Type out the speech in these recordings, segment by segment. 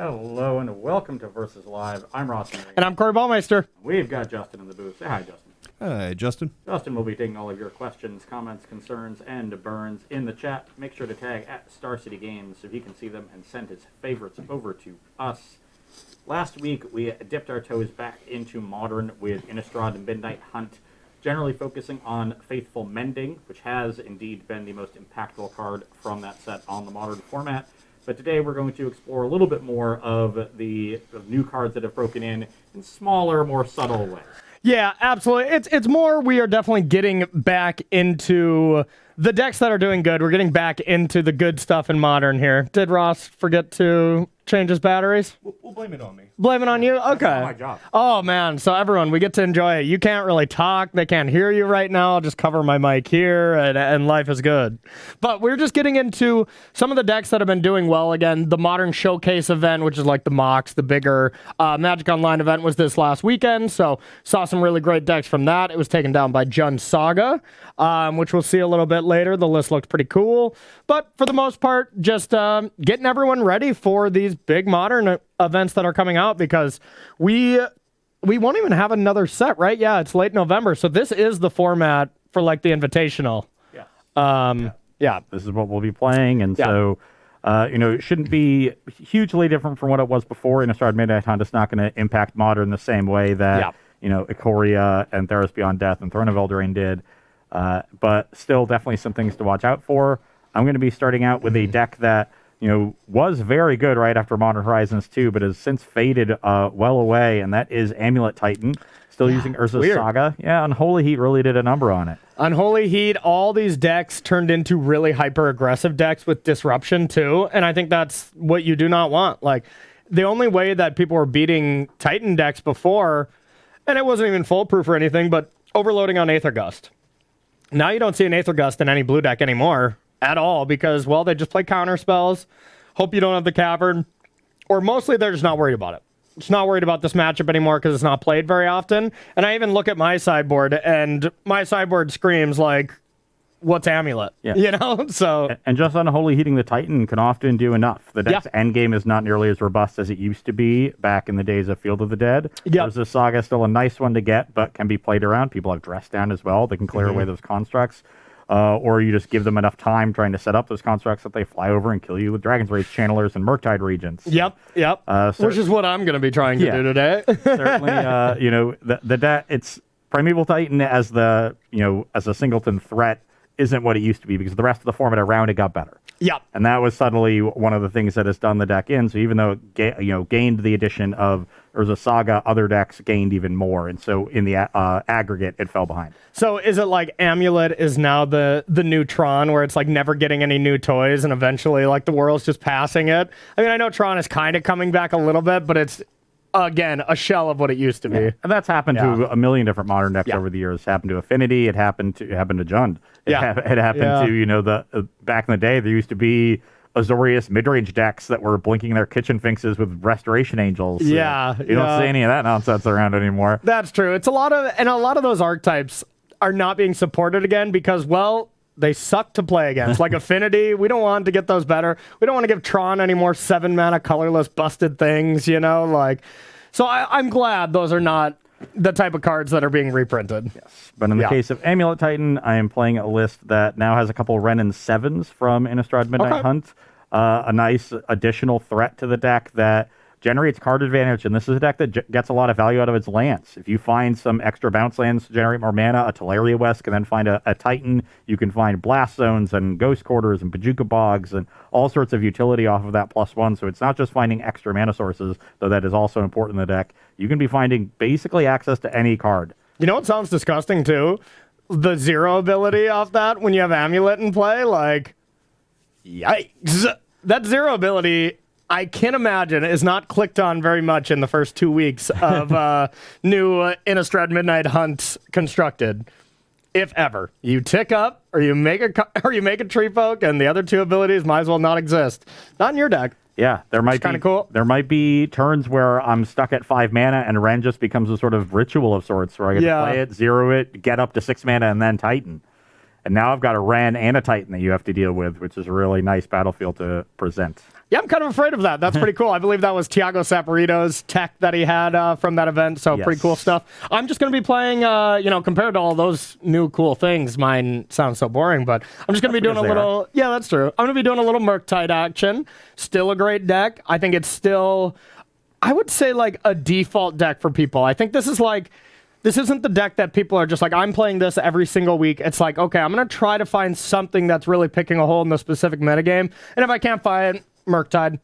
Hello and welcome to Versus Live. I'm Ross. And I'm Corey Ballmeister. We've got Justin in the booth. Say hi, Justin. Hi, Justin. Justin will be taking all of your questions, comments, concerns, and burns in the chat. Make sure to tag at Star City Games so he can see them and send his favorites over to us. Last week, we dipped our toes back into Modern with Innistrad and Midnight Hunt, generally focusing on Faithful Mending, which has indeed been the most impactful card from that set on the Modern format. But today we're going to explore a little bit more of the new cards that have broken in smaller, more subtle ways. Yeah, absolutely. It's more we are definitely getting back into the decks that are doing good. We're getting back into the good stuff in Modern here. Did Ross forget to change his batteries? We'll blame it on me. Blame it on you? Okay. That's not my job. Oh, man. So everyone, we get to enjoy it. You can't really talk. They can't hear you right now. I'll just cover my mic here, and life is good. But we're just getting into some of the decks that have been doing well again. The Modern Showcase event, which is like the MOX, the bigger Magic Online event, was this last weekend. So saw some really great decks from that. It was taken down by Jund Saga, which we'll see a little bit later. The list looked pretty cool. But for the most part, just getting everyone ready for these big Modern events that are coming out, because we won't even have another set, right? Yeah, it's late November, so this is the format for like the Invitational. Yeah. This is what we'll be playing, and so it shouldn't be hugely different from what it was before. Innistrad Midnight Hunt is not going to impact Modern the same way that Ikoria and Theros Beyond Death and Throne of Eldraine did, but still definitely some things to watch out for. I'm going to be starting out with a deck that was very good right after Modern Horizons 2, but has since faded well away, and that is Amulet Titan. Still using Urza's Saga. Yeah, Unholy Heat really did a number on it. Unholy Heat, all these decks turned into really hyper-aggressive decks with Disruption, too, and I think that's what you do not want. Like, the only way that people were beating Titan decks before, and it wasn't even foolproof or anything, but overloading on Aether Gust. Now you don't see an Aether Gust in any blue deck anymore at all, because, well, they just play counter spells, hope you don't have the Cavern, or mostly they're just not worried about it. It's not worried about this matchup anymore because it's not played very often. And I even look at my sideboard, and my sideboard screams like, what's Amulet? Yeah. So and just Unholy Heating the Titan can often do enough. The deck's endgame is not nearly as robust as it used to be back in the days of Field of the Dead. There's a Saga, still a nice one to get, but can be played around. People have Dress Down as well. They can clear away those constructs. Or you just give them enough time trying to set up those constructs that they fly over and kill you with Dragon's Rage Channelers and Murktide Regents. Yep. Which is what I'm going to be trying to do today. Certainly, it's Primeval Titan as as a singleton threat isn't what it used to be, because the rest of the format around it got better. Yep. And that was suddenly one of the things that has done the deck in. So even though it gained the addition of Urza Saga, other decks gained even more. And so in the aggregate, it fell behind. So is it like Amulet is now the new Tron, where it's like never getting any new toys and eventually like the world's just passing it? I mean, I know Tron is kind of coming back a little bit, but it's, again, a shell of what it used to be. And that's happened to a million different Modern decks over the years. It happened to Affinity. It happened to Jund. It happened to, the back in the day, there used to be Azorius mid-range decks that were blinking their kitchen finxes with Restoration Angels. You don't see any of that nonsense around anymore. That's true. It's a lot of those archetypes are not being supported again because, well, they suck to play against. Like Affinity, we don't want to get those better. We don't want to give Tron any more 7-mana colorless busted things, So I'm glad those are not the type of cards that are being reprinted. Yes. But in the case of Amulet Titan, I am playing a list that now has a couple Renin 7s from Innistrad Midnight Hunt. A nice additional threat to the deck that generates card advantage, and this is a deck that gets a lot of value out of its lands. If you find some extra bounce lands to generate more mana, a Teleria West can then find a Titan. You can find Blast Zones and Ghost Quarters and Pajuka Bogs and all sorts of utility off of that +1. So it's not just finding extra mana sources, though that is also important in the deck. You can be finding basically access to any card. You know what sounds disgusting, too? The 0 ability off that when you have Amulet in play, like, yikes. That 0 ability, I can imagine, is not clicked on very much in the first 2 weeks of new Innistrad Midnight Hunt constructed, if ever. You tick up, or you make a Tree Folk, and the other 2 abilities might as well not exist. Not in your deck. Yeah, there might be kind of cool. There might be turns where I'm stuck at 5 mana, and Ren just becomes a sort of ritual of sorts, where I get to play it, zero it, get up to 6 mana, and then Titan. And now I've got a Ren and a Titan that you have to deal with, which is a really nice battlefield to present. Yeah, I'm kind of afraid of that. That's pretty cool. I believe that was Tiago Saporito's tech that he had from that event, so pretty cool stuff. I'm just going to be playing, compared to all those new cool things, mine sounds so boring, but I'm just going to be doing a little... Yeah, that's true. I'm going to be doing a little Murktide action. Still a great deck. I think it's still, I would say, like, a default deck for people. I think this is like... This isn't the deck that people are just like, I'm playing this every single week. It's like, okay, I'm going to try to find something that's really picking a hole in the specific metagame, and if I can't find it, Murktide,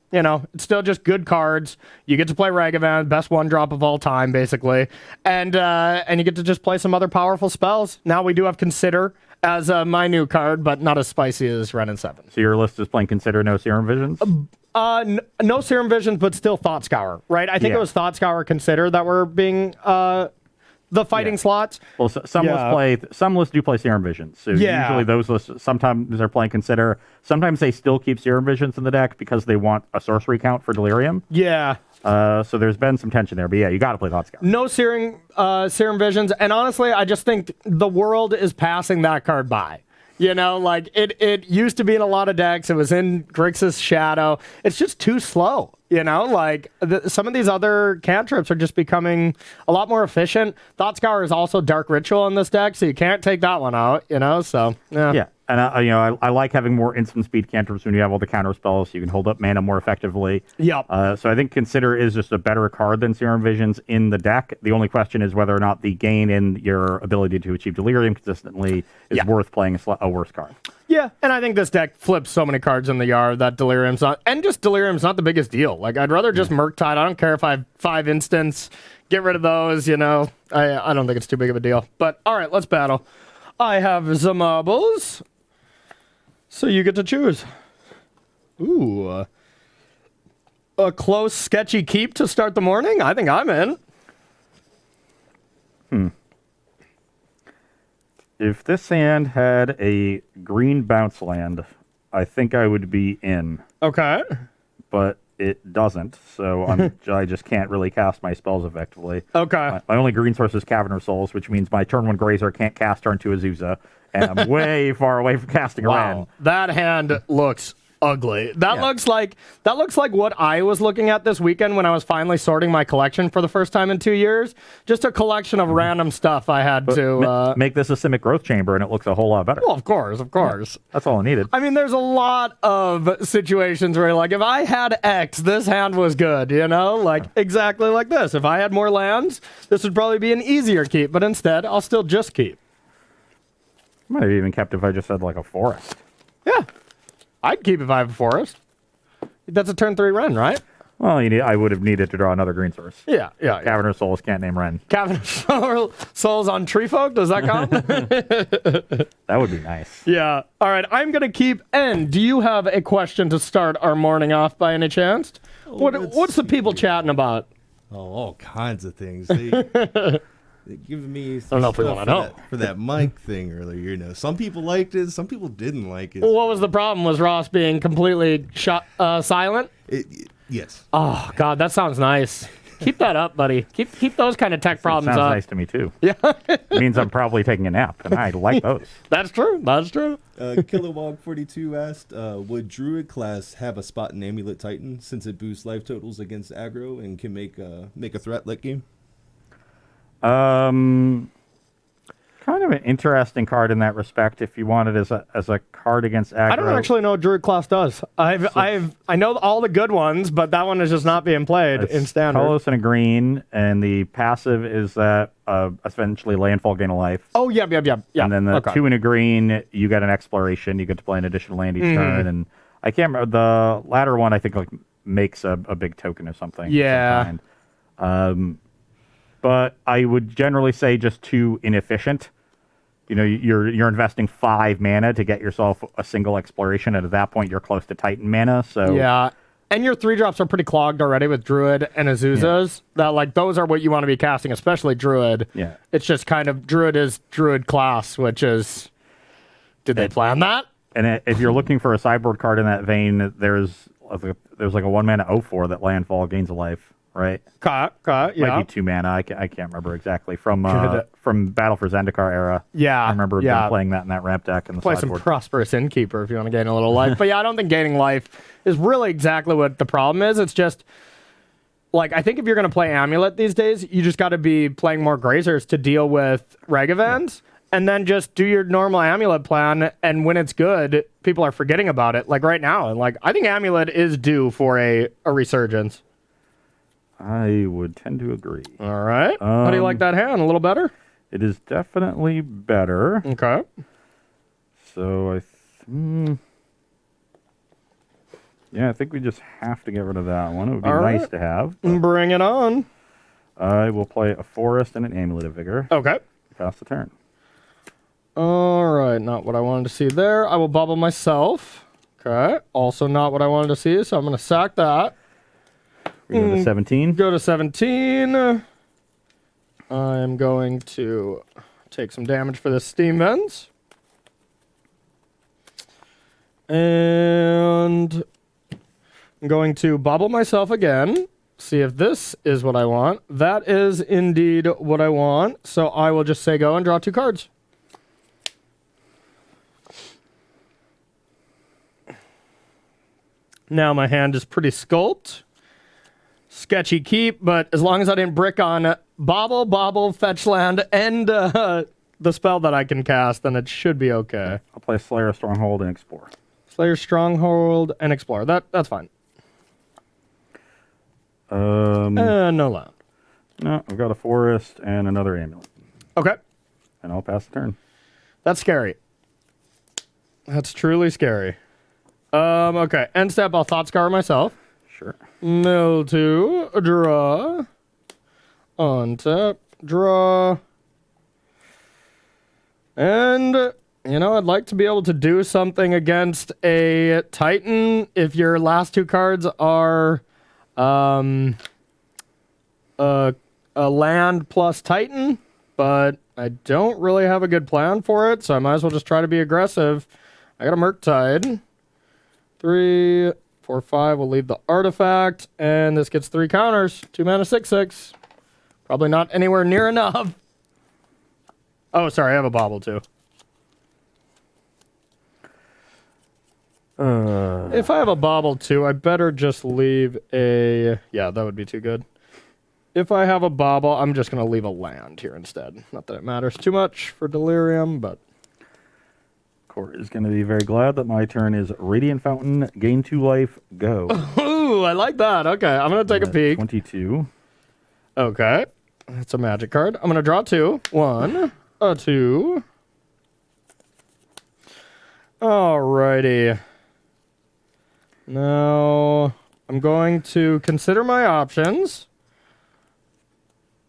it's still just good cards. You get to play Ragavan, best one drop of all time, basically, and you get to just play some other powerful spells. Now we do have Consider as my new card, but not as spicy as Ren and 7. So your list is playing Consider, no Serum Visions? No Serum Visions, but still Thought Scour, right? I think it was Thought Scour, Consider that were being the fighting slots. Well, some lists do play Serum Visions. So usually those lists, sometimes they're playing Consider. Sometimes they still keep Serum Visions in the deck because they want a sorcery count for Delirium. Yeah. So there's been some tension there. But yeah, you got to play Thought Scour. No Serum Visions. And honestly, I just think the world is passing that card by. Like it used to be in a lot of decks. It was in Grixis Shadow. It's just too slow. Like some of these other cantrips are just becoming a lot more efficient. Thought Scour is also Dark Ritual in this deck, so you can't take that one out. So yeah. And I like having more instant speed cantrips when you have all the counter spells, so you can hold up mana more effectively. Yep. So I think Consider is just a better card than Serum Visions in the deck. The only question is whether or not the gain in your ability to achieve Delirium consistently is worth playing a worse card. Yeah, and I think this deck flips so many cards in the yard that Delirium's not, and just Delirium's not the biggest deal. Like, I'd rather just Murktide. I don't care if I have 5 instants. Get rid of those, I don't think it's too big of a deal. But, all right, let's battle. I have the marbles, so you get to choose. Ooh. A close, sketchy keep to start the morning? I think I'm in. If this hand had a green bounce land, I think I would be in. Okay. But it doesn't, so I just can't really cast my spells effectively. Okay. My only green source is Cavern of Souls, which means my turn 1 Grazer can't cast turn 2 Azusa, and I'm way far away from casting a Ren. That hand looks ugly. That looks like what I was looking at this weekend when I was finally sorting my collection for the first time in 2 years. Just a collection of random stuff I had to make this a Simic Growth Chamber, and it looks a whole lot better. Well, of course. Yeah, that's all I needed. I mean, there's a lot of situations where, like, if I had X, this hand was good. Like exactly like this. If I had more lands, this would probably be an easier keep. But instead, I'll still just keep. Might have even kept if I just had like a forest. Yeah. I'd keep if I have a forest. That's a turn 3 Ren, right? Well, I would have needed to draw another green source. Yeah. Cavern of Souls can't name Ren. Cavern of Souls on Tree Folk, does that count? That would be nice. Yeah. All right, I'm going to keep N. Do you have a question to start our morning off by any chance? What's the people chatting about? Oh, all kinds of things. They giving me I don't know if we want to know. For that mic thing earlier. Some people liked it, some people didn't like it. Well, what was the problem? Was Ross being completely silent? Yes. Oh, God, that sounds nice. Keep that up, buddy. Keep those kind of tech problems up. Sounds nice to me, too. Yeah. It means I'm probably taking a nap, and I like those. That's true. Kilowog42 asked, would Druid class have a spot in Amulet Titan since it boosts life totals against aggro and can make a threat late game? Kind of an interesting card in that respect. If you want it as a card against aggro, I don't actually know what Druid class does. I know all the good ones, but that one is just not being played in standard. Colorless and a green, and the passive is that essentially landfall gain a life. Oh yeah. And then the 2 and a green, you get an exploration. You get to play an additional land each turn, and I can't remember the latter one. I think makes a big token or something. Yeah. But I would generally say just too inefficient. You're investing 5 mana to get yourself a single exploration, and at that point you're close to Titan mana. So yeah, and your 3-drops are pretty clogged already with Druid and Azuzas. That those are what you want to be casting, especially Druid. Yeah, it's just kind of Druid is Druid class, which is. Did they plan that? And if you're looking for a sideboard card in that vein, there's like a 1 mana 0/4 that landfall gains a life. right? Cut, Might yeah. be 2 mana. I can't remember exactly from Good. Battle for Zendikar era. Yeah, I remember yeah. playing that in that ramp deck in the Play sideboard. some Prosperous Innkeeper if you want to gain a little life. But yeah, I don't think gaining life is really exactly what the problem is. It's just, like, I think if you're going to play Amulet these days, you just got to be playing more Grazers to deal with Regavans. And then just do your normal Amulet plan, and when it's good, people are forgetting about it. Like right now, and like I think Amulet is due for a resurgence. I would tend to agree. All right. How do you like that hand? A little better? It is definitely better. Okay. So yeah, I think we just have to get rid of that one. It would be All nice right. to have. Bring it on. I will play a Forest and an Amulet of Vigor. Okay. Pass the turn. All right, not what I wanted to see there. I will bubble myself. Okay, also not what I wanted to see, so I'm going to sack that. We go to 17. Go to 17. I'm going to take some damage for this Steam Vents. And I'm going to bubble myself again. See if this is what I want. That is indeed what I want. So I will just say go and draw 2 cards. Now my hand is pretty sculpt. Sketchy keep, but as long as I didn't brick on bobble, fetch land, and the spell that I can cast, then it should be okay. I'll play Slayer, Stronghold, and Explore. Slayer, Stronghold, and Explore. That's fine. No land. No, I've got a Forest and another Amulet. Okay. And I'll pass the turn. That's scary. That's truly scary. Okay. End step, I'll Thought Scour myself. Sure. Mill 2, draw. Untap, draw. And, you know, I'd like to be able to do something against a Titan if your last 2 cards are a land plus Titan, but I don't really have a good plan for it, so I might as well just try to be aggressive. I got a Murktide. 3, 4, 5. We'll leave the artifact, and this gets 3 counters. 2 mana, 6/6. Probably not anywhere near enough. Oh, sorry, I have a bobble too. If I have a bobble too, I better just leave a... Yeah, that would be too good. If I have a bobble, I'm just going to leave a land here instead. Not that it matters too much for Delirium, but... Court is going to be very glad that my turn is Radiant Fountain, gain 2 life, go. Ooh, I like that. Okay, I'm going to take a peek. 22. Okay, that's a magic card. I'm going to draw 2. 1, a 2. Alrighty. Now, I'm going to consider my options.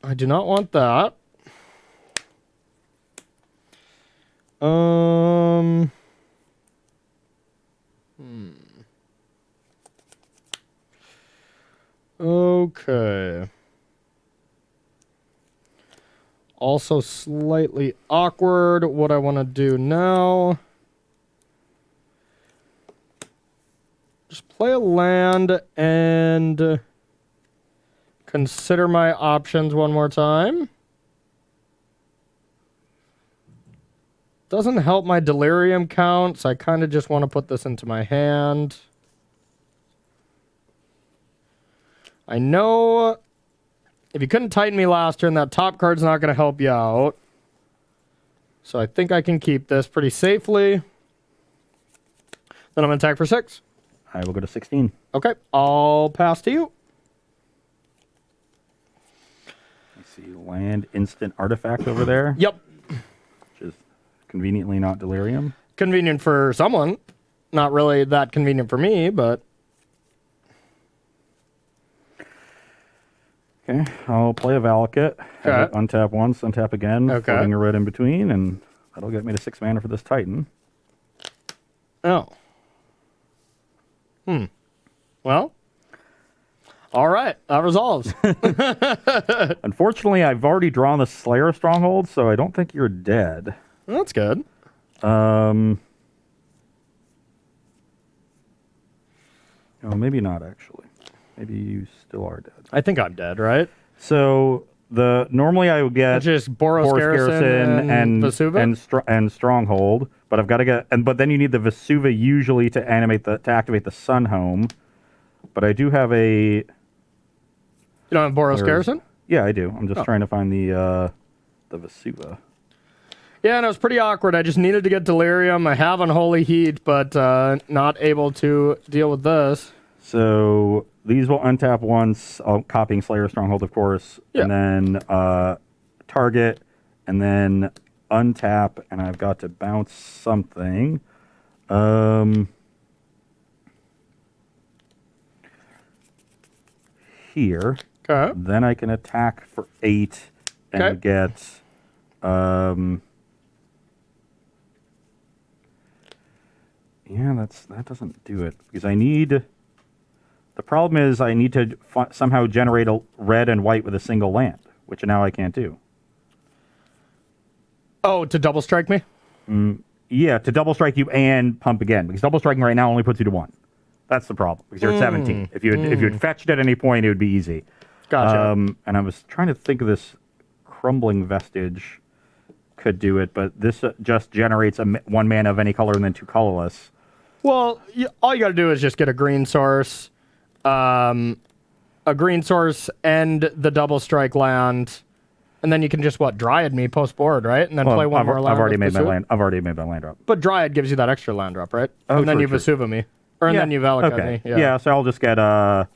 I do not want that. Okay. Also slightly awkward what I want to do now. Just play a land and consider my options one more time. Doesn't help my Delirium count, so I kind of just want to put this into my hand. I know if you couldn't Titan me last turn, that top card's not going to help you out. So I think I can keep this pretty safely. Then I'm going to attack for 6. I will go to 16. Okay, I'll pass to you. I see land instant artifact over there. Yep. Which is conveniently not Delirium. Convenient for someone. Not really that convenient for me, but... Okay, I'll play a Valakut. Okay. Untap once, untap again. Okay. Putting a red in between, and that'll get me to 6 mana for this Titan. Oh. Well. All right, that resolves. Unfortunately, I've already drawn the Slayer Stronghold, so I don't think you're dead. That's good. Oh, maybe not, actually. Maybe you still are dead. I think I'm dead, right? So normally I would get It's just Boros Garrison and Vesuva? and Stronghold, but I've got to get but then you need the Vesuva usually to activate the Sun Home. But I do have a. You don't have Boros Garrison? Yeah, I do. I'm just trying to find the Vesuva. Yeah, and it was pretty awkward. I just needed to get Delirium. I have Unholy Heat, but not able to deal with this. So these will untap once, copying Slayer Stronghold, of course, and then target, and then untap, and I've got to bounce something. Here. Okay. Then I can attack for 8 and get. Yeah, that doesn't do it because I need. The problem is I need to somehow generate a red and white with a single land, which now I can't do. Oh, to double strike me? Yeah, to double strike you and pump again because double striking right now only puts you to 1. That's the problem because you're at 17. If you had fetched at any point, it would be easy. Gotcha. And I was trying to think of this crumbling vestige could do it, but this just generates 1 mana of any color and then 2 colorless. Well, all you got to do is just get a green source, and the double strike land, and then you can just Dryad me post board, right? And then play one more land. I've already made my land drop. But Dryad gives you that extra land drop, right? Oh, and then true, you Vesuva me, and then you Valakut me. Yeah, so I'll just get I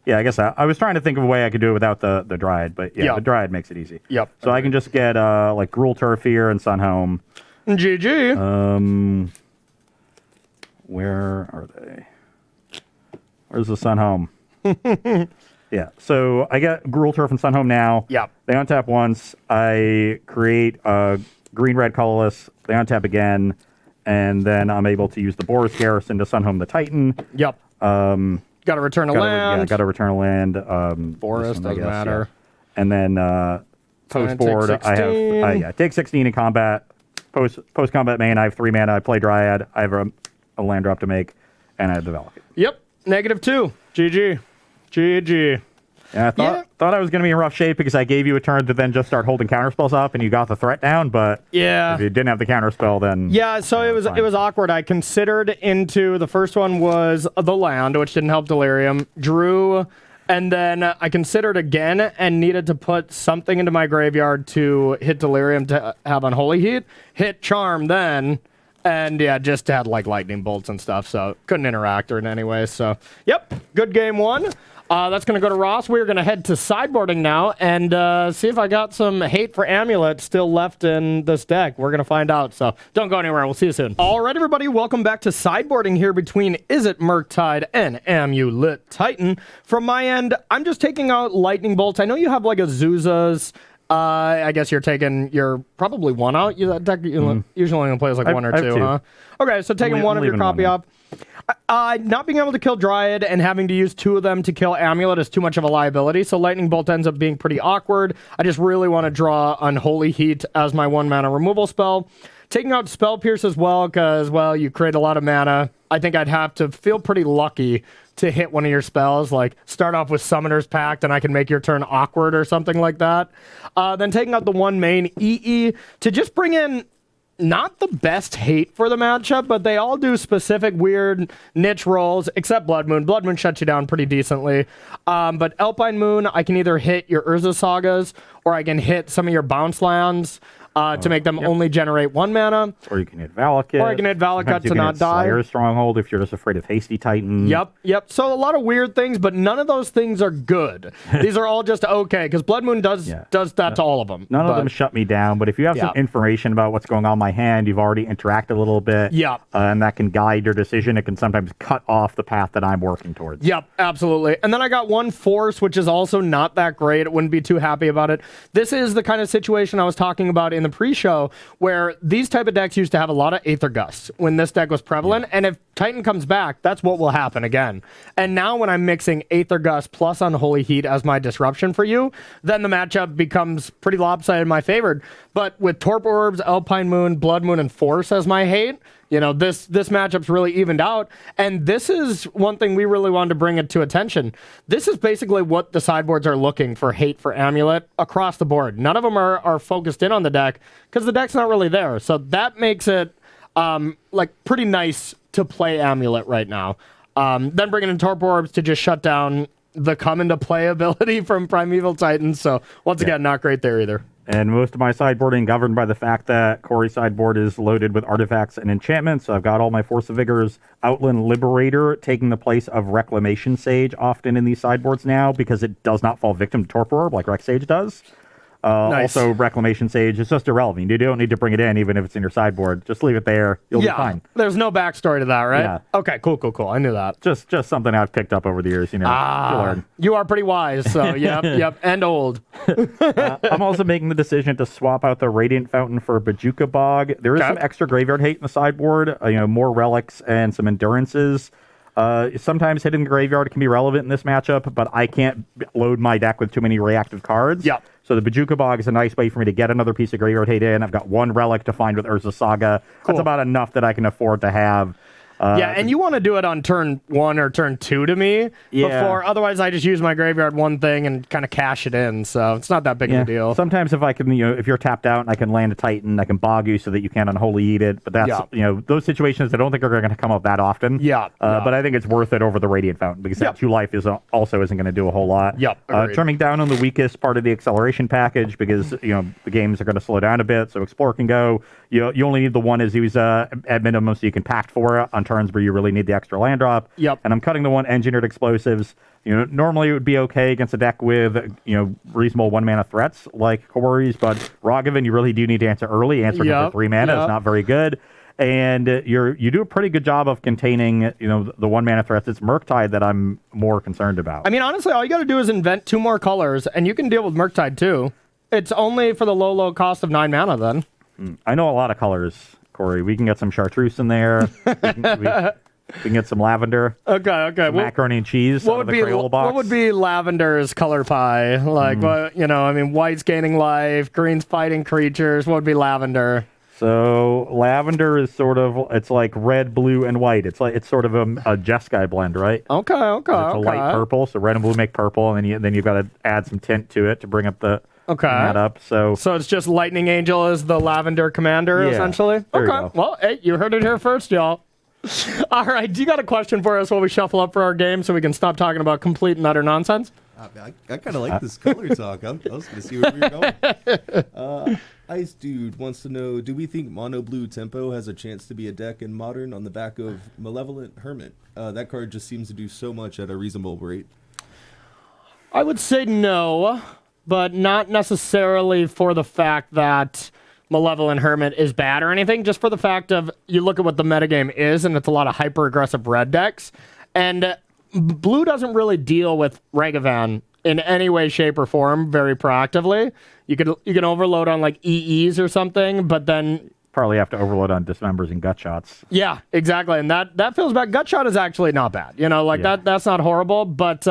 guess I was trying to think of a way I could do it without the Dryad, but the Dryad makes it easy. Yep. So I can just get like Gruul Turf here and Sunhome. GG. Where are they? Where's the Sunhome? Yeah, so I get Gruul Turf and Sunhome now. Yep. They untap once. I create a green-red colorless. They untap again, and then I'm able to use the Boros Garrison to Sunhome the Titan. Yep. Got to return a land. Got to return a land. Boros doesn't matter. Yeah. And then post board, I have take 16 in combat. Post combat main, I have 3 mana. I play Dryad. I have a land drop to make, and I develop it. Yep. -2. GG. GG. And I thought I was going to be in rough shape because I gave you a turn to then just start holding counterspells up, and you got the threat down. But if you didn't have the counterspell, then it was awkward. I considered into the first one was the land, which didn't help Delirium. Drew, and then I considered again and needed to put something into my graveyard to hit Delirium to have Unholy Heat. Hit Charm then. And just had lightning bolts and stuff, so couldn't interact or in any way. So, good game 1. That's going to go to Ross. We're going to head to sideboarding now and see if I got some hate for Amulet still left in this deck. We're going to find out, so don't go anywhere. We'll see you soon. All right, everybody, welcome back to sideboarding here between Izzet Murktide and Amulet Titan. From my end, I'm just taking out lightning bolts. I know you have Azusa's. I guess you're probably 1 out. That deck usually only plays 1 or 2, huh? Okay, so taking one of your copy off. Not being able to kill Dryad and having to use 2 of them to kill Amulet is too much of a liability, so Lightning Bolt ends up being pretty awkward. I just really want to draw Unholy Heat as my 1 mana removal spell. Taking out Spell Pierce as well, because, you create a lot of mana. I think I'd have to feel pretty lucky to hit one of your spells, like start off with Summoner's Pact and I can make your turn awkward or something like that. Then taking out the 1 main EE to just bring in not the best hate for the matchup, but they all do specific weird niche roles, except Blood Moon. Blood Moon shuts you down pretty decently. But Alpine Moon, I can either hit your Urza Sagas or I can hit some of your bounce lands. To make them only generate 1 mana. Or you can hit Valakut. To not die. Slayer Stronghold if you're just afraid of Hasty Titan. Yep. So a lot of weird things, but none of those things are good. These are all just okay, because Blood Moon does that to all of them. None of them shut me down, but if you have some information about what's going on in my hand, you've already interacted a little bit. And that can guide your decision. It can sometimes cut off the path that I'm working towards. Yep, absolutely. And then I got 1 Force, which is also not that great. I wouldn't be too happy about it. This is the kind of situation I was talking about in the pre-show, where these type of decks used to have a lot of Aether Gusts when this deck was prevalent, and if Titan comes back, that's what will happen again. And now when I'm mixing Aether Gust plus Unholy Heat as my disruption for you, then the matchup becomes pretty lopsided in my favor. But with Torp Orbs, Alpine Moon, Blood Moon, and Force as my hate, this matchup's really evened out. And this is one thing we really wanted to bring it to attention. This is basically what the sideboards are looking for hate for Amulet across the board. None of them are focused in on the deck because the deck's not really there. So that makes it pretty nice to play Amulet right now. Then bringing in Torp Orbs to just shut down the come into play ability from Primeval Titans. So once again, not great there either. And most of my sideboarding governed by the fact that Corey's sideboard is loaded with artifacts and enchantments. So I've got all my Force of Vigors, Outland Liberator taking the place of Reclamation Sage often in these sideboards now because it does not fall victim to Torpor Orb like Rec Sage does. Nice. Also, Reclamation Sage is just irrelevant. You don't need to bring it in, even if it's in your sideboard. Just leave it there. You'll be fine. There's no backstory to that, right? Yeah. Okay, cool. I knew that. Just something I've picked up over the years, you learn. You are pretty wise, so yep, and old. I'm also making the decision to swap out the Radiant Fountain for Bajuka Bog. There is some extra graveyard hate in the sideboard, more relics and some endurances. Sometimes hitting the graveyard can be relevant in this matchup, but I can't load my deck with too many reactive cards. Yep. So the Bajuka Bog is a nice way for me to get another piece of graveyard hate in. I've got one relic to find with Urza Saga. Cool. That's about enough that I can afford to have. And you want to do it on turn 1 or turn 2 to me before. Otherwise, I just use my graveyard one thing and kind of cash it in. So it's not that big of a deal. Sometimes if I can, if you're tapped out and I can land a Titan, I can bog you so that you can't unholy eat it. But that's, those situations I don't think are going to come up that often. But I think it's worth it over the Radiant Fountain because that 2 life also isn't going to do a whole lot. Trimming down on the weakest part of the acceleration package because, the games are going to slow down a bit. So Explore can go. You only need the one Azusa at minimum so you can pact for it on turns where you really need the extra land drop. And I'm cutting the one Engineered Explosives. Normally it would be okay against a deck with, reasonable 1-mana threats like Corey's, but Ragavan you really do need to answer early. Answering for 3 mana is not very good. And you do a pretty good job of containing, the 1-mana threats. It's Murktide that I'm more concerned about. I mean, honestly, all you got to do is invent 2 more colors, and you can deal with Murktide too. It's only for the low cost of 9 mana then. I know a lot of colors, Corey. We can get some chartreuse in there. we can get some lavender. Okay. Some macaroni and cheese. What would be lavender's color pie? Like, white's gaining life, green's fighting creatures. What would be lavender? So lavender is sort of, it's like red, blue, and white. It's sort of a Jeskai blend, right? Okay. It's a light purple, so red and blue make purple, and then you've got to add some tint to it to bring up the that up. So it's just Lightning Angel as the lavender commander, essentially? There you go. Well, hey, you heard it here first, y'all. All right, do you got a question for us while we shuffle up for our game so we can stop talking about complete and utter nonsense? I kind of like this color talk. I was going to see where we were going. Ice Dude wants to know, do we think Mono Blue Tempo has a chance to be a deck in Modern on the back of Malevolent Hermit? That card just seems to do so much at a reasonable rate. I would say no, but not necessarily for the fact that Malevolent Hermit is bad or anything, just for the fact of you look at what the metagame is, and it's a lot of hyper-aggressive red decks, and Blue doesn't really deal with Ragavan in any way, shape, or form very proactively. You can overload on like EEs or something, but then probably have to overload on Dismembers and Gut Shots. Yeah, exactly, and that feels bad. Gut Shot is actually not bad. That's not horrible, but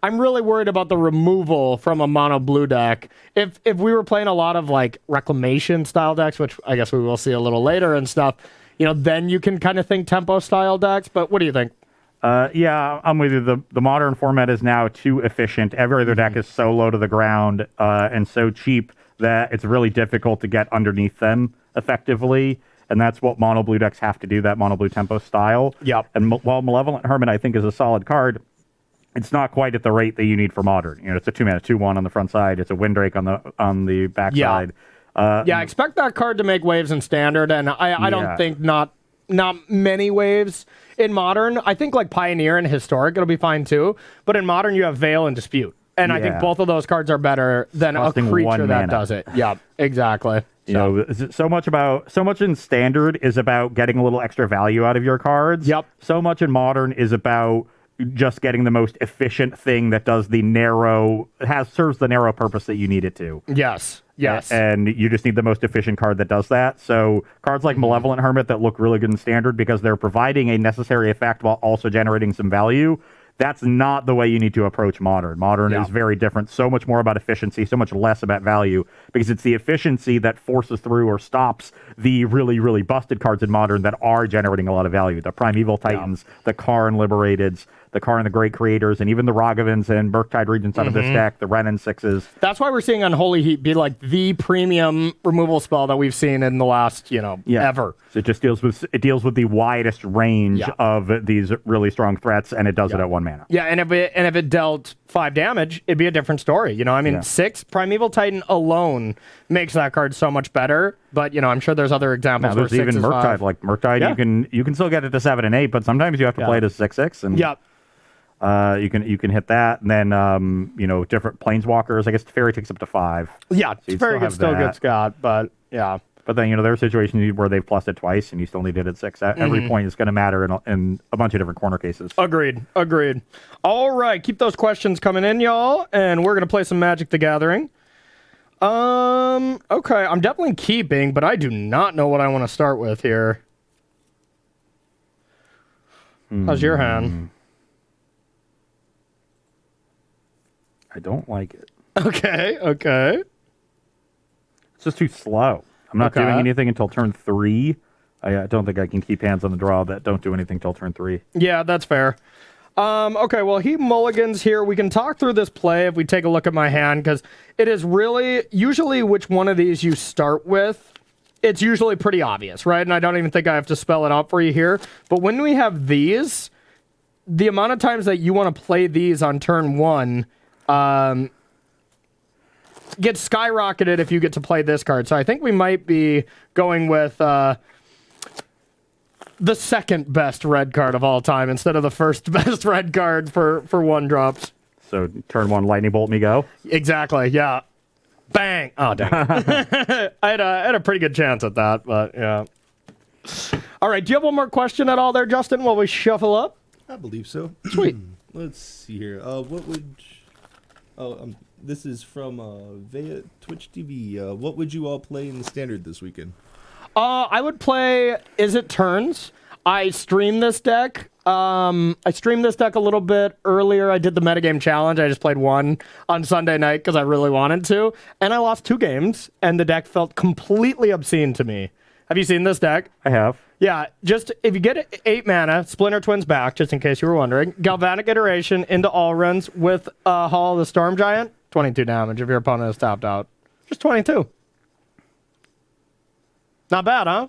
I'm really worried about the removal from a mono blue deck. If we were playing a lot of like Reclamation style decks, which I guess we will see a little later and stuff, then you can kind of think tempo style decks. But what do you think? I'm with you. The modern format is now too efficient. Every other deck is so low to the ground and so cheap that it's really difficult to get underneath them effectively. And that's what mono blue decks have to do, that mono blue tempo style. Yep. And while Malevolent Hermit, I think, is a solid card, it's not quite at the rate that you need for Modern. It's a 2-mana 2/1 on the front side. It's a Windrake on the back side. I expect that card to make waves in Standard, and I don't think not many waves in Modern. I think like Pioneer and Historic, it'll be fine too. But in Modern, you have Veil and Dispute. And I think both of those cards are better than costing a creature that mana. does it. Yeah, exactly. So much in Standard is about getting a little extra value out of your cards. Yep. So much in Modern is about just getting the most efficient thing that does serves the narrow purpose that you need it to. Yes. And you just need the most efficient card that does that. So cards like Malevolent Hermit that look really good in Standard because they're providing a necessary effect while also generating some value. That's not the way you need to approach Modern. Modern is very different, so much more about efficiency, so much less about value, because it's the efficiency that forces through or stops the really, really busted cards in Modern that are generating a lot of value. The Primeval Titans, the Karn Liberateds, the Karn the Great Creators, and even the Ragavans and Murktide Regents out of this deck, the Renin 6s. That's why we're seeing Unholy Heat be like the premium removal spell that we've seen in the last, ever. So it just deals with the widest range of these really strong threats, and it does it at 1 mana. Yeah, and if it dealt 5 damage, it'd be a different story. 6 Primeval Titan alone makes that card so much better. But I'm sure there's other examples. Now, there's even Murktide. Like Murktide, you can still get it to 7 and 8, but sometimes you have to play it as 6/6. And you can hit that, and then different planeswalkers. I guess Fairy takes up to 5. Yeah, so Fairy gets still good, Scott. But yeah. But then there are situations where they've plussed it twice, and you still need it at 6. Every point is going to matter in a bunch of different corner cases. Agreed. All right, keep those questions coming in, y'all, and we're gonna play some Magic: The Gathering. Okay, I'm definitely keeping, but I do not know what I want to start with here. How's your hand? I don't like it. Okay. It's just too slow. I'm not doing anything until turn 3. I don't think I can keep hands on the draw that don't do anything till turn 3. Yeah, that's fair. Okay, well, he mulligans here. We can talk through this play if we take a look at my hand, because it is really, usually which one of these you start with, it's usually pretty obvious, right? And I don't even think I have to spell it out for you here. But when we have these, the amount of times that you want to play these on turn 1 gets skyrocketed if you get to play this card. So I think we might be going with the second best red card of all time instead of the first best red card for 1-drops. So turn 1, lightning bolt me go. Exactly. Yeah. Bang. Oh, dang. I had a pretty good chance at that, but yeah. All right. Do you have one more question at all there, Justin, while we shuffle up? I believe so. Sweet. Let's see here. What would... this is from Vea Twitch TV. What would you all play in the Standard this weekend? I would play Is It Turns. I streamed this deck. I streamed this deck a little bit earlier. I did the Metagame Challenge. I just played one on Sunday night because I really wanted to. And I lost 2 games, and the deck felt completely obscene to me. Have you seen this deck? I have. Yeah, just if you get 8 mana, Splinter Twins back, just in case you were wondering. Galvanic Iteration into Allruns with Hall of the Storm Giant. 22 damage if your opponent is tapped out. Just 22. Not bad, huh?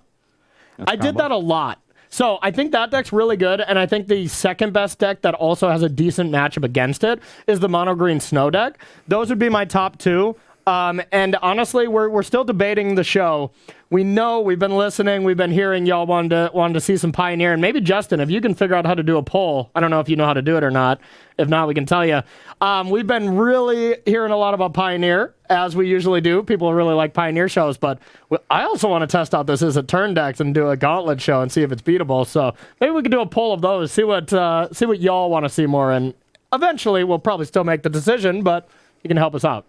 I did that a lot. So I think that deck's really good, and I think the second best deck that also has a decent matchup against it is the Mono Green Snow deck. Those would be my top 2. And honestly, we're still debating the show. We know we've been listening, we've been hearing y'all wanted to see some Pioneer, and maybe Justin, if you can figure out how to do a poll, I don't know if you know how to do it or not. If not, we can tell you. We've been really hearing a lot about Pioneer, as we usually do. People really like Pioneer shows, but I also want to test out this Is It Turn decks and do a gauntlet show and see if it's beatable. So maybe we can do a poll of those, see what y'all want to see more, and eventually we'll probably still make the decision, but you can help us out.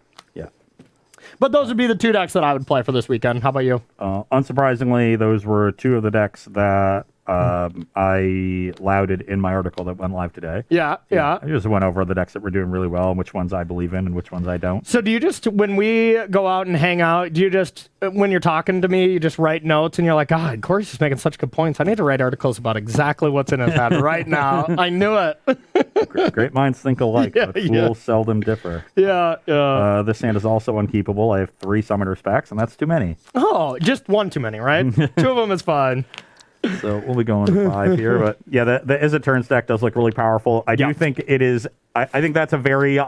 But those would be the 2 decks that I would play for this weekend. How about you? Unsurprisingly, those were 2 of the decks that I lauded in my article that went live today. Yeah. I just went over the decks that were doing really well and which ones I believe in and which ones I don't. So do you just, when we go out and hang out, do you just, when you're talking to me, you just write notes and you're like, God, Corey's just making such good points. I need to write articles about exactly what's in his head right now. I knew it. Great minds think alike, but fools seldom differ. Yeah. This hand is also unkeepable. I have 3 summoner specs, and that's too many. Oh, just 1 too many, right? 2 of them is fine. So we'll be going to 5 here, but yeah, the Is It Turns deck does look really powerful. I do think it is. I think that's a very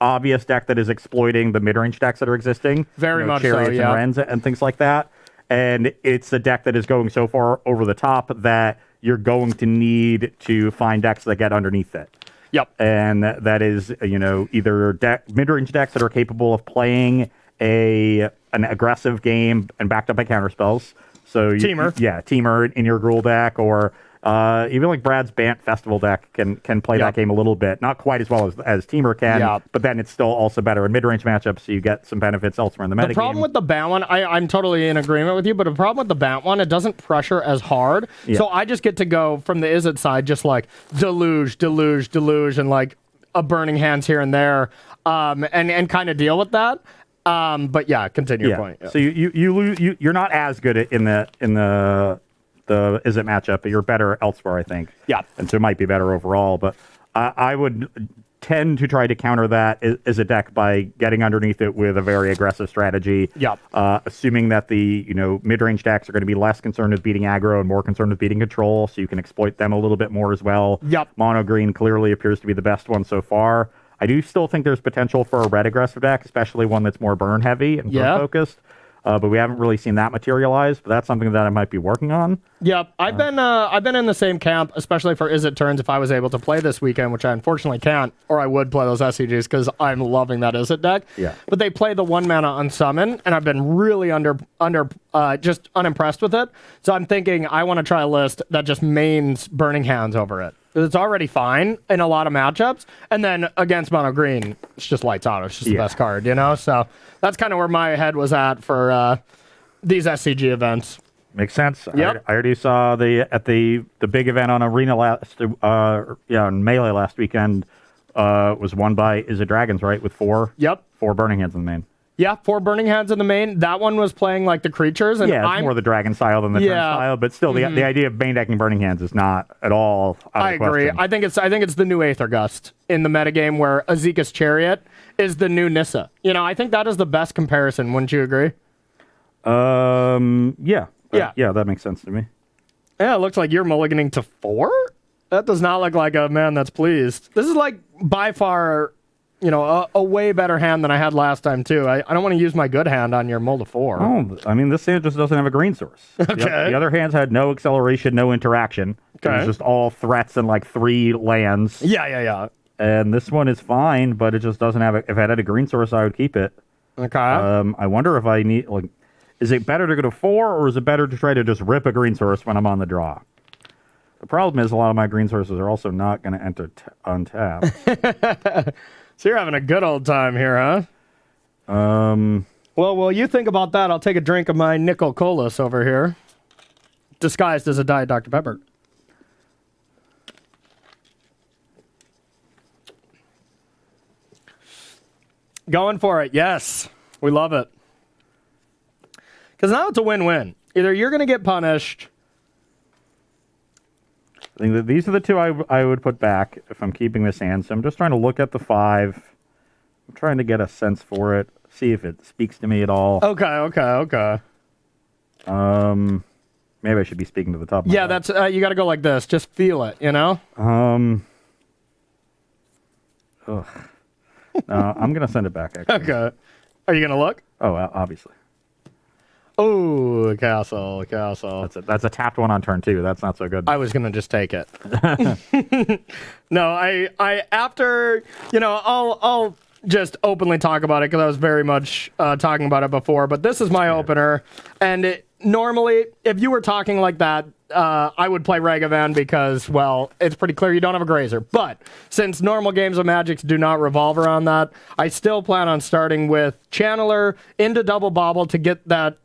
obvious deck that is exploiting the mid-range decks that are existing. Very much so, Chariots and Wrens and things like that. And it's a deck that is going so far over the top that you're going to need to find decks that get underneath it. Yep. And that is, either mid-range decks that are capable of playing an aggressive game and backed up by counterspells. So Teamer. Teamer in your Gruul deck, or Even like Brad's Bant Festival deck can play that game a little bit. Not quite as well as Teamer can, but then it's still also better in mid-range matchups, so you get some benefits elsewhere in the metagame. The problem with the Bant one, I'm totally in agreement with you, but the problem with the Bant one, it doesn't pressure as hard. So I just get to go from the Izzet side, just like deluge, and like a burning hands here and there, and kind of deal with that. But yeah, continue your point. Yeah. So you're not as good in the Izzet matchup, but you're better elsewhere, I think. Yeah. And so it might be better overall, but I would tend to try to counter that as a deck by getting underneath it with a very aggressive strategy. Yep. Assuming that the mid-range decks are going to be less concerned with beating aggro and more concerned with beating control, so you can exploit them a little bit more as well. Yep. Mono green clearly appears to be the best one so far. I do still think there's potential for a red aggressive deck, especially one that's more burn heavy and burn focused. But we haven't really seen that materialize. But that's something that I might be working on. Yep, I've been in the same camp, especially for Izzet turns. If I was able to play this weekend, which I unfortunately can't, or I would play those SCGs because I'm loving that Izzet deck. Yeah. But they play the 1 mana unsummon, and I've been really just unimpressed with it. So I'm thinking I want to try a list that just mains Burning Hands over it. It's already fine in a lot of matchups, and then against mono green, it's just lights out. It's just the best card, So that's kind of where my head was at for these SCG events. Makes sense. Yep. I already saw the big event on Arena on Melee last weekend was won by Izzet Dragons, right? With four Burning Hands in the main. Yeah, 4 Burning Hands in the main. That one was playing like the creatures. And it's more the dragon style than the turn style, but still, the idea of main decking Burning Hands is not at all out of the agree. question. I think it's the new Aether Gust in the metagame where Azeka's Chariot is the new Nissa. I think that is the best comparison. Wouldn't you agree? Yeah, that makes sense to me. Yeah, it looks like you're mulliganing to 4? That does not look like a man that's pleased. This is like by far, a way better hand than I had last time too. I don't want to use my good hand on your mull to 4. Oh, I mean, this hand just doesn't have a green source. Okay. The other hands had no acceleration, no interaction. Okay. It was just all threats and like 3 lands. Yeah. And this one is fine, but it just doesn't have if I had a green source, I would keep it. Okay. I wonder if I need is it better to go to 4, or is it better to try to just rip a green source when I'm on the draw? The problem is a lot of my green sources are also not going to enter untap. So you're having a good old time here, huh? Well, while you think about that, I'll take a drink of my Nickel Colas over here, disguised as a Diet Dr. Pepper. Going for it, yes. We love it. Because now it's a win-win. Either you're going to get punished. I think that these are the 2 I would put back if I'm keeping this hand. So I'm just trying to look at the 5. I'm trying to get a sense for it, see if it speaks to me at all. Okay. Maybe I should be speaking to the top of my head. That's you got to go like this. Just feel it, Ugh. No, I'm going to send it back, actually. Okay. Are you going to look? Oh, obviously. Oh, castle. That's a tapped one on turn 2. That's not so good. I was gonna just take it. No, I after I'll just openly talk about it because I was very much talking about it before. But this is my opener, and normally, if you were talking like that, I would play Ragavan because, well, it's pretty clear you don't have a Grazer. But since normal games of Magic do not revolve around that, I still plan on starting with Channeler into Double Bobble to get that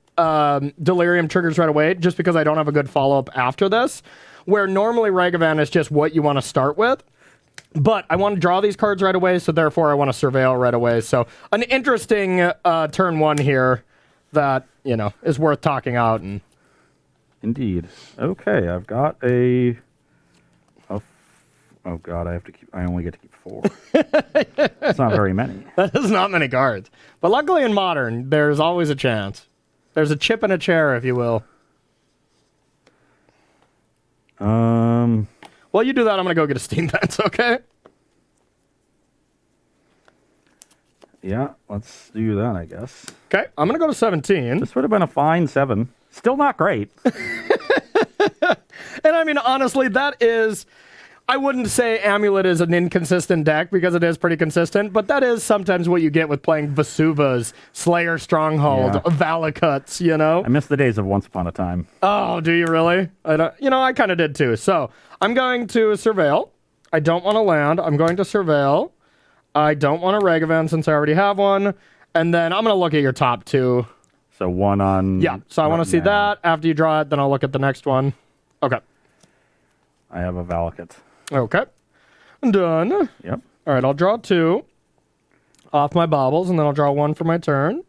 Delirium triggers right away, just because I don't have a good follow-up after this, where normally Ragavan is just what you want to start with. But I want to draw these cards right away, so therefore I want to Surveil right away. So an interesting turn 1 here that, is worth talking out. And Indeed. Okay, I've got a... Oh, God, I only get to keep 4. That's not very many. That is not many cards. But luckily in Modern, there's always a chance. There's a chip in a chair, if you will. While you do that, I'm going to go get a Steam Vents, okay? Yeah, let's do that, I guess. Okay, I'm going to go to 17. This would have been a fine 7. Still not great. And I mean, honestly, that is... I wouldn't say Amulet is an inconsistent deck because it is pretty consistent, but that is sometimes what you get with playing Vesuvas, Slayer Stronghold, Valakuts, you know? I miss the days of Once Upon a Time. Oh, do you really? I kind of did too. So I'm going to Surveil. I don't want to land. I'm going to Surveil. I don't want a Ragavan since I already have one. And then I'm going to look at your top two. So one on... Yeah, so I want to see that. After you draw it, then I'll look at the next one. Okay. I have a Valakut. Okay. Done. Yep. All right, I'll draw 2 off my baubles, and then I'll draw 1 for my turn.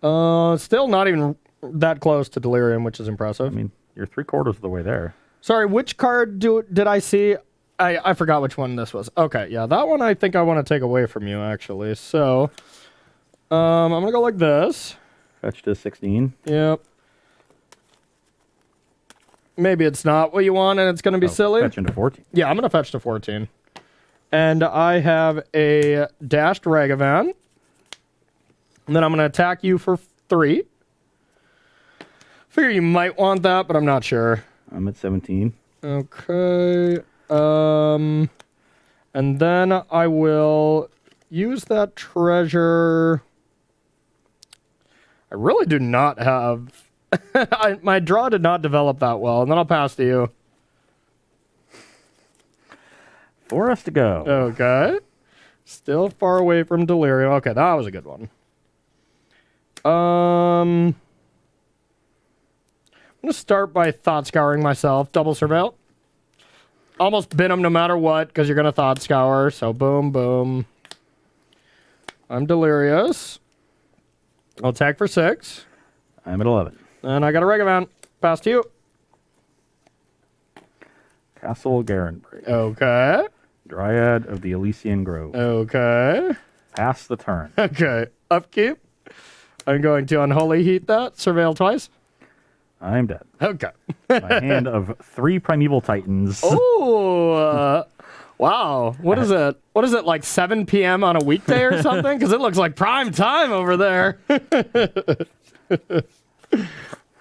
Still not even that close to Delirium, which is impressive. I mean, you're 3/4 of the way there. Sorry, which card did I see? I forgot which one this was. Okay, yeah, that one I think I want to take away from you, actually. So, I'm going to go like this. Fetch to 16. Yep. Maybe it's not what you want, and it's going to be silly. Fetch into 14. Yeah, I'm going to fetch to 14. And I have a dashed Ragavan. And then I'm going to attack you for 3. Figure you might want that, but I'm not sure. I'm at 17. Okay. And then I will use that treasure. I really do not have... my draw did not develop that well, and then I'll pass to you. 4 has to go. Okay. Still far away from Delirium. Okay, that was a good one. I'm going to start by Thought Scouring myself. Double Surveil. Almost bin them no matter what, because you're going to Thought Scour. So boom, boom. I'm Delirious. I'll attack for 6. I'm at 11. And I got a Ragavan. Pass to you. Castle Garenbray. Okay. Dryad of the Elysian Grove. Okay. Pass the turn. Okay. Upkeep. I'm going to Unholy Heat that. Surveil twice. I'm dead. Okay. My hand of 3 Primeval Titans. Oh, wow. What is it? What is it, like 7 p.m. on a weekday or something? Because it looks like prime time over there.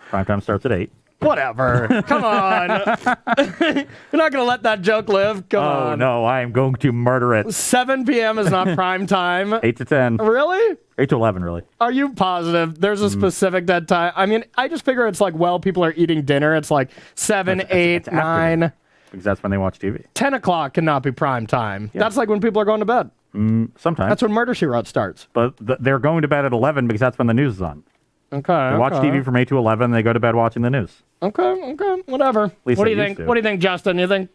Prime time starts at 8. Whatever. Come on. You're not going to let that joke live? Come on. No, I am going to murder it. 7 p.m. is not prime time. 8 to 10. Really? 8 to 11, really. Are you positive? There's a specific dead time. I mean, I just figure it's like, well, people are eating dinner. It's like 7, 8, it's 9. afternoon. Because that's when they watch TV. 10 o'clock cannot be prime time. Yeah. That's like when people are going to bed. Sometimes. That's when Murder, She Wrote starts. But they're going to bed at 11 because that's when the news is on. Okay. They watch TV from 8 to 11. They go to bed watching the news. Okay, whatever. least What do I you used think? to. What do you think, Justin? You think?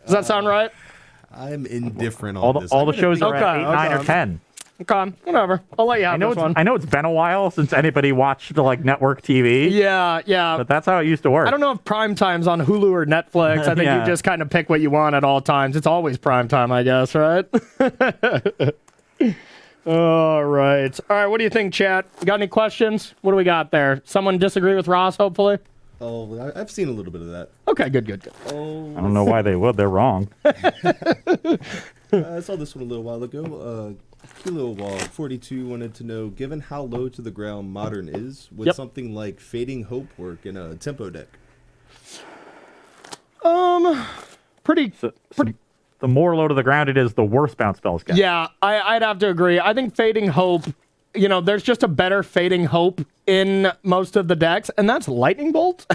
Does that sound right? I'm indifferent All on the, this. all the shows are Okay, at 8, 9, okay. or 10. Okay, whatever. I'll let you have this one. I know it's been a while since anybody watched like network TV. Yeah. But that's how it used to work. I don't know if prime time's on Hulu or Netflix. I think Yeah. you just kind of pick what you want at all times. It's always prime time, I guess, right? All right. All right, what do you think, chat? Got any questions? What do we got there? Someone disagree with Ross, hopefully? Oh, I've seen a little bit of that. Okay, good. Oh, I don't know why they would. They're wrong. I saw this one a little while ago. Kilo Wall 42 wanted to know, given how low to the ground Modern is, would something like Fading Hope work in a tempo deck? Pretty. The more low to the ground it is, the worse bounce spells get. Yeah, I'd have to agree. I think Fading Hope, there's just a better Fading Hope in most of the decks, and that's Lightning Bolt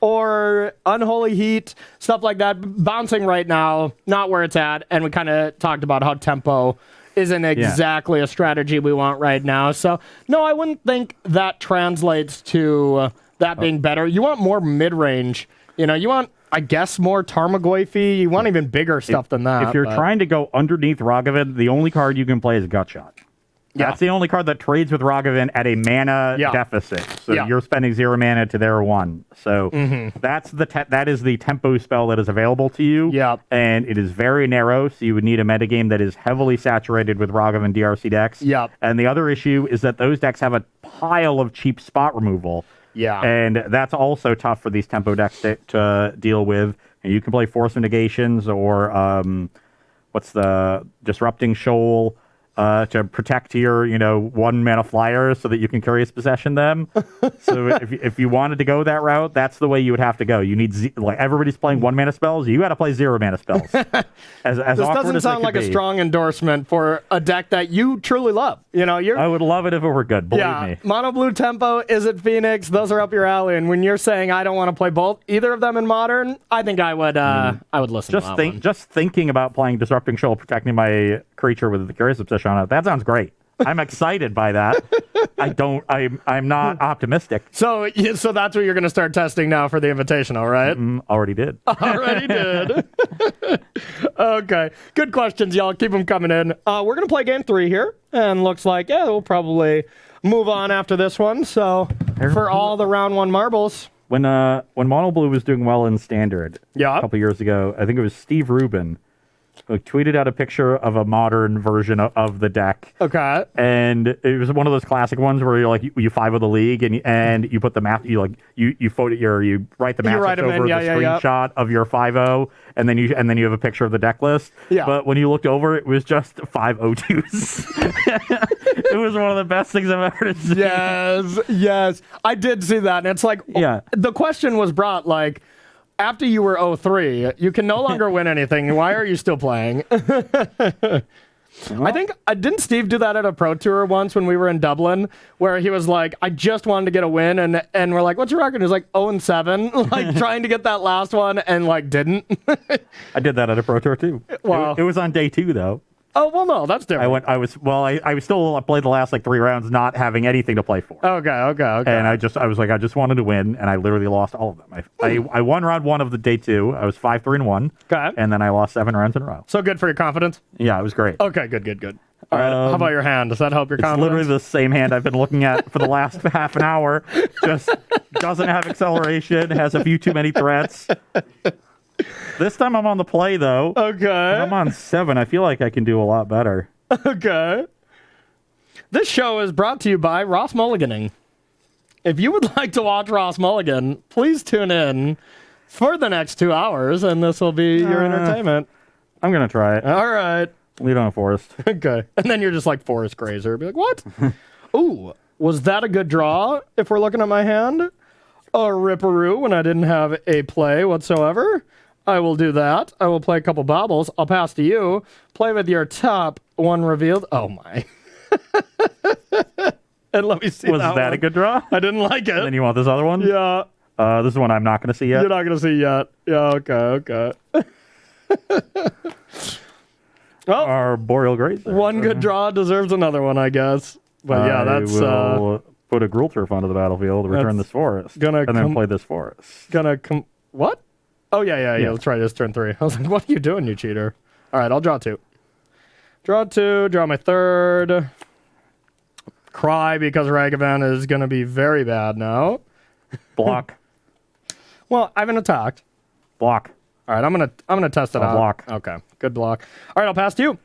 or Unholy Heat, stuff like that. Bouncing right now, not where it's at, and we kind of talked about how tempo isn't exactly a strategy we want right now. So, no, I wouldn't think that translates to that being better. You want more mid-range. You want... I guess more Tarmogoyfi. You want even bigger stuff than that. If you're trying to go underneath Ragavan, the only card you can play is Gutshot. Yeah. That's the only card that trades with Ragavan at a mana deficit. So you're spending 0 mana to their 1. So that is the tempo spell that is available to you. Yeah. And it is very narrow, so you would need a metagame that is heavily saturated with Ragavan DRC decks. Yeah. And the other issue is that those decks have a pile of cheap spot removal. Yeah. And that's also tough for these tempo decks to deal with. And you can play Force of Negations or what's the Disrupting Shoal. to protect your, 1-mana flyers so that you can curious possession them. So if you wanted to go that route, that's the way you would have to go. You need everybody's playing 1-mana spells. You got to play 0-mana spells. As this doesn't sound like a strong endorsement for a deck that you truly love. I would love it if it were good. Believe me. Mono blue tempo, Is It Phoenix? Those are up your alley. And when you're saying I don't want to play both either of them in Modern, I think I would. I would listen. Just thinking about playing Disrupting Shoal, protecting my creature with the Curious Obsession on it. That sounds great. I'm excited by that. I'm not optimistic. So that's what you're going to start testing now for the Invitational, right? Already did. Already did. Okay. Good questions, y'all. Keep them coming in. We're going to play game 3 here. And looks like, we'll probably move on after this one. So for all the round 1 marbles. When Mono Blue was doing well in Standard a Yeah. couple years ago, I think it was Steve Rubin who tweeted out a picture of a modern version of the deck. Okay. And it was one of those classic ones where you're like you 5 of the league and you put the map, you write the matchups over the screenshot of your 5-0 and then you have a picture of the deck list. Yeah. But when you looked over, it was just 5 O2s. It was one of the best things I've ever seen. Yes. I did see that. And it's like, the question was brought like, after you were 0-3, you can no longer win anything. Why are you still playing? I think, didn't Steve do that at a pro tour once when we were in Dublin, where he was like, I just wanted to get a win, and we're like, what's your record? He was like 0-7, like trying to get that last one, and like didn't. I did that at a pro tour too. Wow. It was on day 2 though. Oh, well, no, that's different. I was still played the last 3 rounds not having anything to play for. Okay. And I just wanted to win, and I literally lost all of them. I won round 1 of the day 2. I was 5-3-1. Okay. And then I lost 7 rounds in a row. So good for your confidence? Yeah, it was great. Okay, good. All right, how about your hand? Does that help your confidence? It's literally the same hand I've been looking at for the last half an hour. Just doesn't have acceleration, has a few too many threats. This time I'm on the play, though. Okay. I'm on 7. I feel like I can do a lot better. Okay. This show is brought to you by Ross Mulliganing. If you would like to watch Ross Mulligan, please tune in for the next 2 hours, and this will be your entertainment. I'm going to try it. All right. Lead on a Forest. Okay. And then you're just like Forest Grazer. Be like, what? Ooh, was that a good draw if we're looking at my hand? A ripperoo when I didn't have a play whatsoever. I will do that. I will play a couple baubles. I'll pass to you. Play with your top 1 revealed. Oh, my. And let me see. Was that a good draw? I didn't like it. And then you want this other one? Yeah. This is one I'm not going to see yet. You're not going to see yet. Yeah, okay. Well, our Boreal Grazer. One good draw deserves another one, I guess. But yeah, that's... I will put a Gruul Turf onto the battlefield, return this forest, and then play this forest. What? Oh, yeah. Let's try this turn 3. I was like, what are you doing, you cheater? All right, I'll draw 2. Draw 2, draw my 3rd. Cry because Ragavan is going to be very bad now. Block. Well, I haven't attacked. Block. All right, I'm gonna test it out. Block. Okay, good block. All right, I'll pass to you.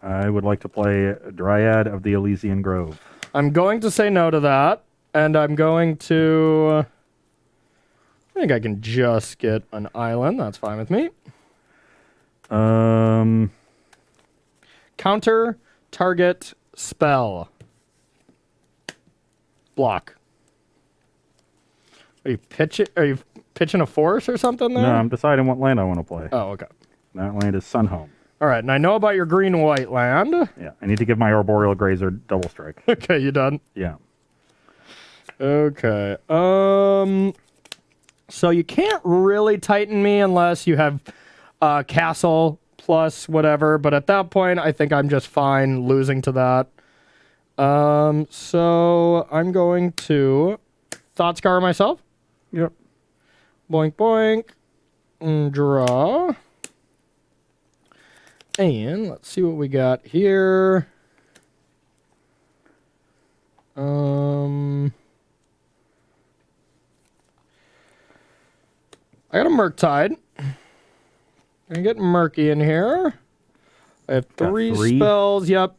I would like to play Dryad of the Elysian Grove. I'm going to say no to that, and I'm going to... I think I can just get an island. That's fine with me. Counter, target, spell. Block. Are you pitching a force or something there? No, I'm deciding what land I want to play. Oh, okay. That land is Sunhome. All right, and I know about your green-white land. Yeah, I need to give my Arboreal Grazer double strike. Okay, you done? Yeah. Okay. So you can't really tighten me unless you have castle plus whatever, but at that point, I think I'm just fine losing to that. So I'm going to Thought Scar myself. Yep. Boink, boink. Draw. And let's see what we got here. I got a Murktide. Gonna get Murky in here. I have three spells, yep.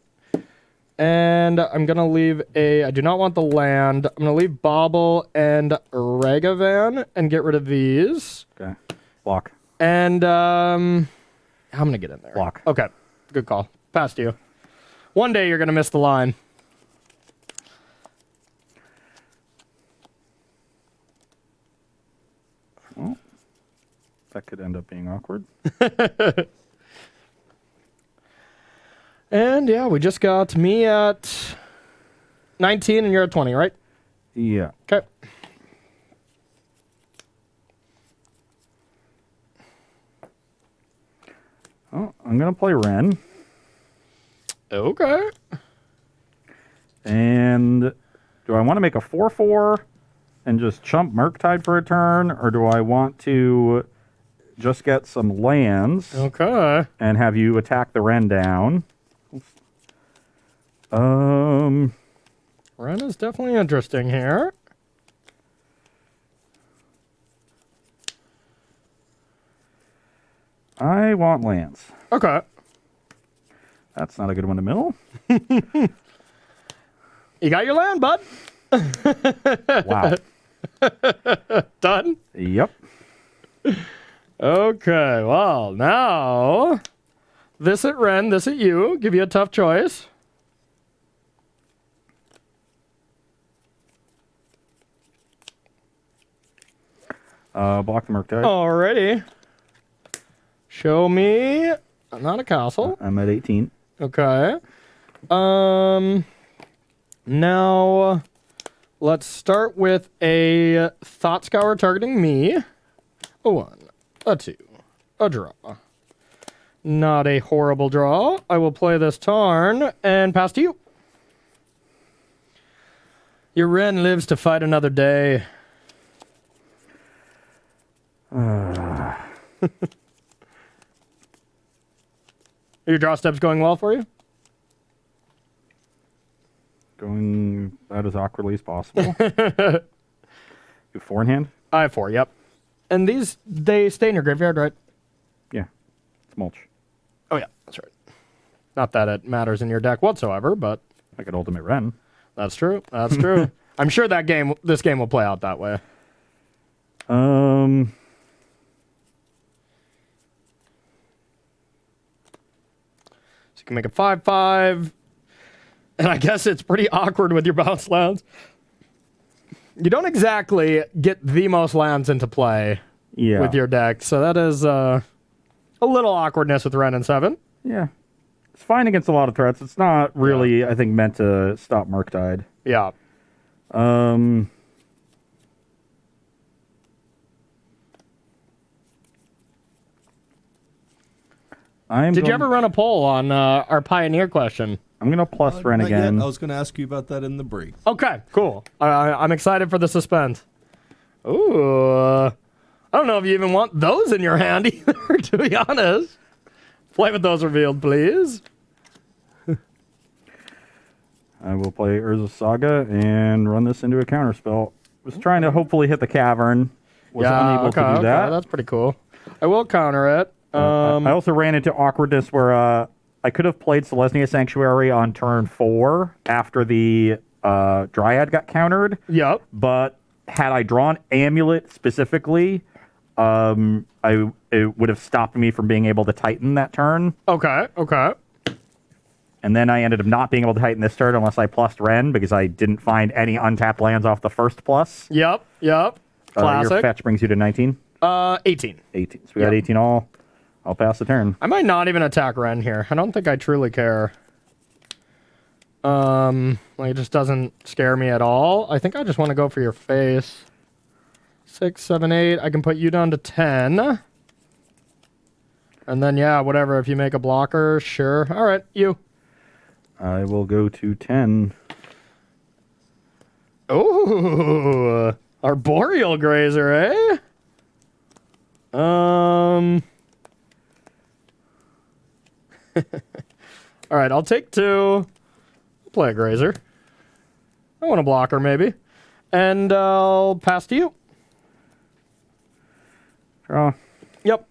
And I'm gonna leave I do not want the land. I'm gonna leave Bauble and Ragavan and get rid of these. Okay. Block. And I'm going to get in there. Block. Okay. Good call. Pass to you. One day you're going to miss the line. Well, that could end up being awkward. And yeah, we just got me at 19 and you're at 20, right? Yeah. Okay. Oh, I'm going to play Ren. Okay. And do I want to make a 4/4 and just chump Murktide for a turn, or do I want to just get some lands Okay. and have you attack the Ren down? Ren is definitely interesting here. I want lands. Okay. That's not a good one to mill. You got your land, bud. Wow. Done. Yep. Okay, well, now this at Ren, this at you. Give you a tough choice. Block the Murktide. Alrighty. Show me. Not a castle. I'm at 18. Okay. Now let's start with a Thought Scour targeting me. A 1, a 2, a draw. Not a horrible draw. I will play this turn and pass to you. Your Ren lives to fight another day. Your draw steps going well for you? Going about as awkwardly as possible. You 4 in hand? I have 4, yep. And these, they stay in your graveyard, right? Yeah. It's mulch. Oh, yeah, that's right. Not that it matters in your deck whatsoever, but I could ultimate Ren. that's true. That's true. I'm sure this game will play out that way. So you can make a 5/5. And I guess it's pretty awkward with your bounce lands. You don't exactly get the most lands into play with your deck. So that is a little awkwardness with Ren and 7. Yeah. It's fine against a lot of threats. It's not really, I think, meant to stop Murktide. Yeah. Did you ever run a poll on our Pioneer question? I'm going to plus Ren Not again. yet. I was going to ask you about that in the break. Okay, cool. I'm excited for the suspense. Ooh. I don't know if you even want those in your hand either, to be honest. Play with those revealed, please. I will play Urza Saga and run this into a counterspell. Was trying to hopefully hit the cavern. Was unable to do that. That's pretty cool. I will counter it. I also ran into awkwardness where I could have played Selesnya Sanctuary on turn 4 after the Dryad got countered. Yep. But had I drawn Amulet specifically, it would have stopped me from being able to Titan that turn. Okay. And then I ended up not being able to Titan this turn unless I plussed Ren because I didn't find any untapped lands off the first plus. Yep. Classic. Your fetch brings you to 19? 18. 18. So we got 18 all. I'll pass the turn. I might not even attack Ren here. I don't think I truly care. It just doesn't scare me at all. I think I just want to go for your face. 6, 7, 8. I can put you down to 10. And then, yeah, whatever. If you make a blocker, sure. All right, you. I will go to 10. Oh, Arboreal Grazer, eh? All right, I'll take 2. Play a Grazer. I want a blocker, maybe. And I'll pass to you. Draw. Yep.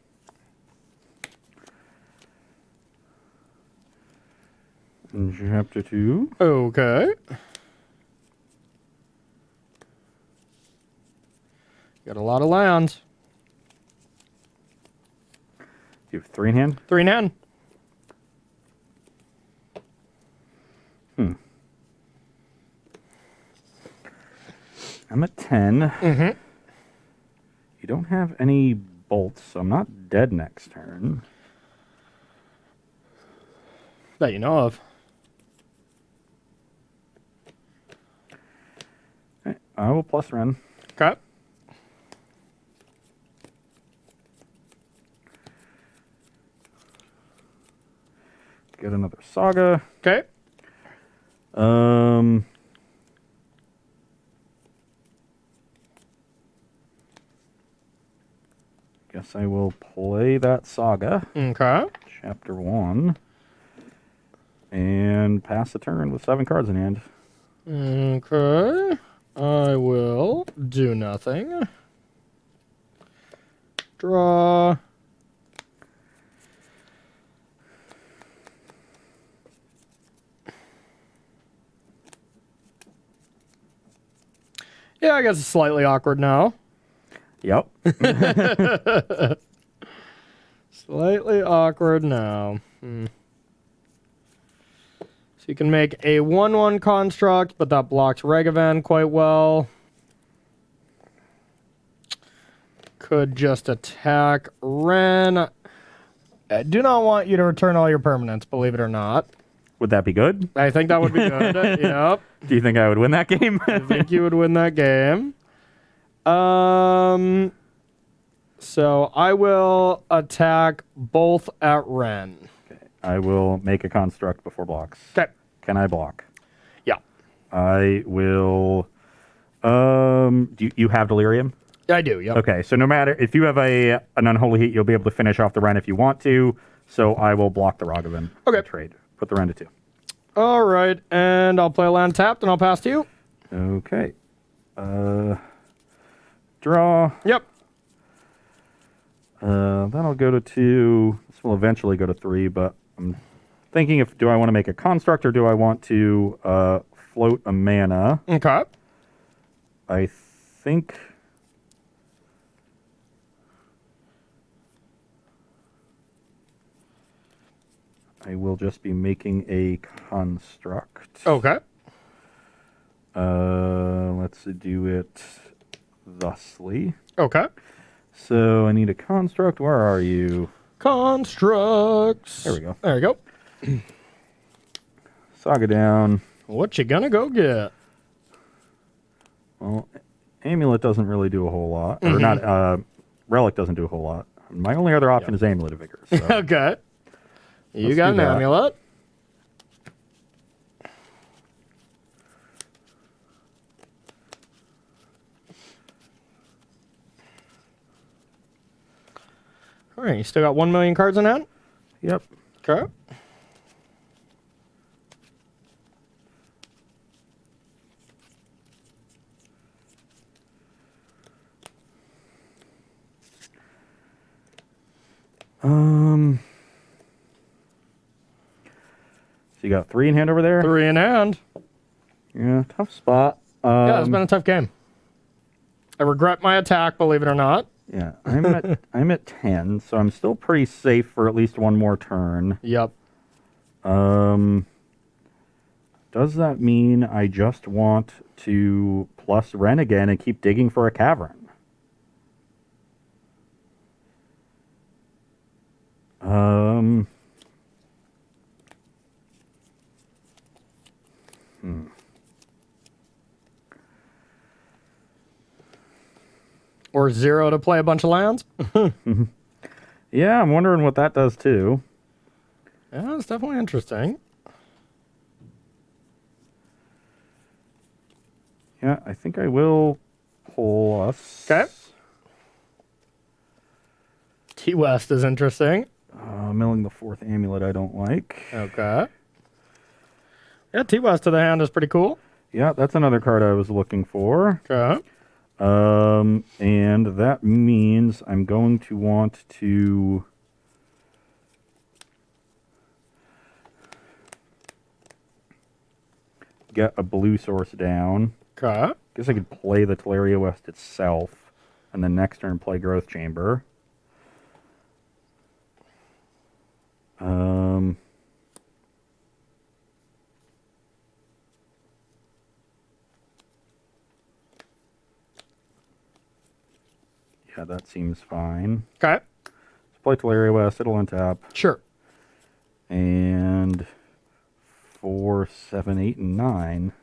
And chapter 2. Okay. Got a lot of lands. You have 3 in hand? 3 in hand. I'm at 10. Mm-hmm. You don't have any bolts, so I'm not dead next turn. That you know of. Okay, I will plus Ren. Okay. Get another Saga. Okay. Guess I will play that Saga, Okay. Chapter 1, and pass the turn with 7 cards in hand. Okay. I will do nothing. Draw. Yeah, I guess it's slightly awkward now. Yep. Slightly awkward now. So you can make a 1/1 construct, but that blocks Regavan quite well. Could just attack Ren. I do not want you to return all your permanents, believe it or not. Would that be good? I think that would be good. Yep. Do you think I would win that game? I think you would win that game. So I will attack both at Ren. I will make a construct before blocks. Okay. Can I block? Yeah. I will. Do you have Delirium? I do, yep. Okay, so no matter if you have an Unholy Heat, you'll be able to finish off the Ren if you want to. So I will block the Ragavan. Okay. Trade. Put the Ren to 2. All right, and I'll play a land tapped, and I'll pass to you. Okay. Draw. Yep. That'll go to 2. This will eventually go to 3, but I'm thinking do I want to make a construct or do I want to float a mana? Okay. I think I will just be making a construct. Okay. Let's do it thusly. Okay. So I need a construct. Where are you? Constructs. There we go. There you go. Saga down. What you gonna go get? Well, Amulet doesn't really do a whole lot. Or not, Relic doesn't do a whole lot. My only other option is Amulet of Vigor. So. Okay. You Let's got do an that. amulet. All right, you still got 1 million cards in hand? Yep. Okay. So you got 3 in hand over there? 3 in hand. Yeah, tough spot. Yeah, it's been a tough game. I regret my attack, believe it or not. Yeah, I'm at 10, so I'm still pretty safe for at least one more turn. Yep. Does that mean I just want to plus Ren again and keep digging for a cavern? Or 0 to play a bunch of lands. Yeah, I'm wondering what that does too. Yeah, it's definitely interesting. Yeah, I think I will plus. Okay. T-West is interesting. Milling the 4th amulet I don't like. Okay. Yeah, T-West to the hand is pretty cool. Yeah, that's another card I was looking for. Okay. And that means I'm going to want to get a blue source down. Okay. Guess I could play the Teleria West itself, and then next turn play Growth Chamber. Yeah, that seems fine. Okay. Let's play Teleria West. It'll untap. Sure. And 4, 7, 8, and 9.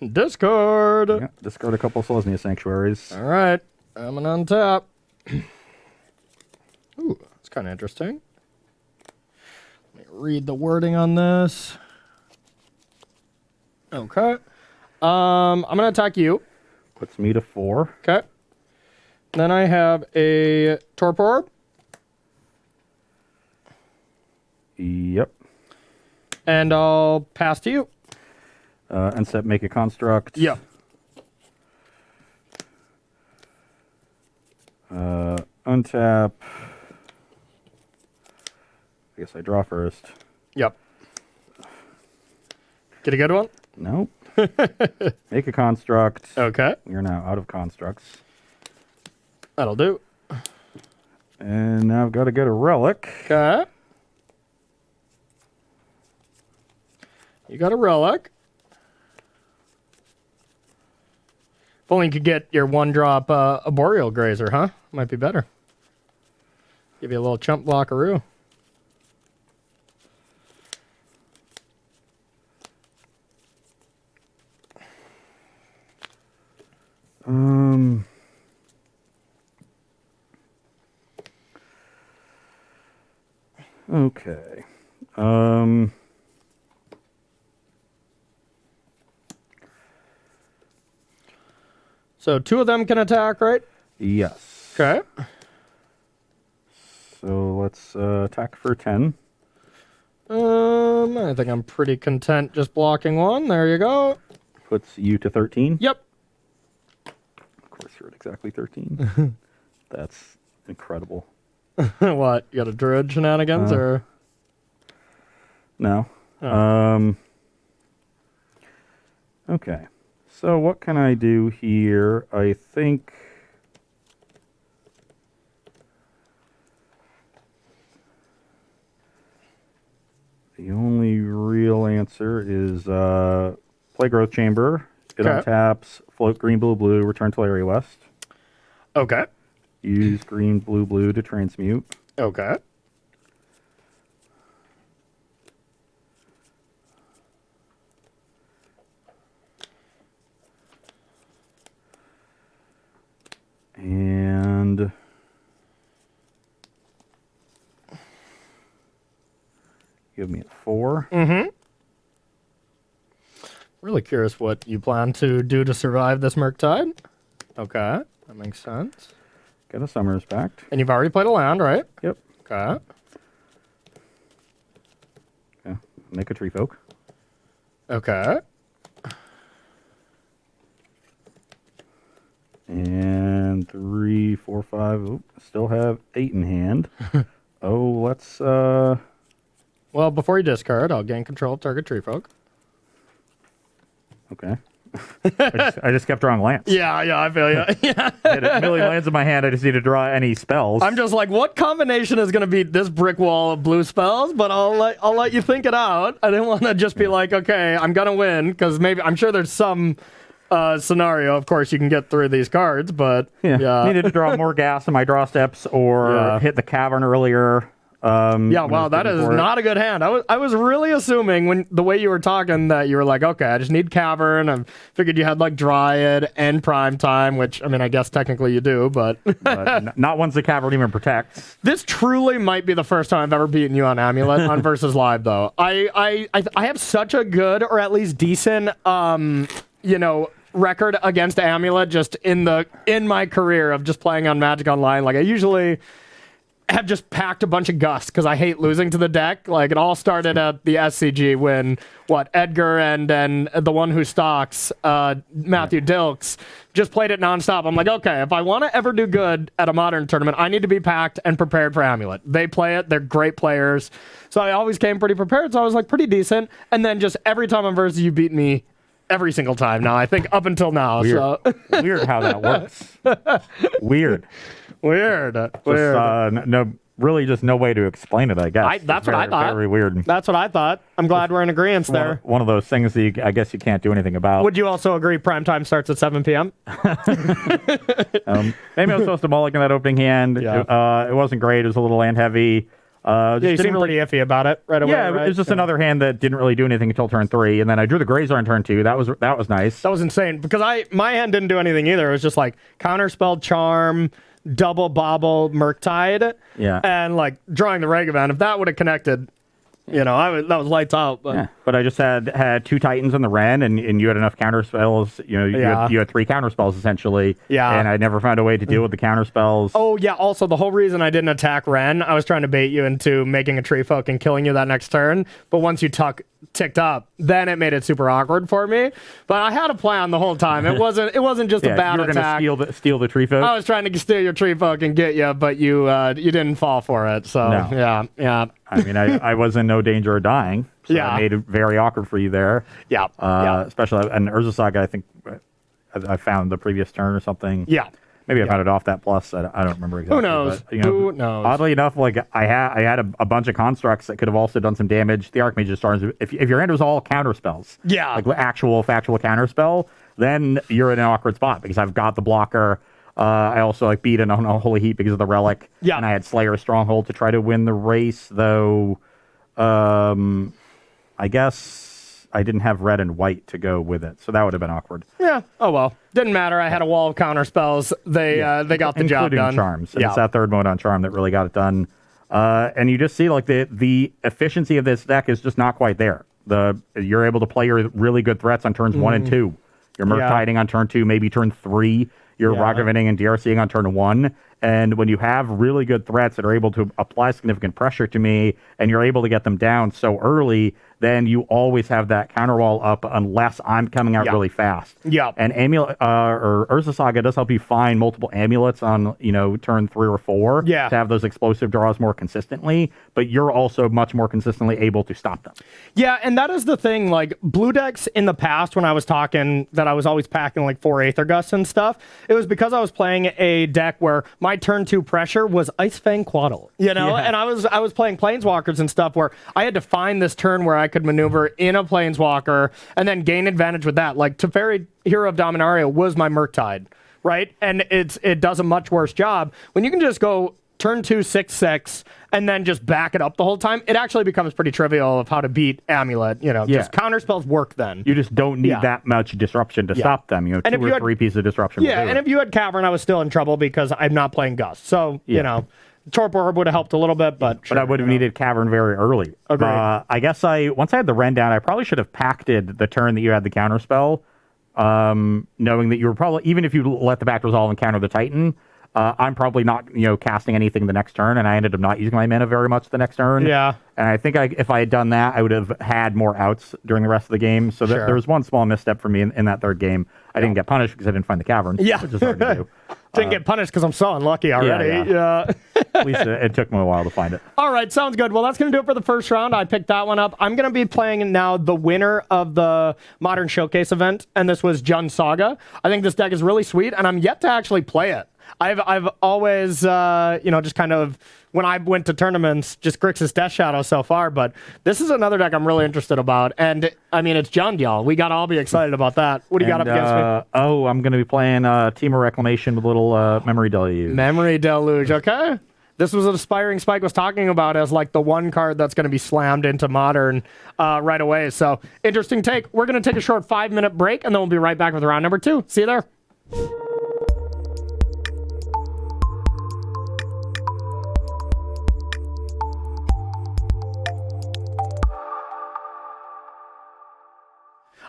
Discard. Yeah, discard a couple Selesnya Sanctuaries. All right. I'm going to untap. Ooh, that's kind of interesting. Let me read the wording on this. Okay. I'm going to attack you. Puts me to 4. Okay. Then I have a Torpor Orb. Yep. And I'll pass to you. Instead, make a construct. Yep. Untap. I guess I draw first. Yep. Get a good one? Nope. Make a construct. Okay. You're now out of constructs. That'll do. And now I've got to get a relic. Okay. You got a relic. If only you could get your 1-drop Arboreal Grazer, huh? Might be better. Give you a little chump blockaroo. Okay. So 2 of them can attack, right? Yes. Okay. So let's attack for 10. I think I'm pretty content just blocking 1. There you go. Puts you to 13. Yep. Of course, you're at exactly 13. That's incredible. What? You got a druid shenanigans or? No. Oh. Okay. So what can I do here? I think the only real answer is play Growth Chamber. It Okay. untaps, float green, blue, blue, return to Larry West. Okay. Use green, blue, blue to transmute. Okay. And give me a 4. Really curious what you plan to do to survive this Murktide. Okay. That makes sense. Get a Summer's Pact. And you've already played a land, right? Yep. Okay. Yeah. Make a Tree Folk. Okay. And 3, 4, 5. Oop, still have 8 in hand. Let's Well, before you discard, I'll gain control of target tree folk. okay. I just kept drawing lands. Yeah, I feel you. Yeah. I had a million lands in my hand. I just need to draw any spells. I'm just like, what combination is going to beat this brick wall of blue spells? But I'll let you think it out. I didn't want to just be like, okay, I'm going to win, because maybe I'm sure there's some scenario, of course, you can get through these cards, but yeah. Needed to draw more gas in my draw steps or hit the cavern earlier. Wow, that is not a good hand. I was really assuming when the way you were talking that you were like, okay, I just need cavern. I figured you had like Dryad and Prime Time, which I mean, I guess technically you do, but not once the cavern even protects. This truly might be the first time I've ever beaten you on Amulet on Versus Live, though. I have such a good or at least decent record against Amulet just in my career of just playing on Magic Online. Like I usually have just packed a bunch of gust because I hate losing to the deck. Like it all started at the SCG when Edgar and the one who stalks Matthew Dilks just played it nonstop. I'm like, okay, if I want to ever do good at a Modern tournament, I need to be packed and prepared for Amulet. They play it. They're great players. So I always came pretty prepared. So I was like pretty decent. And then just every time I'm versus you beat me every single time now, I think up until now. Weird, So weird how that works. Weird. Weird. Just, really just no way to explain it, I guess. That's what I thought. Very weird. That's what I thought. I'm glad we're in agreement there. One of those things that I guess you can't do anything about. Would you also agree prime time starts at 7 p.m.? Maybe I was supposed to mulligan that opening hand. Yeah. It wasn't great. It was a little land heavy. You seemed pretty iffy about it right away. Yeah, right? it was just another hand that didn't really do anything until turn 3, and then I drew the Grazer on turn 2. That was nice. That was insane because my hand didn't do anything either. It was just like counterspell, charm, double bobble, Murktide, and like drawing the Ragavan. If that would have connected, that was lights out. But I just had 2 Titans in the Ren, and you had enough counterspells. You had 3 counterspells essentially. Yeah. And I never found a way to deal with the counterspells. Oh yeah. Also, the whole reason I didn't attack Ren, I was trying to bait you into making a tree folk and killing you that next turn. But once you ticked up, then it made it super awkward for me. But I had a plan the whole time. It wasn't just a bad attack. You were going to steal the tree folk. I was trying to steal your tree folk and get you, but you didn't fall for it. So No. yeah. I mean, I was in no danger of dying. So Yeah. it made it very awkward for you there. Yeah. Especially in Urza Saga, I think I found the previous turn or something. Yeah. Maybe I found it off that plus. I don't remember exactly. Who knows? But, Who knows? Oddly enough, like I had a bunch of constructs that could have also done some damage. The Archmage Stars, if your hand was all counter spells, like actual factual counter spell, then you're in an awkward spot because I've got the blocker. I also beat an Unholy Heat because of the relic. Yeah. And I had Slayer Stronghold to try to win the race, though. I guess I didn't have red and white to go with it, so that would have been awkward. Yeah. Oh well. Didn't matter. I had a wall of counter spells. They got the job done. Including charms. And it's that third mode on charm that really got it done. And you just see like the efficiency of this deck is just not quite there. You're able to play your really good threats on turns 1 and 2. You're Murktiding on turn 2, maybe turn 3. You're Ragavanning and DRCing on turn 1. And when you have really good threats that are able to apply significant pressure to me, and you're able to get them down so early, then you always have that counterwall up unless I'm coming out really fast. Yeah. And Amulet or Urza Saga does help you find multiple amulets on turn 3 or 4 to have those explosive draws more consistently. But you're also much more consistently able to stop them. Yeah, and that is the thing. Like blue decks in the past, when I was talking that I was always packing like 4 Aether Gusts and stuff, it was because I was playing a deck where my turn 2 pressure was Ice Fang Quaddle, and I was playing Planeswalkers and stuff where I had to find this turn where I could maneuver in a Planeswalker and then gain advantage with that. Like Teferi, Hero of Dominaria, was my Murktide, right? And it does a much worse job. When you can just go turn 2, 6/6, and then just back it up the whole time, it actually becomes pretty trivial of how to beat Amulet. Just counter spells work then. You just don't need that much disruption to stop them. 2 or 3 pieces of disruption. Yeah, and if you had Cavern, I was still in trouble because I'm not playing Gust. So, Torpor Orb would have helped a little bit, but I would have needed Cavern very early. Agreed. I guess once I had the Ren down, I probably should have pacted the turn that you had the counterspell, knowing that you were probably, even if you let the back resolve and counter the Titan, I'm probably not, casting anything the next turn, and I ended up not using my mana very much the next turn. Yeah. And I think if I had done that, I would have had more outs during the rest of the game. So there was one small misstep for me in that third game. I didn't get punished because I didn't find the Cavern. Yeah. Which is hard to do. Didn't get punished because I'm so unlucky already. Yeah. At least it took me a while to find it. All right, sounds good. Well, that's going to do it for the first round. I picked that one up. I'm going to be playing now the winner of the Modern Showcase event, and this was Jund Saga. I think this deck is really sweet, and I'm yet to actually play it. I've always, just kind of, when I went to tournaments, just Grixis Death Shadow so far, but this is another deck I'm really interested about, and, I mean, it's Jund, y'all. We got to all be excited about that. What do you got up against me? I'm going to be playing Team of Reclamation with a little Memory Deluge. Memory Deluge, okay. This was what Aspiring Spike was talking about as like the one card that's going to be slammed into Modern right away. So, interesting take. We're going to take a short 5-minute break, and then we'll be right back with round number 2. See you there.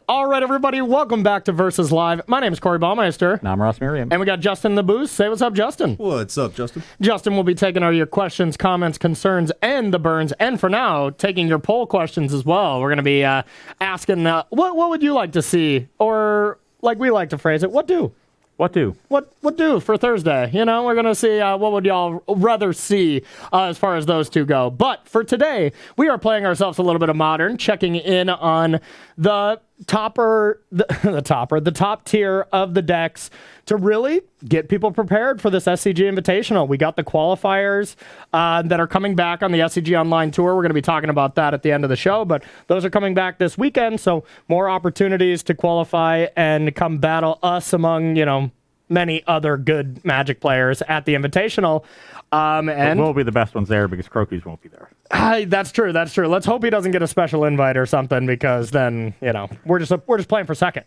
All right, everybody, welcome back to Versus Live. My name is Corey Baumeister. And I'm Ross Miriam. And we got Justin in the booth. Say what's up, Justin. What's up, Justin? Justin will be taking all your questions, comments, concerns, and the burns. And for now, taking your poll questions as well. We're going to be asking, what would you like to see? Or, like we like to phrase it, what do? What do? What do for Thursday? We're going to see what would y'all rather see as far as those two go. But for today, we are playing ourselves a little bit of Modern, checking in on the the top tier of the decks to really get people prepared for this SCG Invitational. We got the qualifiers that are coming back on the SCG Online Tour. We're going to be talking about that at the end of the show, but those are coming back this weekend, so more opportunities to qualify and come battle us among, many other good Magic players at the Invitational. And we'll be the best ones there because Crocu's won't be there. That's true. Let's hope he doesn't get a special invite or something, because then, we're just playing for second.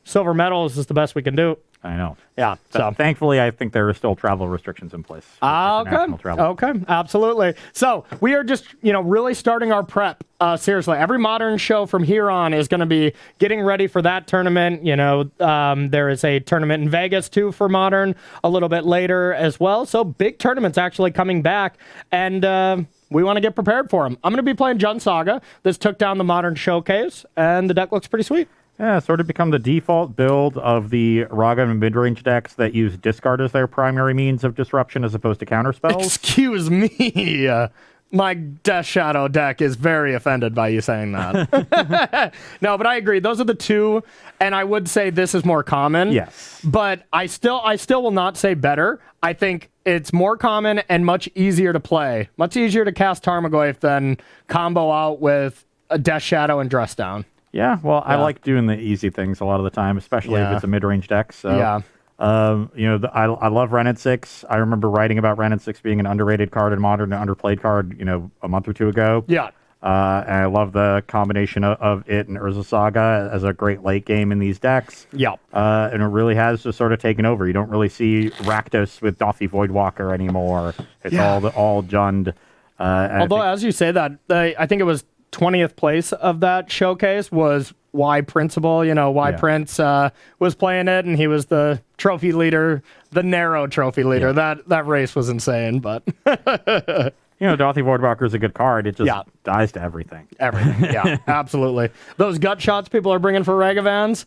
Silver medals is the best we can do. I know. Yeah. So thankfully, I think there are still travel restrictions in place. International travel. Okay. Absolutely. So we are just, really starting our prep. Seriously, every Modern show from here on is going to be getting ready for that tournament. There is a tournament in Vegas too for Modern a little bit later as well. So big tournaments actually coming back, and we want to get prepared for them. I'm going to be playing Jund Saga. This took down the Modern Showcase, and the deck looks pretty sweet. Yeah, sort of become the default build of the Raga and mid-range decks that use discard as their primary means of disruption as opposed to counter spells. Excuse me. My Death Shadow deck is very offended by you saying that. No, but I agree. Those are the two, and I would say this is more common. Yes. But I still will not say better. I think it's more common and much easier to play. Much easier to cast Tarmogoyf than combo out with a Death Shadow and Dress Down. Yeah, well, I like doing the easy things a lot of the time, especially if it's a mid-range deck. So, I love Ren at 6. I remember writing about Ren at 6 being an underrated card in Modern, an underplayed card, a month or two ago. Yeah. And I love the combination of it and Urza Saga as a great late game in these decks. Yeah. And it really has just sort of taken over. You don't really see Rakdos with Dothi Voidwalker anymore. It's all Jund. Although, as you say that, I think it was 20th place of that showcase was Principal. Prince was playing it, and he was the trophy leader, the narrow trophy leader. That race was insane, but Dothi Voidwalker is a good card. It just dies to everything. Yeah, absolutely. Those gut shots people are bringing for Ragavans,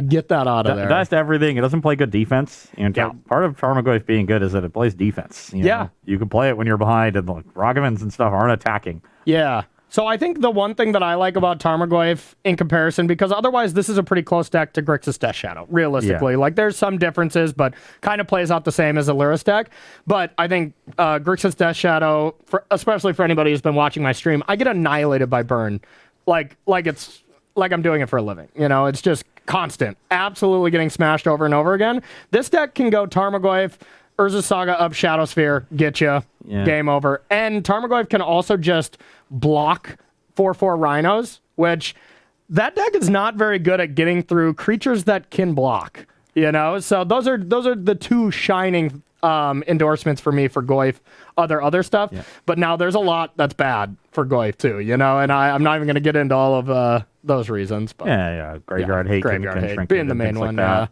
get that out of there. It dies to everything. It doesn't play good defense. Part of Tarmogoyf being good is that it plays defense. You can play it when you're behind, and Ragavans and stuff aren't attacking. Yeah. So I think the one thing that I like about Tarmogoyf in comparison, because otherwise this is a pretty close deck to Grixis Death Shadow, realistically. Like, there's some differences, but kind of plays out the same as a Lyris deck. But I think Grixis Death Shadow, especially for anybody who's been watching my stream, I get annihilated by burn. Like I'm doing it for a living. It's just constant. Absolutely getting smashed over and over again. This deck can go Tarmogoyf, Urza Saga up Shadow Sphere, get you, game over. And Tarmogoyf can also just block 4/4 Rhinos, which that deck is not very good at getting through creatures that can block. So those are the two shining endorsements for me for Goyf. Other stuff, but now there's a lot that's bad for Goyf too. And I'm not even going to get into all of those reasons. But Graveyard Hate, Graveyard Hate being the main one. I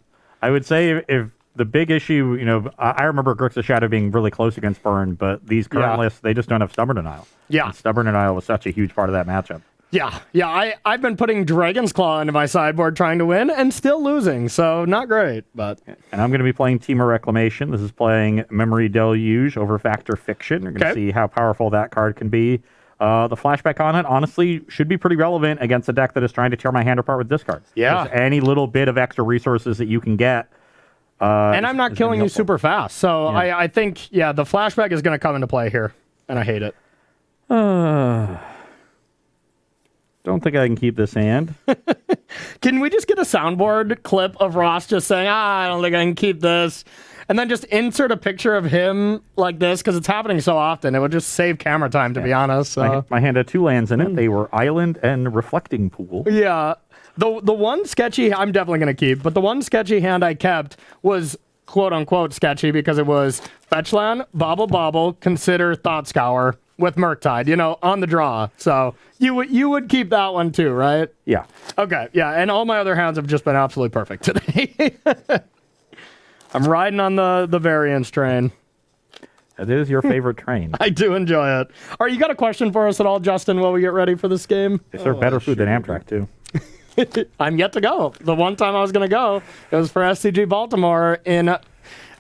would say if the big issue, I remember Grixis Shadow being really close against Burn, but these current lists, they just don't have Stubborn Denial. Yeah. And Stubborn Denial was such a huge part of that matchup. Yeah. I've been putting Dragon's Claw into my sideboard trying to win and still losing, so not great. But and I'm going to be playing Temur Reclamation. This is playing Memory Deluge over Factor Fiction. You're going to see how powerful that card can be. The flashback on it, honestly, should be pretty relevant against a deck that is trying to tear my hand apart with discard. Yeah. Just any little bit of extra resources that you can get. And I'm not killing you super fast. So I think, the flashback is going to come into play here. And I hate it. Don't think I can keep this hand. Can we just get a soundboard clip of Ross just saying, I don't think I can keep this? And then just insert a picture of him like this, because it's happening so often. It would just save camera time, to be honest. So. My hand had two lands in it. They were Island and Reflecting Pool. Yeah. The one sketchy, I'm definitely going to keep, but the one sketchy hand I kept was quote-unquote sketchy because it was fetch land, bobble, consider Thought Scour with Murktide, on the draw. So you would keep that one too, right? Yeah. Okay, yeah, and all my other hands have just been absolutely perfect today. I'm riding on the variance train. That is your favorite train. I do enjoy it. All right, you got a question for us at all, Justin, while we get ready for this game? They serve better food than Amtrak, too. I'm yet to go. The one time I was going to go, it was for SCG Baltimore in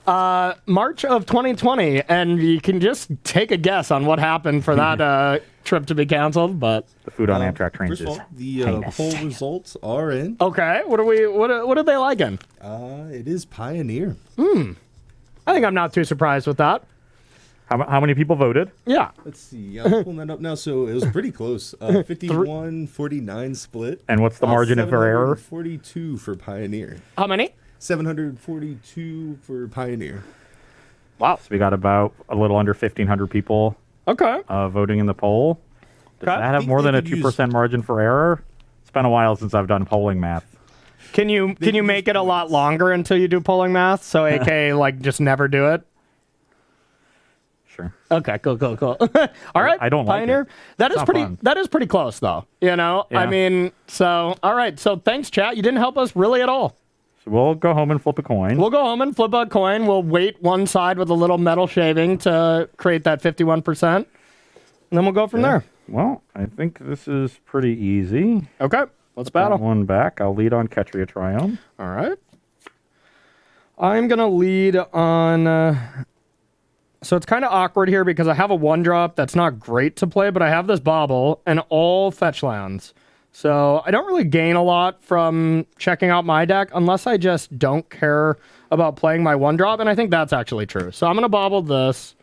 March of 2020, and you can just take a guess on what happened for that trip to be canceled. But The food on Amtrak trains First of is all, the heinous. poll results are in. okay, what are they liking? It is Pioneer. I think I'm not too surprised with that. How many people voted? Yeah. Let's see. I'm pulling that up now. So it was pretty close. 51-49 split. And what's the margin for error? 42 for Pioneer. How many? 742 for Pioneer. Wow. So we got about a little under 1,500 people Okay. voting in the poll. Does Okay. that have more than a 2% margin for error? It's been a while since I've done polling math. Can you make it a lot longer until you do polling math? So AK like just never do it. Sure. Okay, cool. All right, I don't like Pioneer. it. That is not pretty. fun. That is pretty close, though. You know, I Yeah. mean, so all right. So thanks, chat. You didn't help us really at all. So we'll go home and flip a coin. We'll go home and flip a coin. We'll weight one side with a little metal shaving to create that 51%, and then we'll go from there. Well, I think this is pretty easy. Okay, let's That battle. one back. I'll lead on Ketria Triumph. All right. I'm gonna lead on. So it's kind of awkward here because I have a 1-drop that's not great to play, but I have this bobble and all fetch lands. So I don't really gain a lot from checking out my deck unless I just don't care about playing my 1-drop, and I think that's actually true. So I'm going to bobble this.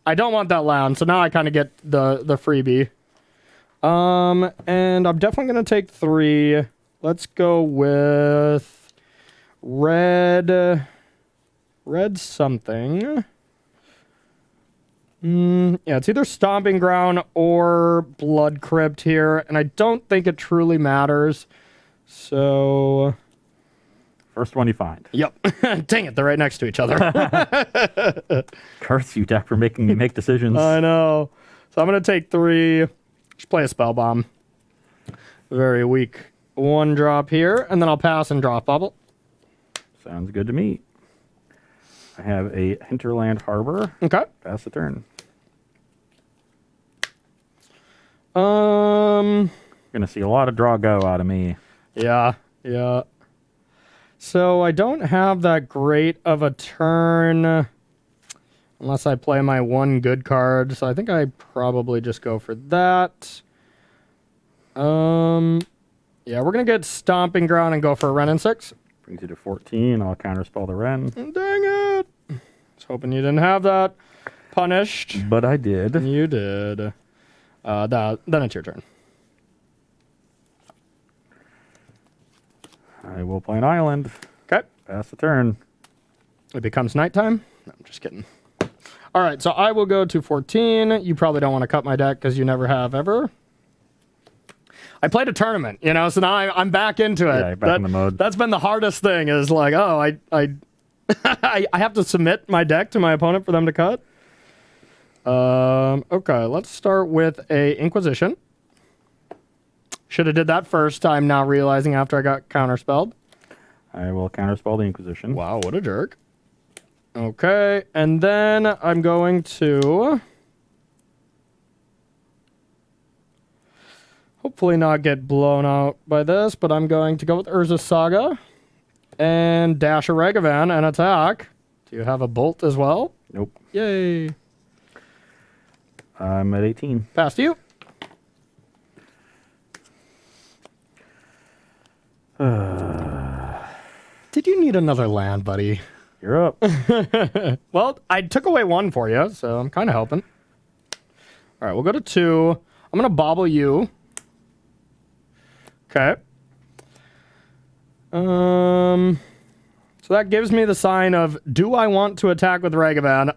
I don't want that land, so now I kind of get the freebie. And I'm definitely going to take 3. Let's go with red something. Yeah, it's either Stomping Ground or Blood Crypt here, and I don't think it truly matters. So, First one you find. yep. Dang it, they're right next to each other. Curse you, deck, for making me make decisions. I know. So I'm going to take 3. Just play a Spell Bomb. Very weak 1-drop here, and then I'll pass and draw a bubble. Sounds good to me. I have a Hinterland Harbor. Okay. Pass the turn. Um... Gonna see a lot of draw go out of me. Yeah. So I don't have that great of a turn unless I play my 1 good card. So I think I probably just go for that. Yeah, we're gonna get Stomping Ground and go for a Wrenn and 6. Brings you to 14. I'll counterspell the Wren. Dang it! Was hoping you didn't have that punished. But I did. You did. Then it's your turn. I will play an island. Okay. Pass the turn. It becomes nighttime. No, I'm just kidding. All right, so I will go to 14. You probably don't want to cut my deck because you never have ever. I played a tournament, you know, so now I'm back into it. Yeah, back in the mode. That's been the hardest thing is like, oh, I I have to submit my deck to my opponent for them to cut. Okay, let's start with a Inquisition. Should have did that first time, now realizing after I got counterspelled. I will counterspell the Inquisition. Wow, what a jerk. Okay, and then I'm going to hopefully not get blown out by this, but I'm going to go with Urza's Saga and dash a Ragavan and attack. Do you have a Bolt as well? Nope. Yay. I'm at 18. Pass to you. Did you need another land, buddy? You're up. Well, I took away 1 for you, so I'm kind of helping. All right, we'll go to 2. I'm going to bobble you. Okay. So that gives me the sign of, do I want to attack with Ragavan?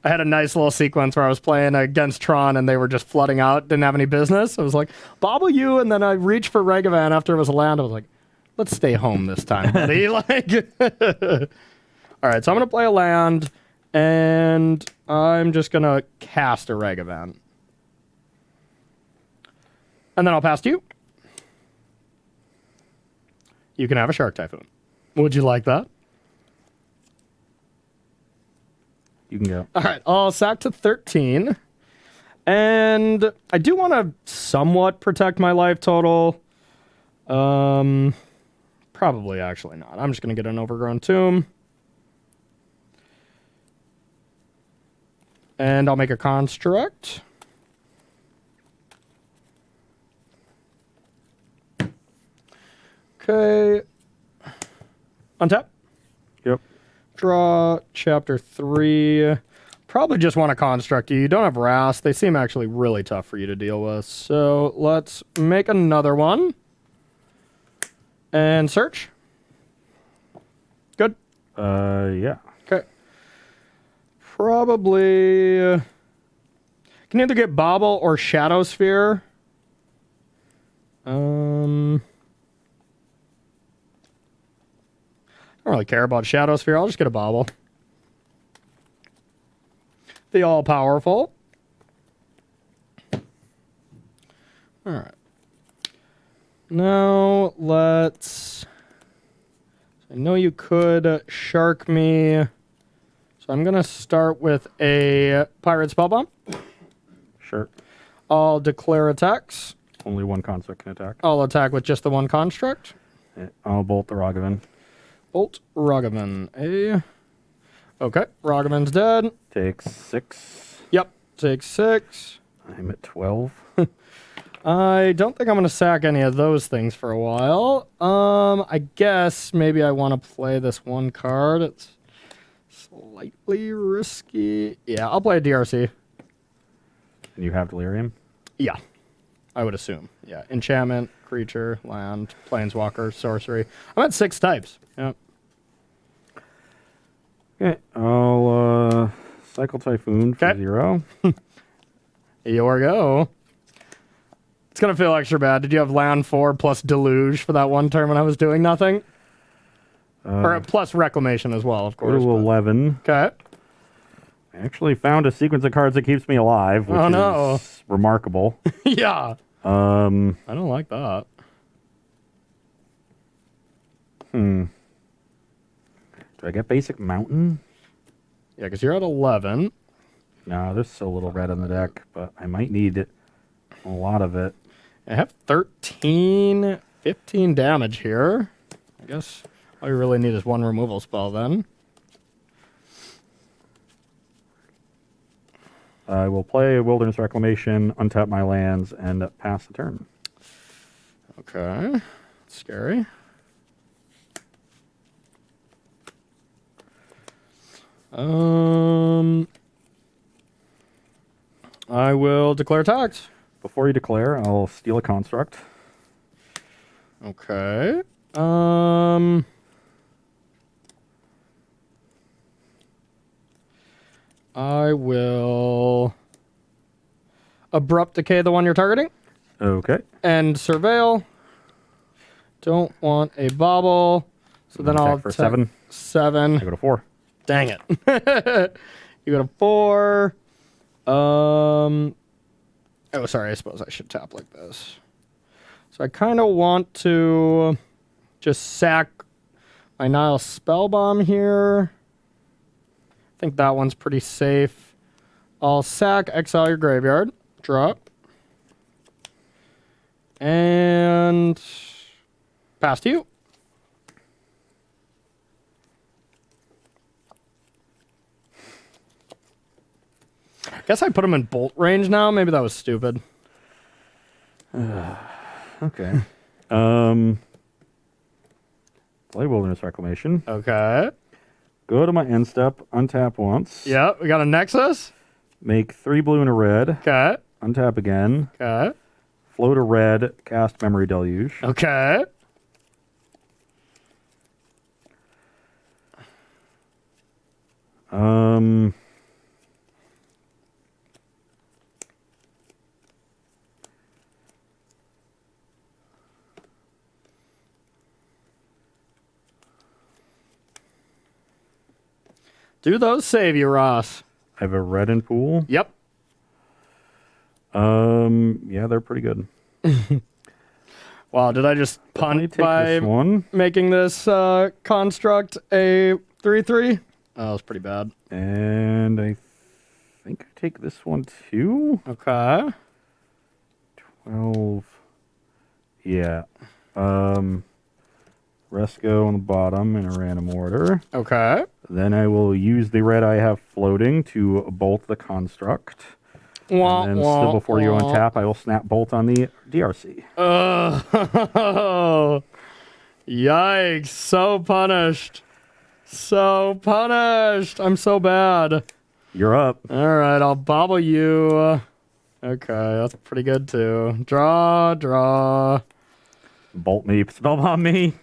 I had a nice little sequence where I was playing against Tron and they were just flooding out, didn't have any business. I was like, bobble you, and then I reached for Ragavan after it was a land. I was like, let's stay home this time, buddy. Like, all right, so I'm going to play a land, and I'm just going to cast a Ragavan. And then I'll pass to you. You can have a Shark Typhoon. Would you like that? You can go. All right, I'll sack to 13. And I do want to somewhat protect my life total. Probably actually not. I'm just going to get an Overgrown Tomb. And I'll make a construct. Okay. Untap. Yep. Draw chapter 3. Probably just want to construct you. You don't have Wrath. They seem actually really tough for you to deal with. So let's make another one. And search. Good. Yeah. Okay. Probably can either get Bobble or Shadow Sphere. I don't really care about Shadow Sphere. I'll just get a Bobble. The all-powerful. All right. Now let's. I know you could shark me, so I'm gonna start with a Pirate Spellbomb. Sure. I'll declare attacks. Only one construct can attack. I'll attack with just the one construct. I'll bolt the Ragavan. Bolt Ragavan. Okay, Ragavan's dead. Takes 6. Yep, takes 6. I'm at 12. I don't think I'm going to sack any of those things for a while. I guess maybe I want to play this one card. It's slightly risky. Yeah, I'll play a DRC. And you have Delirium? Yeah, I would assume. Yeah, enchantment, creature, land, planeswalker, sorcery. I'm at 6 types. Yep. Okay, I'll Cycle Typhoon for 0. Here we go. It's going to feel extra bad. Did you have land 4 plus Deluge for that one turn when I was doing nothing? Or plus Reclamation as well, of Go course. to 11. Okay. I actually found a sequence of cards that keeps me alive, which is remarkable. Yeah. I don't like that. Do I get Basic Mountain? Yeah, because you're at 11. No, there's so little red on the deck, but I might need a lot of it. I have 13, 15 damage here. I guess all you really need is one removal spell then. I will play Wilderness Reclamation, untap my lands, and pass the turn. Okay. Scary. I will declare attacks. Before you declare, I'll steal a construct. Okay. I will abrupt decay the one you're targeting. Okay. And surveil. Don't want a bobble. So then I'll for 7. 7. I go to 4. Dang it. You go to 4. Oh, sorry. I suppose I should tap like this. So I kind of want to just sack my Nile Spellbomb here. I think that one's pretty safe. I'll sack, exile your graveyard, drop, and pass to you. I guess I put him in bolt range now. Maybe that was stupid. Okay. Play Wilderness Reclamation. Okay. Go to my end step, untap once. Yeah, we got a Nexus. Make 3 blue and a red. Okay. Untap again. Okay. Float a red, cast Memory Deluge. Okay. Do those save you, Ross? I have a red in pool. Yep. Yeah, they're pretty good. Wow, did I just Let me punt take by this one. making this construct a 3/3? Oh, that was pretty bad. And I think I take this one too. Okay. 12. Yeah. Resco on the bottom in a random order. Okay. Then I will use the red I have floating to bolt the construct. And then still before you untap, I will snap bolt on the DRC. Oh, yikes. So punished. So punished. I'm so bad. You're up. All right, I'll bobble you. Okay, that's pretty good too. Draw. Bolt me, spellbomb me.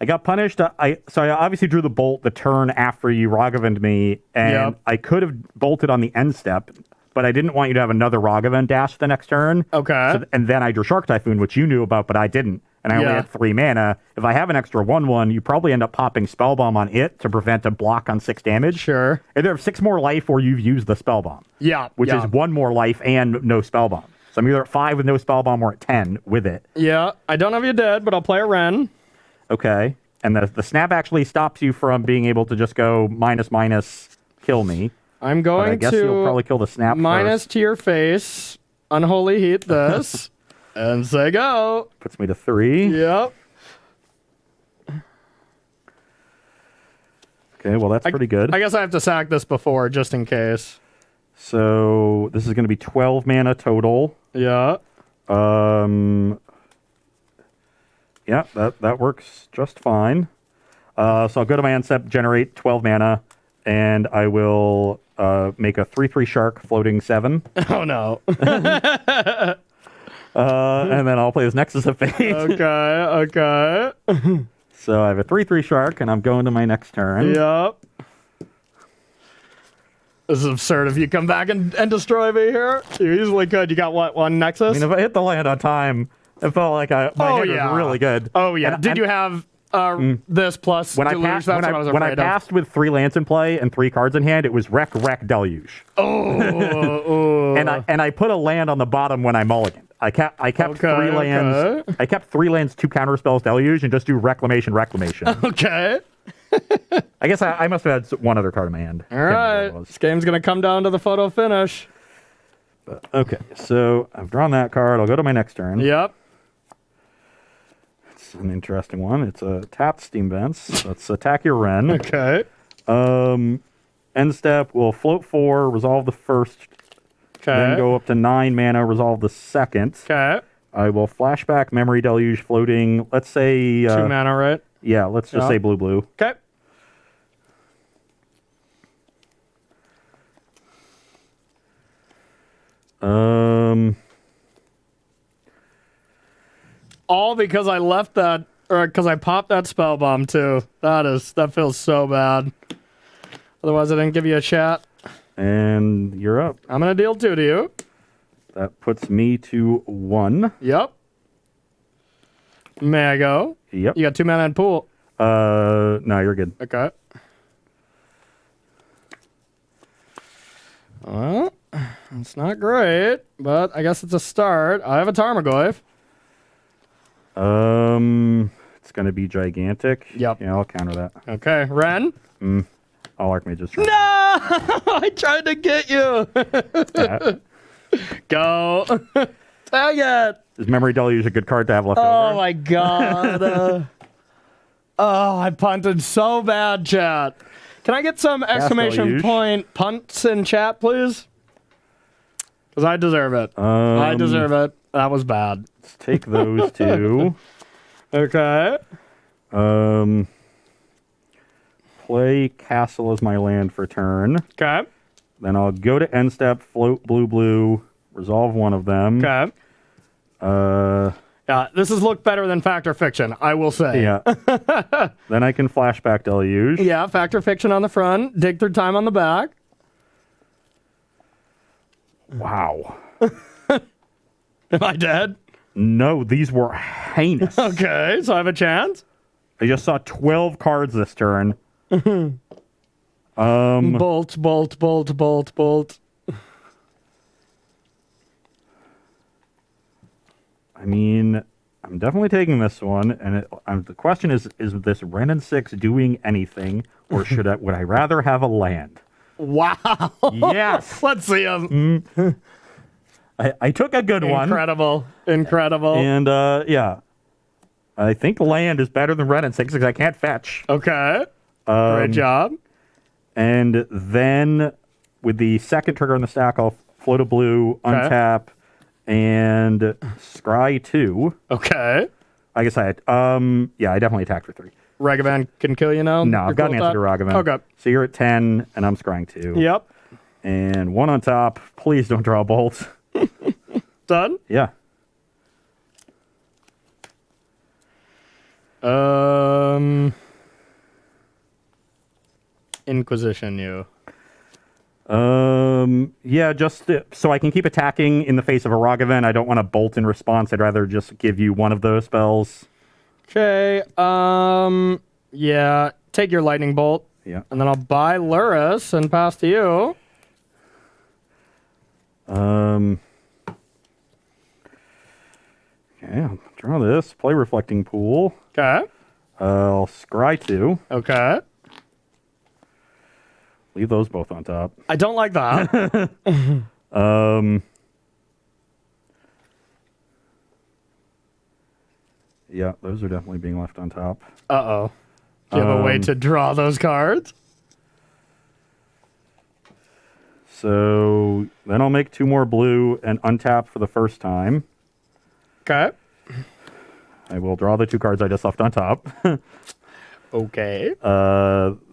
I got punished. So I obviously drew the bolt the turn after you Ragavan me, and I could have bolted on the end step, but I didn't want you to have another Ragavan dash the next turn. Okay. And then I drew Shark Typhoon, which you knew about, but I didn't. And I only had 3 mana. If I have an extra 1/1, you probably end up popping Spellbomb on it to prevent a block on 6 damage. Sure. Either have 6 more life or you've used the Spellbomb. Yeah. Which is 1 more life and no Spellbomb. So I'm either at 5 with no Spellbomb or at 10 with it. Yeah. I don't have you dead, but I'll play a Ren. Okay. And the snap actually stops you from being able to just go -/, kill me. I'm going I guess to you'll probably kill the snap minus first. to your face, unholy heat this, and say go. Puts me to 3. Yep. Okay, well, that's pretty good. I guess I have to sack this before, just in case. So this is going to be 12 mana total. Yeah. Yeah, that works just fine. So I'll go to my end step, generate 12 mana, and I will make a 3/3 shark floating 7. Oh no. And then I'll play this Nexus of Fate. Okay. So I have a 3/3 shark, and I'm going to my next turn. Yep. This is absurd if you come back and destroy me here. You easily could. You got what, 1 Nexus? I mean, if I hit the land on time, it felt like my hand was really good. Oh yeah. And- Did and- you have this plus When Deluge? I passed with 3 lands in play and 3 cards in hand, it was wreck, Deluge. Oh. And I put a land on the bottom when I mulliganed. I kept 3 lands. Okay. I kept 3 lands, 2 counterspells Deluge, and just do reclamation. Okay. I guess I must have had one other card in my hand. All right. This game's gonna come down to the photo finish. Okay, so I've drawn that card. I'll go to my next turn. Yep. It's an interesting one. It's a tapped Steam Vents. Let's attack your Ren. Okay. End step, we'll float 4, resolve the first, then Okay. go up to 9 mana, resolve the second. Okay. I will flashback Memory Deluge floating, let's say... 2 mana, right? Yeah, let's just say blue. Okay. All because I left that, or because I popped that spell bomb too. That feels so bad. Otherwise, I didn't give you a chat. And you're up. I'm gonna deal 2 to you. That puts me to 1. Yep. May I go? Yep. You got 2 mana in pool. No, you're good. Okay. Well, it's not great, but I guess it's a start. I have a Tarmogoyf. It's gonna be gigantic. Yep. Yeah, I'll counter that. Okay, Ren. I'll Archmage's No! I tried to get you. Go. Dang it. Is Memory Deluge a good card to have left Oh over? my god. Oh, I punted so bad, chat. Can I get some exclamation Deluge. point punts in chat, please? Because I deserve it. I deserve it. That was bad. Let's take those 2. Okay. Play Castle as my land for turn. Okay. Then I'll go to end step, float blue, resolve one of them. Okay. Yeah, this has looked better than Fact or Fiction, I will say. Yeah. Then I can flashback Deluge. Yeah, Fact or Fiction on the front, dig through time on the back. Wow. Am I dead? No, these were heinous. Okay, so I have a chance. I just saw 12 cards this turn. Bolt. I mean, I'm definitely taking this one, and the question is this Ren and 6 doing anything, or would I rather have a land? Wow. Yes. Let's see him. I took a good one. Incredible. And, yeah. I think land is better than Ren and 6 because I can't fetch. Okay. Great job. And then with the second trigger on the stack, I'll float a blue, untap, and scry 2. Okay. I guess I definitely attacked for 3. Ragavan can kill you now? No, I've got an answer to Ragavan. Okay. So you're at 10, and I'm scrying 2. Yep. And 1 on top. Please don't draw a bolt. Done? Yeah. Inquisition you. Yeah, just so I can keep attacking in the face of a Ragavan. I don't want to bolt in response. I'd rather just give you one of those spells. Okay. Yeah. Take your lightning bolt. Yeah. And then I'll buy Luris and pass to you. Okay, I'll draw this. Play Reflecting Pool. Okay. I'll scry 2. Okay. Leave those both on top. I don't like that. Yeah, those are definitely being left on top. Uh-oh. Do you have a way to draw those cards? So then I'll make 2 more blue and untap for the first time. Okay. I will draw the 2 cards I just left on top. Okay.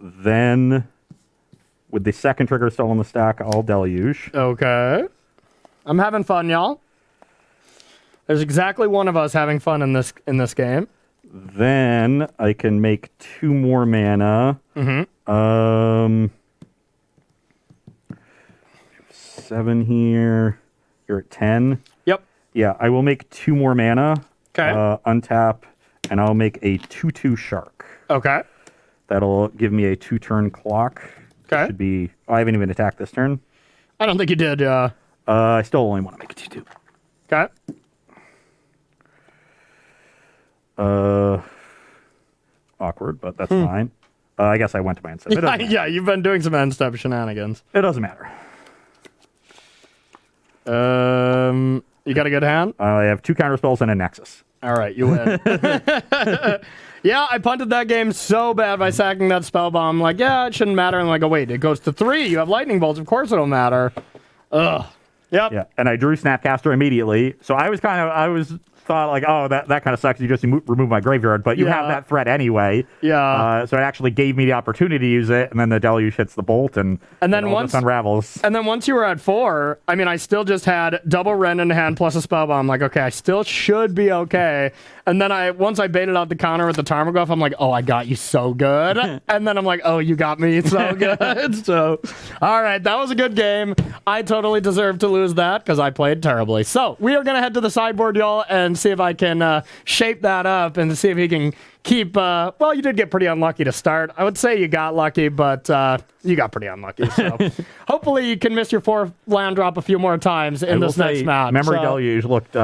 Then with the second trigger still on the stack, I'll deluge. Okay. I'm having fun, y'all. There's exactly one of us having fun in this game. Then I can make 2 more mana. 7 here. You're at 10. Yep. Yeah, I will make 2 more mana. Okay. Untap, and I'll make a 2/2 shark. Okay. That'll give me a 2-turn clock. Okay. Should be. Oh, I haven't even attacked this turn. I don't think you did. I still only want to make a 2/2. Okay. Awkward, but that's fine. I guess I went to my end step. It doesn't matter. Yeah, you've been doing some end step shenanigans. It doesn't matter. You got a good hand? I have 2 counter spells and a Nexus. All right, you win. Yeah, I punted that game so bad by sacking that spell bomb. Like, yeah, it shouldn't matter. And I'm like, oh, wait, it goes to 3. You have lightning bolts. Of course it'll matter. Ugh. Yep. Yeah, and I drew Snapcaster immediately. So I was thought like, oh, that kind of sucks. You just remove my graveyard, but you have that threat anyway. Yeah. So it actually gave me the opportunity to use it, and then the deluge hits the bolt, and then once just unravels. And then once you were at 4, I mean, I still just had double Ren in hand plus a spell bomb. I'm like, okay, I still should be okay. And then once I baited out the counter with the Tarmogoyf, I'm like, oh, I got you so good. And then I'm like, oh, you got me so good. So, all right, that was a good game. I totally deserve to lose that because I played terribly. So we are going to head to the sideboard, y'all, and see if I can shape that up and see if he can keep... well, you did get pretty unlucky to start. I would say you got lucky, but you got pretty unlucky. So hopefully you can miss your 4th land drop a few more times in this next match. Memory Deluge looked...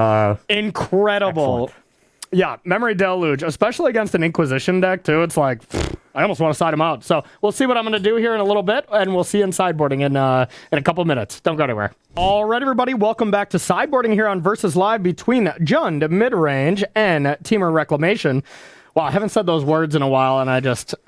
incredible. Excellent. Yeah, Memory Deluge, especially against an Inquisition deck, too. It's like, I almost want to side him out. So we'll see what I'm going to do here in a little bit, and we'll see you in sideboarding in a couple minutes. Don't go anywhere. All right, everybody, welcome back to sideboarding here on Versus Live between Jund Midrange and Teamer Reclamation. Wow, I haven't said those words in a while, and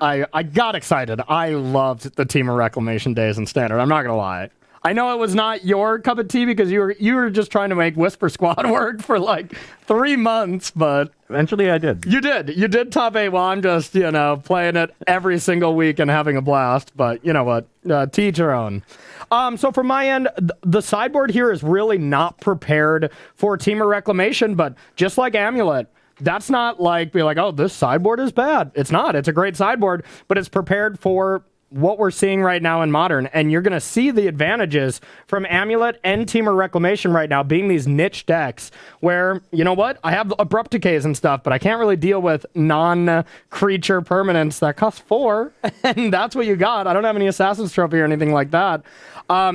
I got excited. I loved the Teamer Reclamation days in Standard. I'm not going to lie. I know it was not your cup of tea because you were just trying to make Whisper Squad work for like 3 months, but eventually I did. You did top 8 while I'm just, playing it every single week and having a blast, but you know what? To each your own. So from my end, the sideboard here is really not prepared for Teamer Reclamation, but just like Amulet, that's not like, be like, oh, this sideboard is bad. It's not. It's a great sideboard, but it's prepared for what we're seeing right now in Modern, and you're going to see the advantages from Amulet and Teamer Reclamation right now being these niche decks where, you know what, I have Abrupt Decays and stuff, but I can't really deal with non-creature permanents that cost 4, and that's what you got. I don't have any Assassin's Trophy or anything like that.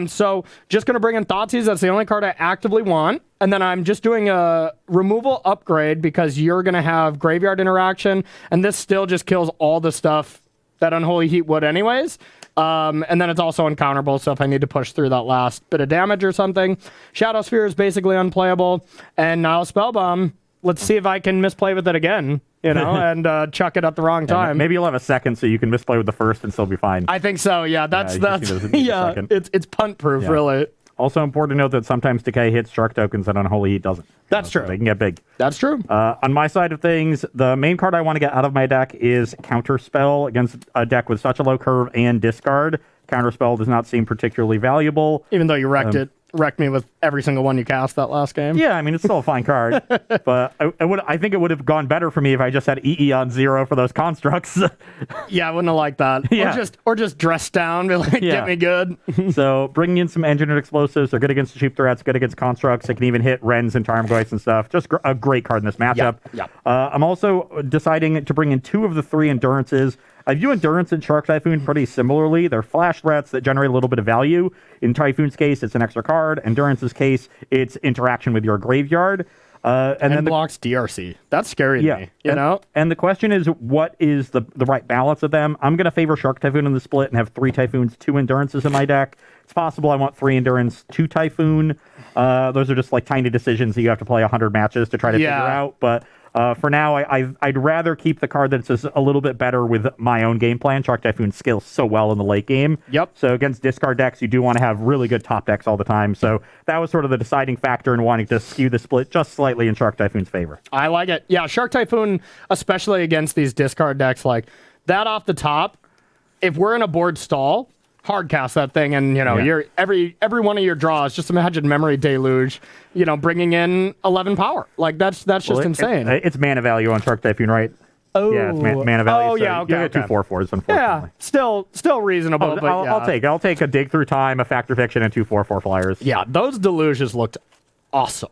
So just going to bring in Thoughtseize. That's the only card I actively want. And then I'm just doing a removal upgrade because you're going to have graveyard interaction, and this still just kills all the stuff that Unholy Heat would anyways. And then it's also uncounterable, so if I need to push through that last bit of damage or something. Shadow Sphere is basically unplayable. And now Spellbomb, let's see if I can misplay with it again. and chuck it at the wrong time. Maybe you'll have a second so you can misplay with the first and still be fine. I think so. Yeah, that's you just need a second. it's punt proof, Yeah. really. Also important to note that sometimes Decay hits Shark tokens and Unholy Heat doesn't. That's So true. they can get big. That's true. On my side of things, the main card I want to get out of my deck is Counterspell against a deck with such a low curve and discard. Counterspell does not seem particularly valuable. Even though you wrecked me with every single one you cast that last game. Yeah, I mean, it's still a fine card, but I think it would have gone better for me if I just had EE on 0 for those constructs. Yeah, I wouldn't have liked that. Yeah. Or just dress down, be like, Yeah. get me good. So bringing in some engineered explosives, they're good against cheap threats, good against constructs. They can even hit Wrens and Tarmogoyfs and stuff. Just a great card in this matchup. Yep. I'm also deciding to bring in 2 of the 3 Endurances. I view Endurance and Shark Typhoon pretty similarly. They're flash threats that generate a little bit of value. In Typhoon's case, it's an extra card. Endurance's case, it's interaction with your graveyard. And then blocks DRC. That's scary to me, you know? And the question is, what is the right balance of them? I'm going to favor Shark Typhoon in the split and have 3 Typhoons, 2 Endurances in my deck. It's possible I want 3 Endurance, 2 Typhoon. Those are just like tiny decisions that you have to play 100 matches to try to figure out. But for now, I'd rather keep the card that's just a little bit better with my own game plan. Shark Typhoon scales so well in the late game. Yep. So against discard decks, you do want to have really good top decks all the time. So that was sort of the deciding factor in wanting to skew the split just slightly in Shark Typhoon's favor. I like it. Yeah, Shark Typhoon, especially against these discard decks, like that off the top, if we're in a board stall, hard cast that thing, and you're every one of your draws. Just imagine Memory Deluge, bringing in 11 power. Like that's just insane. It's mana value on Shark Typhoon, right? Oh, yeah, it's mana value. Oh, so yeah, okay. You get 2 4/4s, unfortunately. Yeah, still reasonable. But I'll take a Dig Through Time, a Factor Fiction, and 2 4/4 flyers. Yeah, those Deluges looked awesome.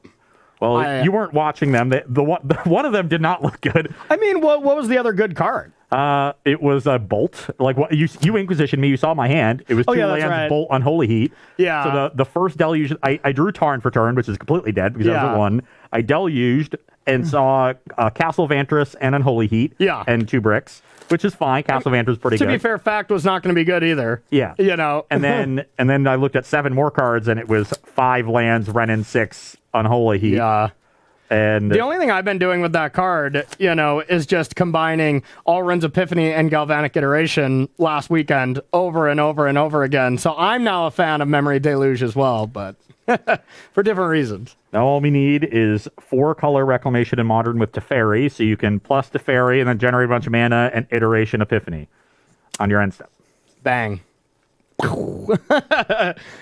Well, you weren't watching them. One of them did not look good. I mean, what was the other good card? It was a Bolt. Like what you Inquisitioned me. You saw my hand. It was 2 lands, Bolt, Unholy Heat. Yeah. So the first Deluge, I drew Tarn for turn, which is completely dead because that was a 1. I Deluged and saw Castle Vantress and Unholy Heat. Yeah. And 2 bricks, which is fine. Castle Vantress is pretty good. To be fair, Fact was not going to be good either. Yeah. And then I looked at 7 more cards, and it was 5 lands, Renin 6, Unholy Heat. Yeah. And the only thing I've been doing with that card, is just combining All Ren's Epiphany and Galvanic Iteration last weekend over and over and over again. So I'm now a fan of Memory Deluge as well, but for different reasons. Now all we need is 4 color Reclamation in Modern with Teferi, so you can plus Teferi and then generate a bunch of mana and Iteration Epiphany on your end step. Bang.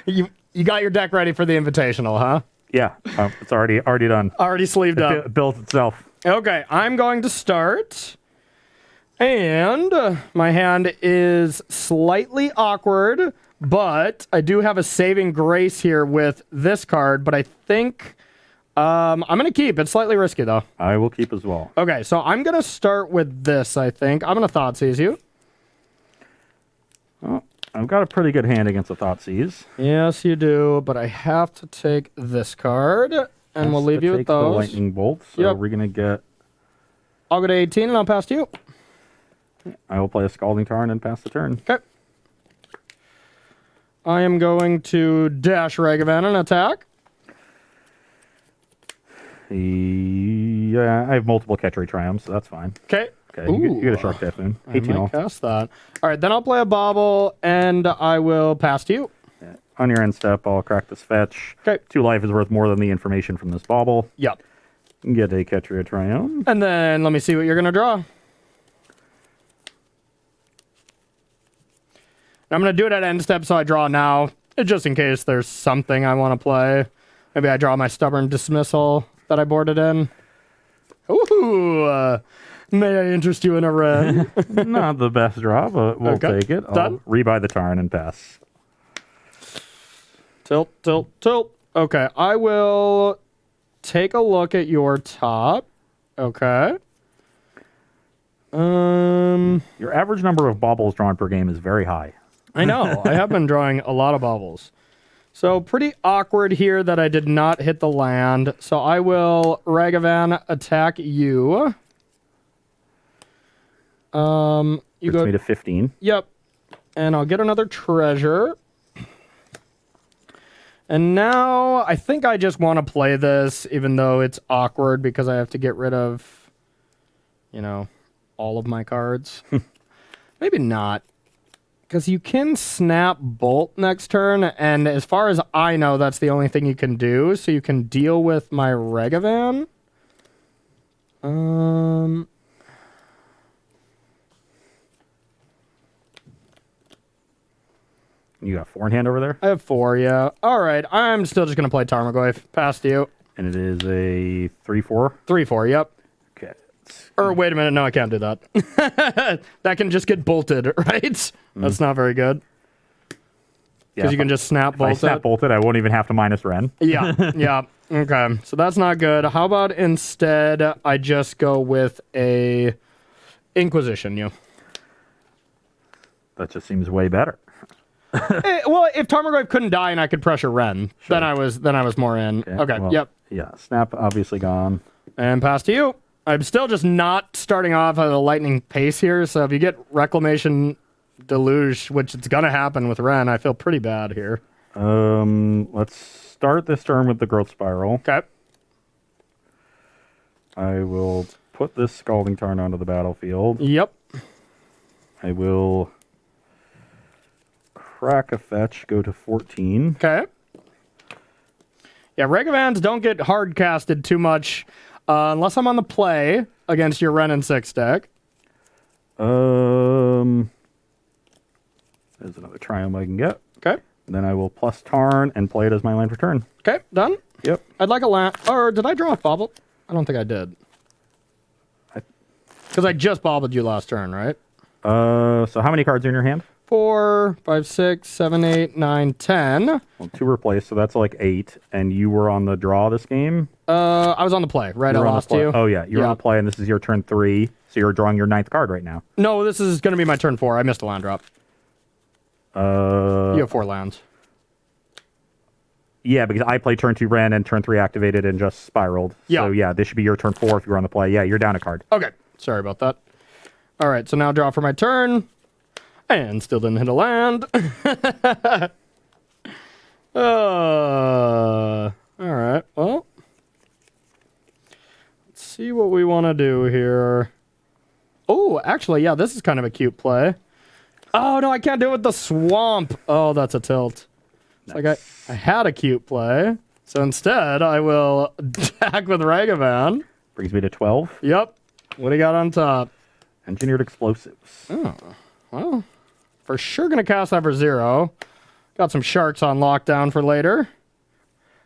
You got your deck ready for the Invitational, huh? Yeah, it's already done. Already sleeved up. It built itself. Okay, I'm going to start. And my hand is slightly awkward, but I do have a saving grace here with this card, but I think I'm going to keep. It's slightly risky, though. I will keep as well. Okay, so I'm going to start with this, I think. I'm going to Thoughtseize you. Oh, I've got a pretty good hand against the Thoughtseize. Yes, you do, but I have to take this card, and we'll leave you with those. The Lightning Bolt, so we're going to get... I'll go to 18, and I'll pass to you. I will play a Scalding Tarn and pass the turn. Okay. I am going to dash Ragavan and attack. Yeah, I have multiple Catchery Triumphs, so that's fine. Okay. Okay, you get a Shark Typhoon. 18 all. Cast that. All right, then I'll play a Bobble, and I will pass to you. Yeah. On your end step, I'll crack this fetch. Okay. 2 life is worth more than the information from this bauble. Yep. You can get a Catchery Triumph. And then let me see what you're going to draw. And I'm going to do it at end step, so I draw now, just in case there's something I want to play. Maybe I draw my Stubborn Dismissal that I boarded in. Ooh, may I interest you in a red? Not the best draw, but we'll take it. Done. I'll rebuy the Tarn and pass. Tilt, tilt, tilt. Okay, I will take a look at your top. Okay. Your average number of baubles drawn per game is very high. I know. I have been drawing a lot of baubles. So pretty awkward here that I did not hit the land. So I will Ragavan attack you. You Puts go me to 15. Yep. And I'll get another treasure. And now I think I just want to play this, even though it's awkward because I have to get rid of all of my cards. Maybe not. Because you can snap Bolt next turn, and as far as I know, that's the only thing you can do. So you can deal with my Regavan. You got 4 in hand over there? I have 4, yeah. All right, I'm still just going to play Tarmogoyf. Pass to you. And it is a 3/4? 3/4, yep. Okay. Or wait a minute, no, I can't do that. That can just get bolted, right? That's not very good. Because you can just snap bolt If I snap bolted, I won't even have to minus Ren. Yeah, yeah. Okay, so that's not good. How about instead I just go with a Inquisition you? That just seems way better. Well, if Tarmogoyf couldn't die and I could pressure Ren, then I was more in. Okay, well, yep. Yeah, snap obviously gone. And pass to you. I'm still just not starting off at a lightning pace here, so if you get Reclamation Deluge, which it's gonna happen with Ren, I feel pretty bad here. Let's start this turn with the Growth Spiral. Okay. I will put this Scalding Tarn onto the battlefield. Yep. I will crack a fetch, go to 14. Okay. Yeah, Regavans don't get hard casted too much unless I'm on the play against your Ren and 6 deck. There's another Triumph I can get. Okay. Then I will plus Tarn and play it as my land for turn. Okay, done. Yep. I'd like a land. Or did I draw a bobble? I don't think I did. Because I just bobbled you last turn, right? So how many cards are in your hand? 4, 5, 6, 7, 8, 9, 10. Well, 2 replaced, so that's like 8. And you were on the draw this game? I was on the play, right? I lost to you. Oh, yeah. You're on the play, and this is your turn 3. So you're drawing your 9th card right now. No, this is going to be my turn 4. I missed a land drop. You have 4 lands. Yeah, because I played turn 2 Ren and turn 3 activated and just spiraled. Yeah. So yeah, this should be your turn 4 if you're on the play. Yeah, you're down a card. Okay. Sorry about that. All right, so now draw for my turn. And still didn't hit a land. All right, well. Let's see what we want to do here. Oh, actually, yeah, this is kind of a cute play. Oh, no, I can't do it with the swamp. Oh, that's a tilt. It's like I had a cute play. So instead, I will attack with Ragavan. Brings me to 12. Yep. What do you got on top? Engineered Explosives. Oh, well, for sure going to cast that for 0. Got some sharks on lockdown for later.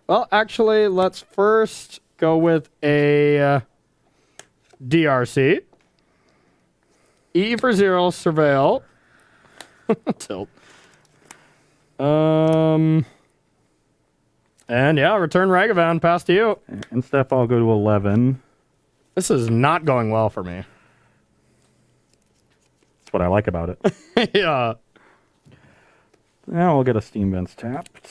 Well, actually, let's first go with a DRC. E for 0, Surveil. Tilt. And yeah, return Ragavan, pass to you. And step, I'll go to 11. This is not going well for me. That's what I like about it. Yeah. Now we'll get a Steam Vents tapped.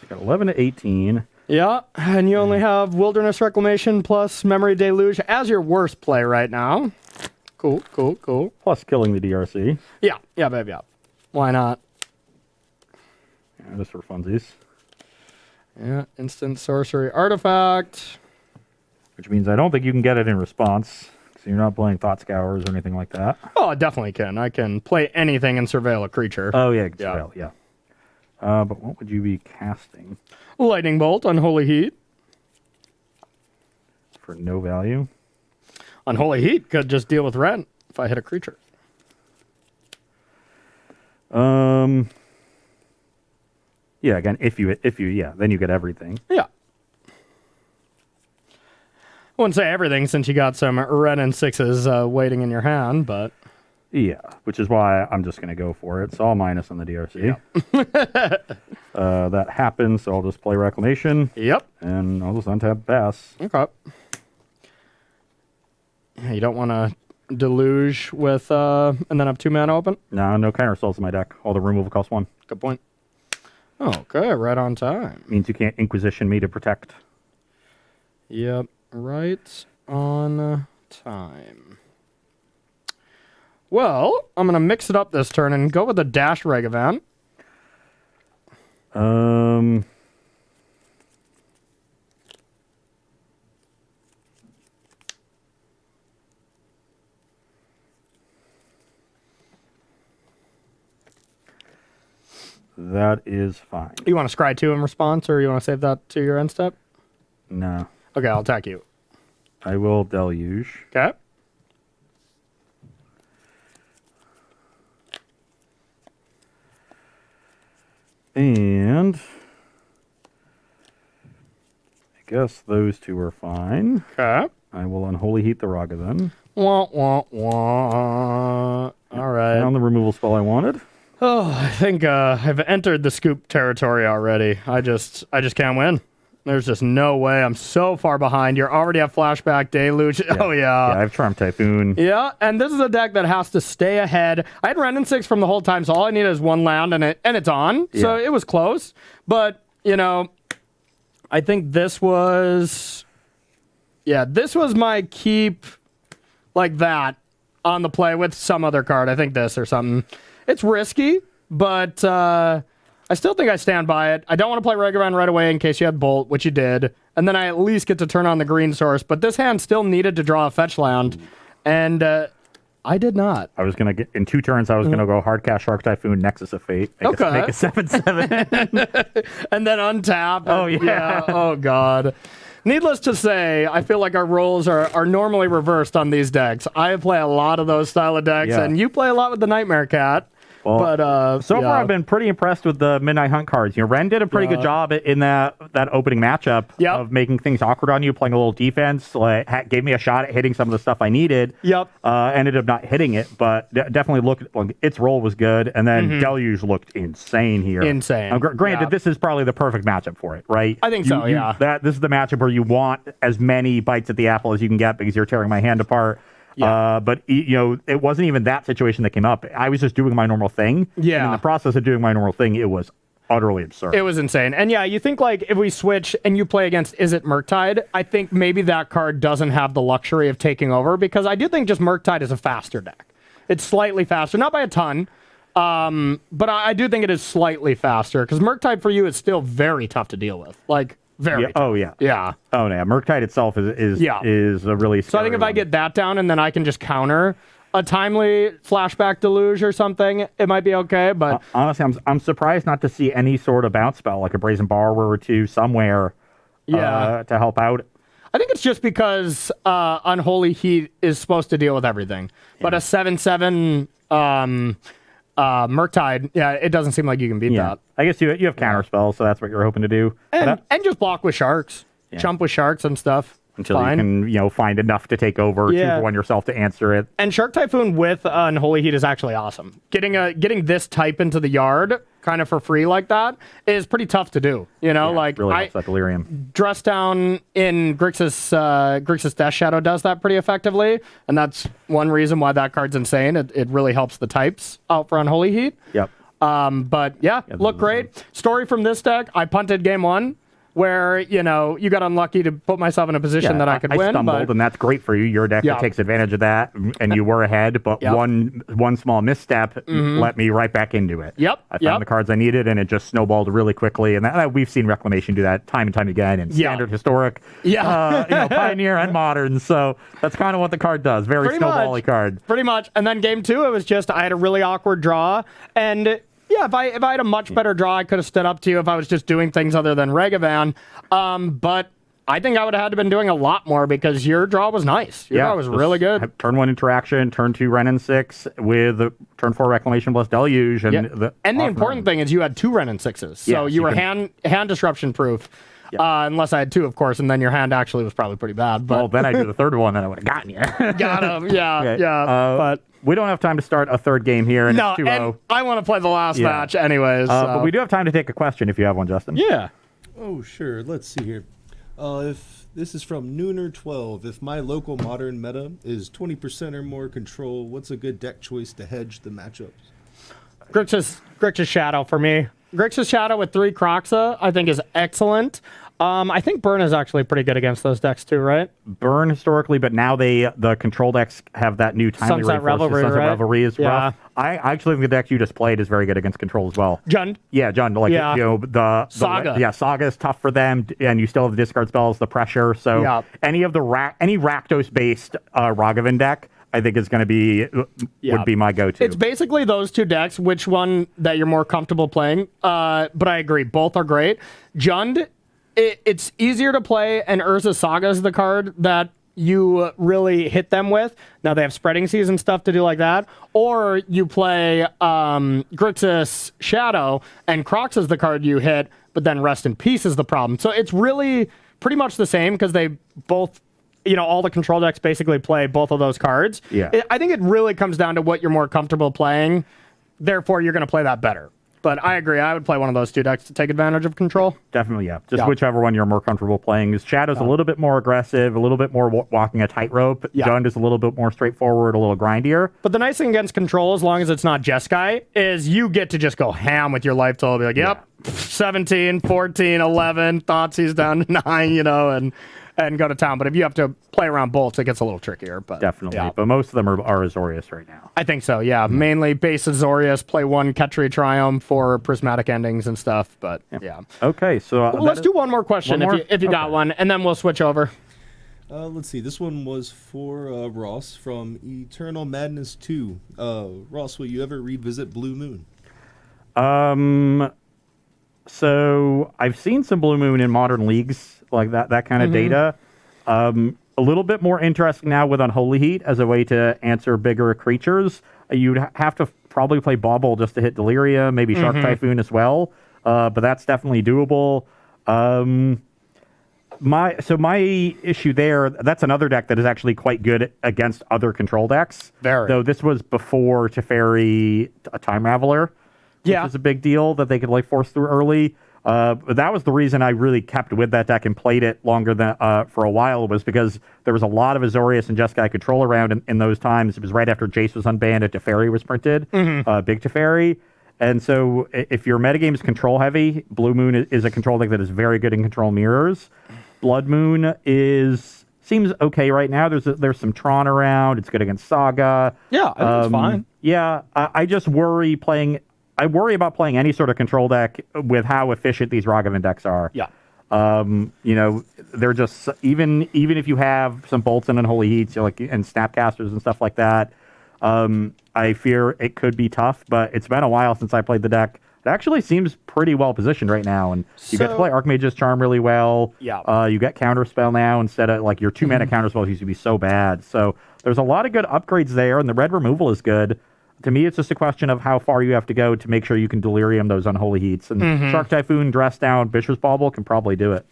Got 11 to 18. Yeah, and you only have Wilderness Reclamation plus Memory Deluge as your worst play right now. Cool, cool, cool. Plus killing the DRC. Yeah, yeah, baby, yeah. Why not? Yeah, just for funsies. Yeah, instant sorcery artifact. Which means I don't think you can get it in response. So you're not playing Thought Scours or anything like that. Oh, I definitely can. I can play anything and surveil a creature. Oh, yeah, surveil, yeah. But what would you be casting? Lightning Bolt, Unholy Heat. For no value? Unholy Heat could just deal with rent if I hit a creature. Yeah, again, if you, yeah, then you get everything. Yeah. I wouldn't say everything since you got some red and 6s waiting in your hand, but... Yeah, which is why I'm just going to go for it. It's all minus on the DRC. Yeah. That happens, so I'll just play Reclamation. Yep. And I'll just untap Bass. Okay. Yeah, you don't want to deluge with, and then have 2 mana open? No counter spells in my deck. All the removal costs 1. Good point. Okay, right on time. Means you can't Inquisition me to protect. Yep, right on time. Well, I'm going to mix it up this turn and go with a Dash Ragavan. That is fine. You want to scry 2 in response, or you want to save that to your end step? No. Okay, I'll attack you. I will deluge. Okay. And I guess those two are fine. Okay. I will unholy heat the Ragavan. Wah, wah, wah. All right. Found the removal spell I wanted. Oh, I think I've entered the scoop territory already. I just can't win. There's just no way. I'm so far behind. You're already at Flashback Deluge. Yeah. Oh, yeah. Yeah, I have Charm Typhoon. Yeah, and this is a deck that has to stay ahead. I had Ren 6 from the whole time, so all I need is one land, and it's on. Yeah. So it was close. But, you know, I think this was... Yeah, this was my keep like that on the play with some other card. I think this or something. It's risky, but I still think I stand by it. I don't want to play Ragavan right away in case you had Bolt, which you did. And then I at least get to turn on the green source. But this hand still needed to draw a fetch land. And I did not. I was going to get, in 2 turns, I was going to go Hardcast, Shark Typhoon, Nexus of Fate. Make a 7/7. And then untap. Oh, yeah. Oh, God. Needless to say, I feel like our roles are normally reversed on these decks. I play a lot of those style of decks, Yeah. and you play a lot with the Nightmare Cat. Well, But so yeah. far, I've been pretty impressed with the Midnight Hunt cards. You know, Ren did a pretty good job in that opening matchup of making things awkward on you, playing a little defense. Like, gave me a shot at hitting some of the stuff I needed. Yep. Ended up not hitting it, but definitely looked like its role was good. And then Deluge looked insane here. Insane. Granted, this is probably the perfect matchup for it, right? I think so. Yeah. This is the matchup where you want as many bites at the apple as you can get because you're tearing my hand apart. Yeah. But you know, it wasn't even that situation that came up. I was just doing my normal thing. Yeah. And in the process of doing my normal thing, it was utterly absurd. It was insane. And yeah, you think like if we switch and you play against Is It Murktide, I think maybe that card doesn't have the luxury of taking over because I do think just Murktide is a faster deck. It's slightly faster, not by a ton, but I do think it is slightly faster because Murktide for you is still very tough to deal with. Like, very tough. Oh, yeah. Yeah. Oh, yeah. Murktide itself is a really So I think if I get that down and then I can just counter a timely Flashback Deluge or something, it might be okay. But honestly, I'm surprised not to see any sort of bounce spell, like a Brazen Borrower or two somewhere to help out. I think it's just because Unholy Heat is supposed to deal with everything. But a 7/7 Murktide, it doesn't seem like you can beat that. I guess you have counter spells, so that's what you're hoping to do. And just block with sharks. Chump with sharks and stuff. Until you can, find enough to take over 2-for-1 yourself to answer it. And Shark Typhoon with Unholy Heat is actually awesome. Getting this type into the yard kind of for free like that is pretty tough to do. You know, like really helps that delirium. Dress Down in Grixis Death Shadow does that pretty effectively, and that's one reason why that card's insane. It really helps the types out for Unholy Heat. Yep. But look great. Story from this deck, I punted game 1. Where, you got unlucky to put myself in a position that I could win. I stumbled, and that's great for you. You're a deck that takes advantage of that, and you were ahead, but one small misstep let me right back into it. Yep. I found the cards I needed, and it just snowballed really quickly. And we've seen Reclamation do that time and time again in Standard, Historic, Pioneer, and Modern. So that's kind of what the card does. Very snowbally card. Pretty much. And then game 2, it was just I had a really awkward draw, and... Yeah, if I had a much better draw, I could have stood up to you if I was just doing things other than Ragavan. But I think I would have had to been doing a lot more because your draw was nice. Your draw was really good. Turn 1 interaction, turn 2 Ren 6 with turn 4 Reclamation plus Deluge. And the important thing is you had 2 Ren 6s. So you were hand disruption proof. Unless I had 2, of course, and then your hand actually was probably pretty bad. But then I do the third one, and I would have gotten you. Got him, but we don't have time to start a third game here, and it's 2-0. And I want to play the last match anyways. But we do have time to take a question if you have one, Justin. Yeah. Oh, sure. Let's see here. If this is from Nooner12, if my local Modern meta is 20% or more control, what's a good deck choice to hedge the matchups? Grixis Shadow for me. Grixis Shadow with 3 Croxa, I think, is excellent. I think Burn is actually pretty good against those decks too, right? Burn historically, but now the control decks have that new timely Sunset Revelry, Sunset right? Revelry is rough. I actually think the deck you just played is very good against control as well. Jund? Yeah, Jund. The Saga. Saga is tough for them, and you still have the discard spells, the pressure. So any of the any Rakdos based Ragavan deck, I think is going to be would be my go-to. It's basically those two decks. Which one that you're more comfortable playing? But I agree, both are great. Jund, it's easier to play, and Urza Saga is the card that you really hit them with. Now they have spreading season stuff to do like that, or you play Grixis Shadow, and Crocs is the card you hit, but then Rest in Peace is the problem. So it's really pretty much the same because they both, all the control decks basically play both of those cards. Yeah. I think it really comes down to what you're more comfortable playing. Therefore, you're going to play that better. But I agree. I would play one of those two decks to take advantage of control. Definitely, yeah. Just whichever one you're more comfortable playing. Shadow's a little bit more aggressive, a little bit more walking a tightrope. Yeah. Jund is a little bit more straightforward, a little grindier. But the nice thing against control, as long as it's not Jeskai, is you get to just go ham with your life total. Be like, yep, 17, 14, 11, Thoughtseize down to 9, and go to town. But if you have to play around bolts, it gets a little trickier. But Definitely. yeah. But most of them are Azorius right now. I think so, yeah. Mainly base Azorius, play one Ketri Triumph for prismatic endings and stuff. But yeah. Okay, so Let's do one more question One more? if you got one, and then we'll switch over. Let's see. This one was for Ross from Eternal Madness 2. Ross, will you ever revisit Blue Moon? So I've seen some Blue Moon in modern leagues, like that kind of data. A little bit more interesting now with Unholy Heat as a way to answer bigger creatures. You'd have to probably play Bauble just to hit Delirium, maybe Shark Typhoon as well. But that's definitely doable. My issue there, that's another deck that is actually quite good against other control decks. Very. Though this was before Teferi a Time Raveler. Which is a big deal that they could force through early. But that was the reason I really kept with that deck and played it longer than for a while, was because there was a lot of Azorius and Jeskai control around in those times. It was right after Jace was unbanned and Teferi was printed, Big Teferi. And so if your metagame is control heavy, Blue Moon is a control deck that is very good in control mirrors. Blood Moon seems okay right now. There's some Tron around. It's good against Saga. Yeah, I think it's fine. Yeah, I just worry about playing any sort of control deck with how efficient these Ragavan decks are. Yeah. They're just even if you have some bolts and unholy heats, and snapcasters and stuff like that. I fear it could be tough, but it's been a while since I played the deck. It actually seems pretty well positioned right now, and you get to play Archmage's Charm really well. Yeah. You get Counterspell now instead of your 2-mana Counterspells used to be so bad. So there's a lot of good upgrades there, and the red removal is good. To me, it's just a question of how far you have to go to make sure you can Delirium those Unholy Heats. And Shark Typhoon, Dress Down, Bishop's Bauble can probably do it.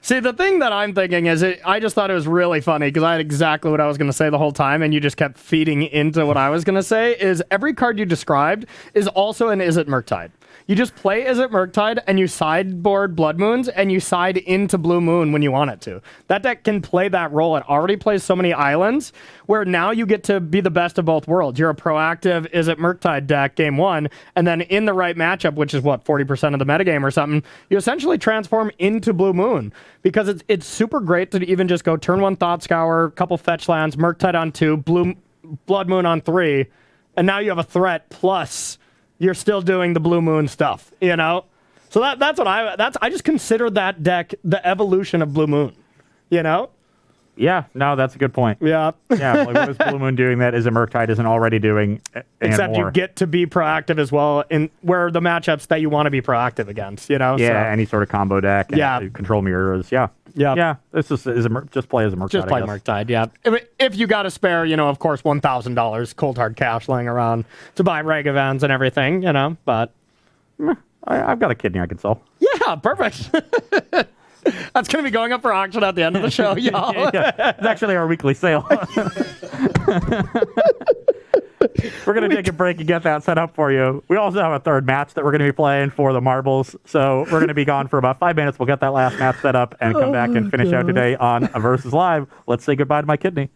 See, the thing that I'm thinking is, I just thought it was really funny because I had exactly what I was going to say the whole time, and you just kept feeding into what I was going to say, is every card you described is also an Izzet Murktide. You just play Izzet Murktide, and you sideboard Blood Moons, and you side into Blue Moon when you want it to. That deck can play that role. It already plays so many islands, where now you get to be the best of both worlds. You're a proactive Izzet Murktide deck game one, and then in the right matchup, which is 40% of the metagame or something, you essentially transform into Blue Moon. Because it's super great to even just go turn one Thought Scour, couple fetch lands, Murktide on 2, Blood Moon on 3, and now you have a threat, plus you're still doing the Blue Moon stuff, So that's what I just consider that deck the evolution of Blue Moon, Yeah, no, that's a good point. Yeah. Yeah, what is Blue Moon doing that Izzet Murktide isn't already doing? Except more. you get to be proactive as well in where the matchups that you want to be proactive against, Yeah, So, any sort of combo deck. Yeah. Control mirrors. Yeah. Yeah. Yeah. This is just play as a Murktide. just play Murktide, yeah. If you got to spare, of course, $1,000 cold hard cash laying around to buy Ragavans and everything, but I've got a kidney I can sell. yeah, perfect. That's going to be going up for auction at the end of the show, y'all. Yeah, it's actually our weekly sale. We're going to take a break and get that set up for you. We also have a third match that we're going to be playing for the marbles. So we're going to be gone for about 5 minutes. We'll get that last match set up and come back and finish out today on a Versus Live. Let's say goodbye to my kidney.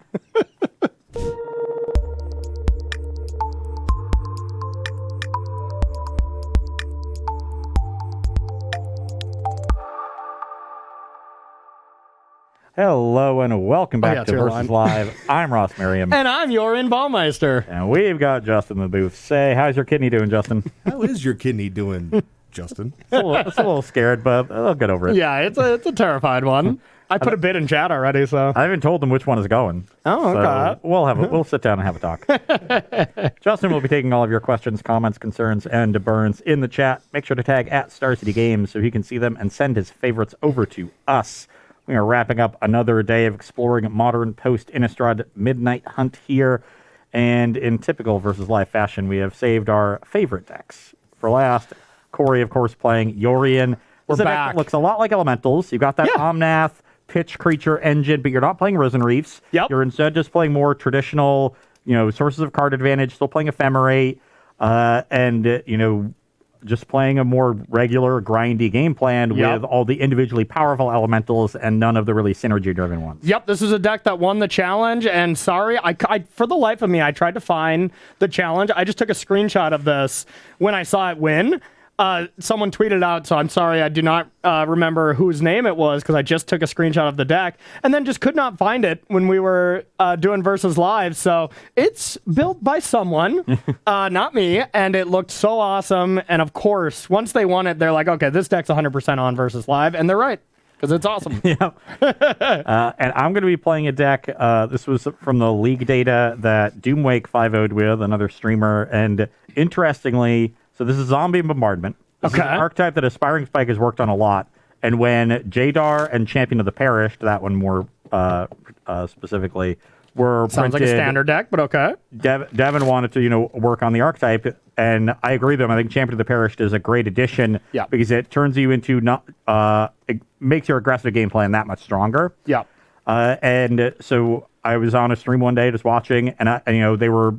Hello and welcome back to Versus Live. I'm Ross Merriam. And I'm Jorin Baumeister. And we've got Justin in the booth. Say, how's your kidney doing, Justin? How is your kidney doing, Justin? It's a little scared, but I'll get over it. Yeah, it's a terrified one. I put a bid in chat already, so. I haven't told them which one is going. Oh, okay. So we'll sit down and have a talk. Justin will be taking all of your questions, comments, concerns, and burns in the chat. Make sure to tag at Star City Games so he can see them and send his favorites over to us. We are wrapping up another day of exploring Modern post-Innistrad Midnight Hunt here. And in typical versus live fashion, we have saved our favorite decks for last. Corey, of course, playing Yorion. We're This back. deck looks a lot like Elementals. You've got that Omnath pitch creature engine, but you're not playing Risen Reefs. Yep. You're instead just playing more traditional, sources of card advantage, still playing Ephemerate, and just playing a more regular, grindy game plan with all the individually powerful elementals and none of the really synergy-driven ones. Yep, this is a deck that won the challenge, and sorry, I for the life of me, I tried to find the challenge. I just took a screenshot of this when I saw it win. Someone tweeted out, so I'm sorry, I do not remember whose name it was because I just took a screenshot of the deck and then just could not find it when we were doing Versus Live. So it's built by someone, not me, and it looked so awesome. And of course, once they won it, they're like, okay, this deck's 100% on Versus Live, and they're right. Because it's awesome. Yeah. And I'm going to be playing a deck. This was from the league data that Doomwake 5-0'd with, another streamer. And interestingly, so this is Zombie Bombardment. This is an archetype that Aspiring Spike has worked on a lot. And when Jadar and Champion of the Perished, that one more specifically, were Sounds printed, like a standard deck, but okay. Devin wanted to, work on the archetype, and I agree with him. I think Champion of the Perished is a great addition because it turns you into it makes your aggressive game plan that much stronger. Yeah. And so I was on a stream one day just watching, and they were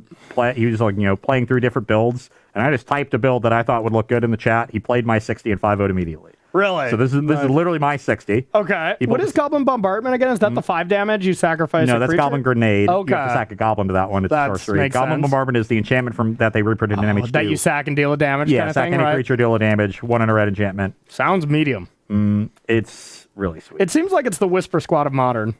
he was playing through different builds, and I just typed a build that I thought would look good in the chat. He played my 60 and 5-0'd immediately. Really? So this is literally my 60. Okay. What is Goblin Bombardment again? Is that the 5 damage you sacrifice? No, that's creature? Goblin Grenade. Okay. You have to sack a Goblin to that one. It's sorcery. Makes Goblin sense. Bombardment is the enchantment that they reprinted in MTG. That you sack and deal a damage kind of sack thing, any right? creature, deal a damage, 1 in a red enchantment. Sounds medium. It's really sweet. It seems like it's the Whisper Squad of Modern.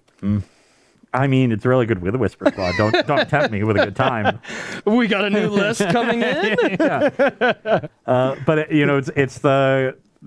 I mean, it's really good with a Whisper Squad. Don't tempt me with a good time. We got a new list coming in. But it's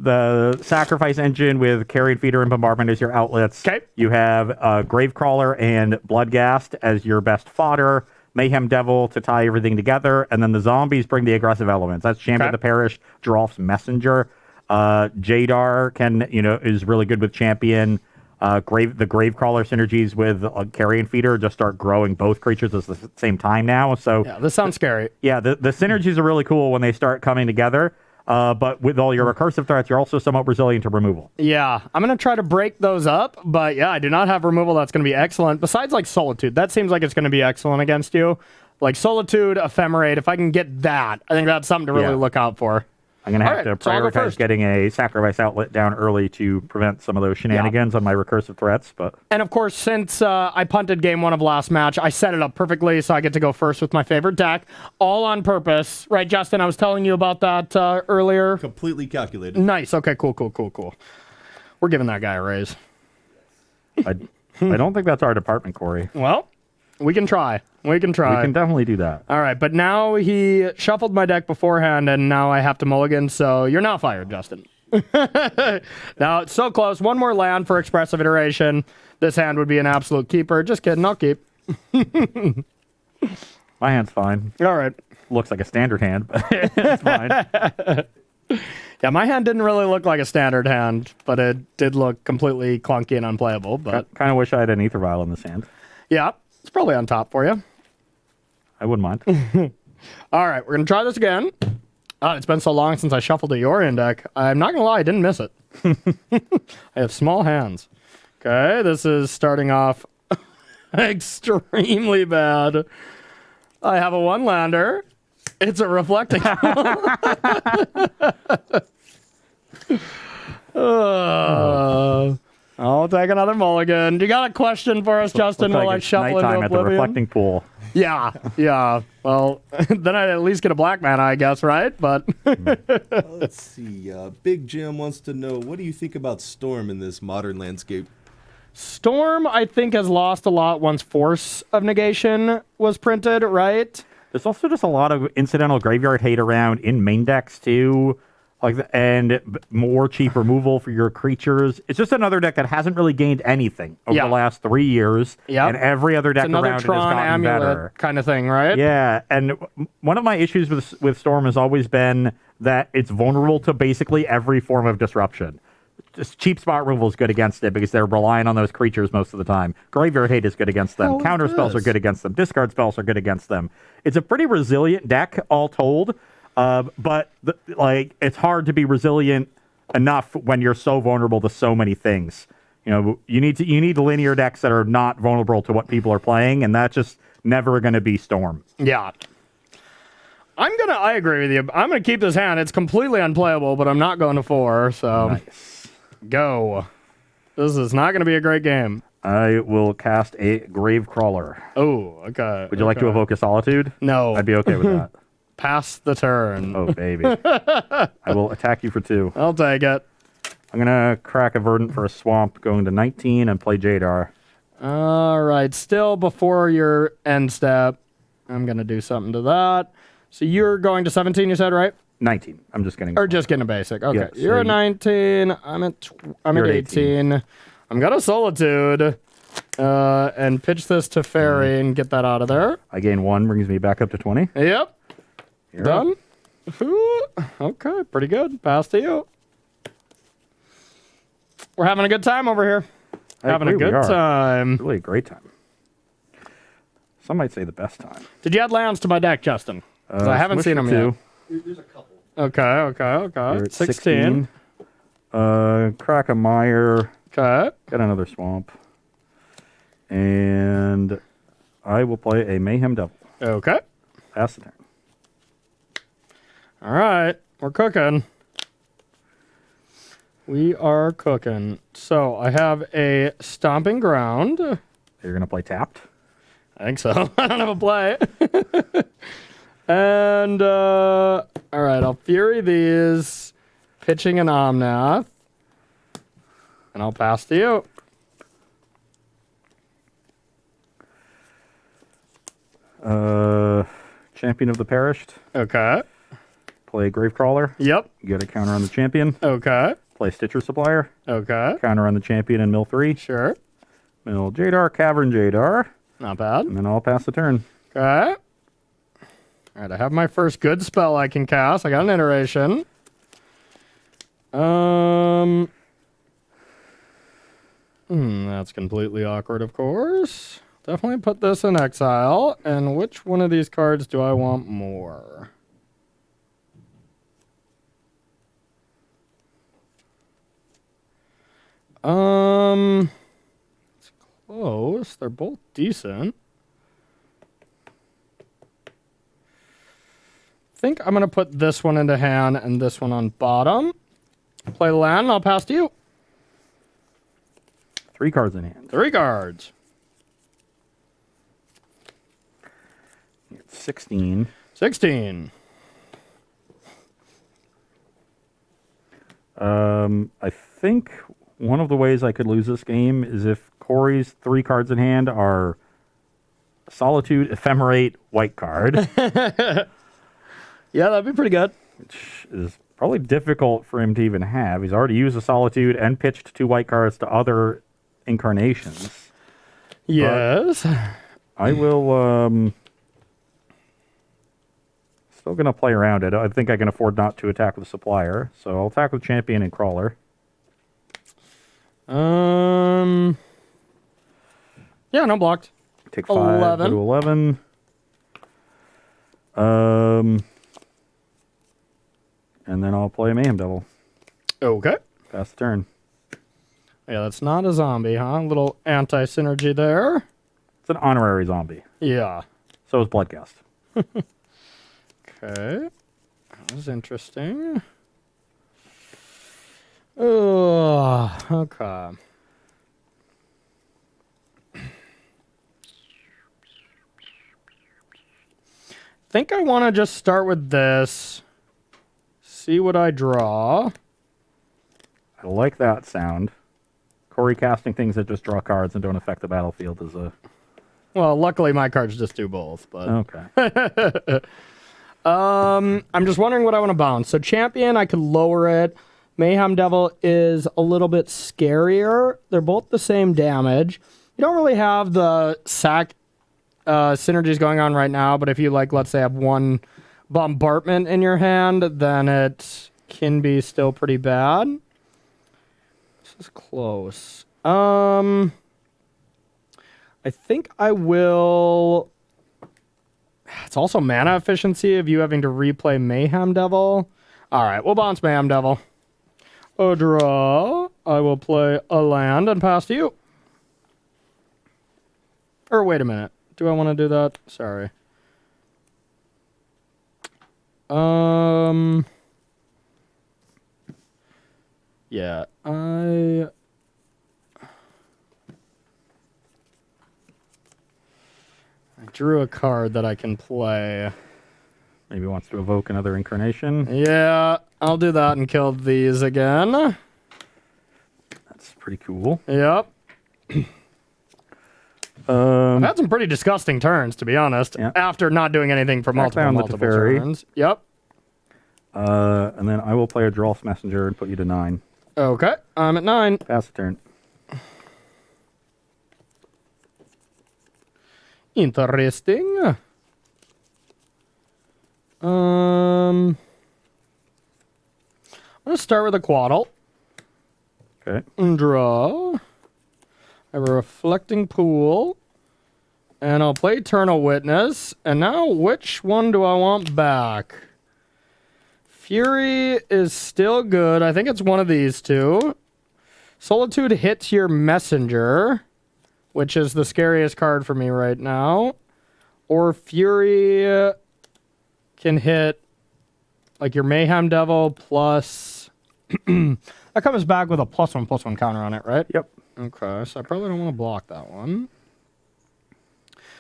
the sacrifice engine with Carrion Feeder and Bombardment as your outlets. Okay. You have Gravecrawler and Bloodghast as your best fodder. Mayhem Devil to tie everything together, and then the zombies bring the aggressive elements. That's Champion of the Parish, Drolf's Messenger. Jadar is really good with Champion. The Gravecrawler synergies with Carrion Feeder just start growing both creatures at the same time now. So Yeah, this sounds scary. yeah, the synergies are really cool when they start coming together. But with all your recursive threats, you're also somewhat resilient to removal. Yeah, I'm going to try to break those up, but yeah, I do not have removal that's going to be excellent. Besides, like, Solitude. That seems like it's going to be excellent against you. Like, Solitude, Ephemerate, if I can get that, I think that's something to really look out for. I'm going to have to prioritize getting a sacrifice outlet down early to prevent some of those shenanigans on my recursive threats. But And of course, since I punted game 1 of last match, I set it up perfectly so I get to go first with my favorite deck, all on purpose. Right, Justin? I was telling you about that earlier. Completely calculated. Nice. Okay, cool. We're giving that guy a raise. I don't think that's our department, Corey. Well, we can try. We can definitely do that. All right, but now he shuffled my deck beforehand, and now I have to mulligan, so you're now fired, Justin. Now, it's so close. One more land for expressive iteration. This hand would be an absolute keeper. Just kidding, I'll keep. My hand's fine. All right. Looks like a standard hand, but it's fine. Yeah, my hand didn't really look like a standard hand, but it did look completely clunky and unplayable. But Kind of wish I had an Ether Vial in this hand. yeah, it's probably on top for you. I wouldn't mind. All right, we're going to try this again. It's been so long since I shuffled a Yorion deck. I'm not going to lie, I didn't miss it. I have small hands. Okay, this is starting off extremely bad. I have a 1-lander. It's a Reflecting. I'll take another mulligan. You got a question for us, Justin, while I shuffle into nighttime at the oblivion? reflecting pool. Yeah. Well, then I'd at least get a black mana, I guess, right? But Let's see. Big Jim wants to know, what do you think about Storm in this modern landscape? Storm, I think, has lost a lot once Force of Negation was printed, right? There's also just a lot of incidental graveyard hate around in main decks, too. more cheap removal for your creatures. It's just another deck that hasn't really gained anything over the last 3 years. Yep. And every other deck It's another around it has Tron gotten amulet better. kind of thing, right? Yeah, and one of my issues with Storm has always been that it's vulnerable to basically every form of disruption. Just cheap spot removal is good against it because they're relying on those creatures most of the time. Graveyard Hate is good against them. Counter spells are good against them. Discard spells are good against them. It's a pretty resilient deck, all told. But it's hard to be resilient enough when you're so vulnerable to so many things. You need linear decks that are not vulnerable to what people are playing, and that's just never going to be Storm. Yeah. I agree with you. I'm gonna keep this hand. It's completely unplayable, but I'm not going to 4. So Nice. Go. This is not gonna be a great game. I will cast a Gravecrawler. Oh, okay. Would you like to evoke a Solitude? No. I'd be okay with that. Pass the turn. Oh, baby. I will attack you for 2. I'll take it. I'm going to crack a Verdant for a Swamp, going to 19, and play Jadar. All right. Still before your end step, I'm going to do something to that. So you're going to 17, you said, right? 19. I'm just getting... Or just getting a basic. Okay. Yeah, so you're at 19. I'm at 18. I'm going to Solitude and pitch this to Fairy and get that out of there. I gain 1, brings me back up to 20. Yep. You're Done. up. Ooh, okay, pretty good. Pass to you. We're having a good time over here. I Having a agree, we good are. time. Really a great time. Some might say the best time. Did you add lands to my deck, Justin? 'Cause I haven't Smush seen them for 2. yet. There's a couple. Okay. You're at 16. Crack a Mire. Okay. Get another Swamp. And I will play a Mayhem Devil. Okay. Pass the turn. All right. We're cooking. We are cooking. So I have a Stomping Ground. You're going to play Tapped? I think so. I don't have a play. And, all right, I'll Fury these, pitching an Omnath, and I'll pass to you. Champion of the Perished. Okay. Play Gravecrawler. Yep. Get a counter on the champion. Okay. Play Stitcher Supplier. Okay. Counter on the champion and mill 3. Sure. Mill Jadar, Cavern Jadar. Not bad. And then I'll pass the turn. Okay. All right, I have my first good spell I can cast. I got an iteration. That's completely awkward, of course. Definitely put this in exile. And which one of these cards do I want more? It's close. They're both decent. I think I'm going to put this one into hand and this one on bottom. Play the land, and I'll pass to you. 3 cards in hand. 3 cards. 16. 16. I think one of the ways I could lose this game is if Corey's 3 cards in hand are Solitude, Ephemerate, White card, Yeah, that'd be pretty good. which is probably difficult for him to even have. He's already used a Solitude and pitched 2 white cards to other incarnations. Yes. I will, still going to play around it. I think I can afford not to attack with Supplier, so I'll attack with Champion and Crawler. Yeah, no blocked. Take 5, go 11. to 11. And then I'll play Mayhem Devil. Okay. Pass the turn. Yeah, that's not a zombie, huh? A little anti-synergy there. It's an honorary zombie. Yeah. So is Bloodcast. Okay. That was interesting. Oh, okay. Think I want to just start with this. See what I draw. I like that sound. Corey casting things that just draw cards and don't affect the battlefield is a... Well, luckily my cards just do both, but Okay. I'm just wondering what I want to bounce. So champion, I could lower it. Mayhem Devil is a little bit scarier. They're both the same damage. You don't really have the sack synergies going on right now, but if you, like, let's say have one bombardment in your hand, then it can be still pretty bad. This is close. I think I will... It's also mana efficiency of you having to replay Mayhem Devil. All right, we'll bounce Mayhem Devil. A draw. I will play a land and pass to you. Or wait a minute. Do I want to do that? Sorry. Yeah, I drew a card that I can play. Maybe wants to evoke another incarnation. Yeah, I'll do that and kill these again. That's pretty cool. Yep. I've had some pretty disgusting turns, to be honest, yeah. After not doing anything for multiple turns. Yep. And then I will play a Drolf's Messenger and put you to 9. Okay, I'm at 9. Pass the turn. Interesting. I'm going to start with a Quaddle. Okay. Draw. I have a Reflecting Pool. And I'll play Eternal Witness. And now, which one do I want back? Fury is still good. I think it's one of these two. Solitude hits your Messenger, which is the scariest card for me right now. Or Fury can hit like your Mayhem Devil plus... That comes back with a +1/+1 counter on it, right? Yep. Okay, so I probably don't want to block that one.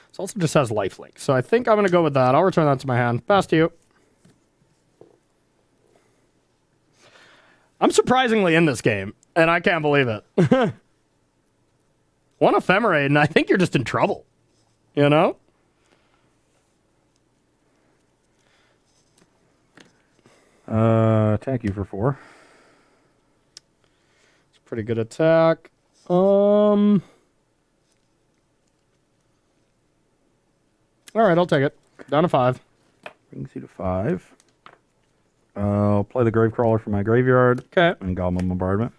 This also just has lifelink, so I think I'm going to go with that. I'll return that to my hand. Pass to you. I'm surprisingly in this game, and I can't believe it. One Ephemerate, and I think you're just in trouble. You know? Attack you for 4. It's a pretty good attack. All right, I'll take it. Down to 5. Brings you to 5. I'll play the Gravecrawler from my graveyard. Okay. And Goblin Bombardment.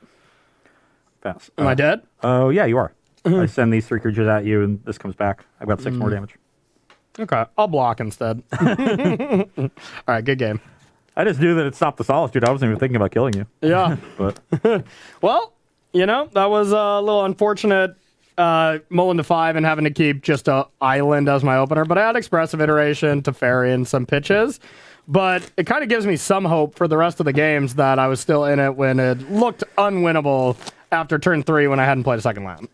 Pass. Am I dead? Oh, yeah, you are. I send these 3 creatures at you, and this comes back. I've got 6 more damage. Okay, I'll block instead. All right, good game. I just knew that it stopped the Solitude. I wasn't even thinking about killing you. Yeah. But Well, you know, that was a little unfortunate mulling to 5 and having to keep just a island as my opener. But I had Expressive Iteration, Teferi, and some pitches. But it kind of gives me some hope for the rest of the games that I was still in it when it looked unwinnable after turn 3 when I hadn't played a second land.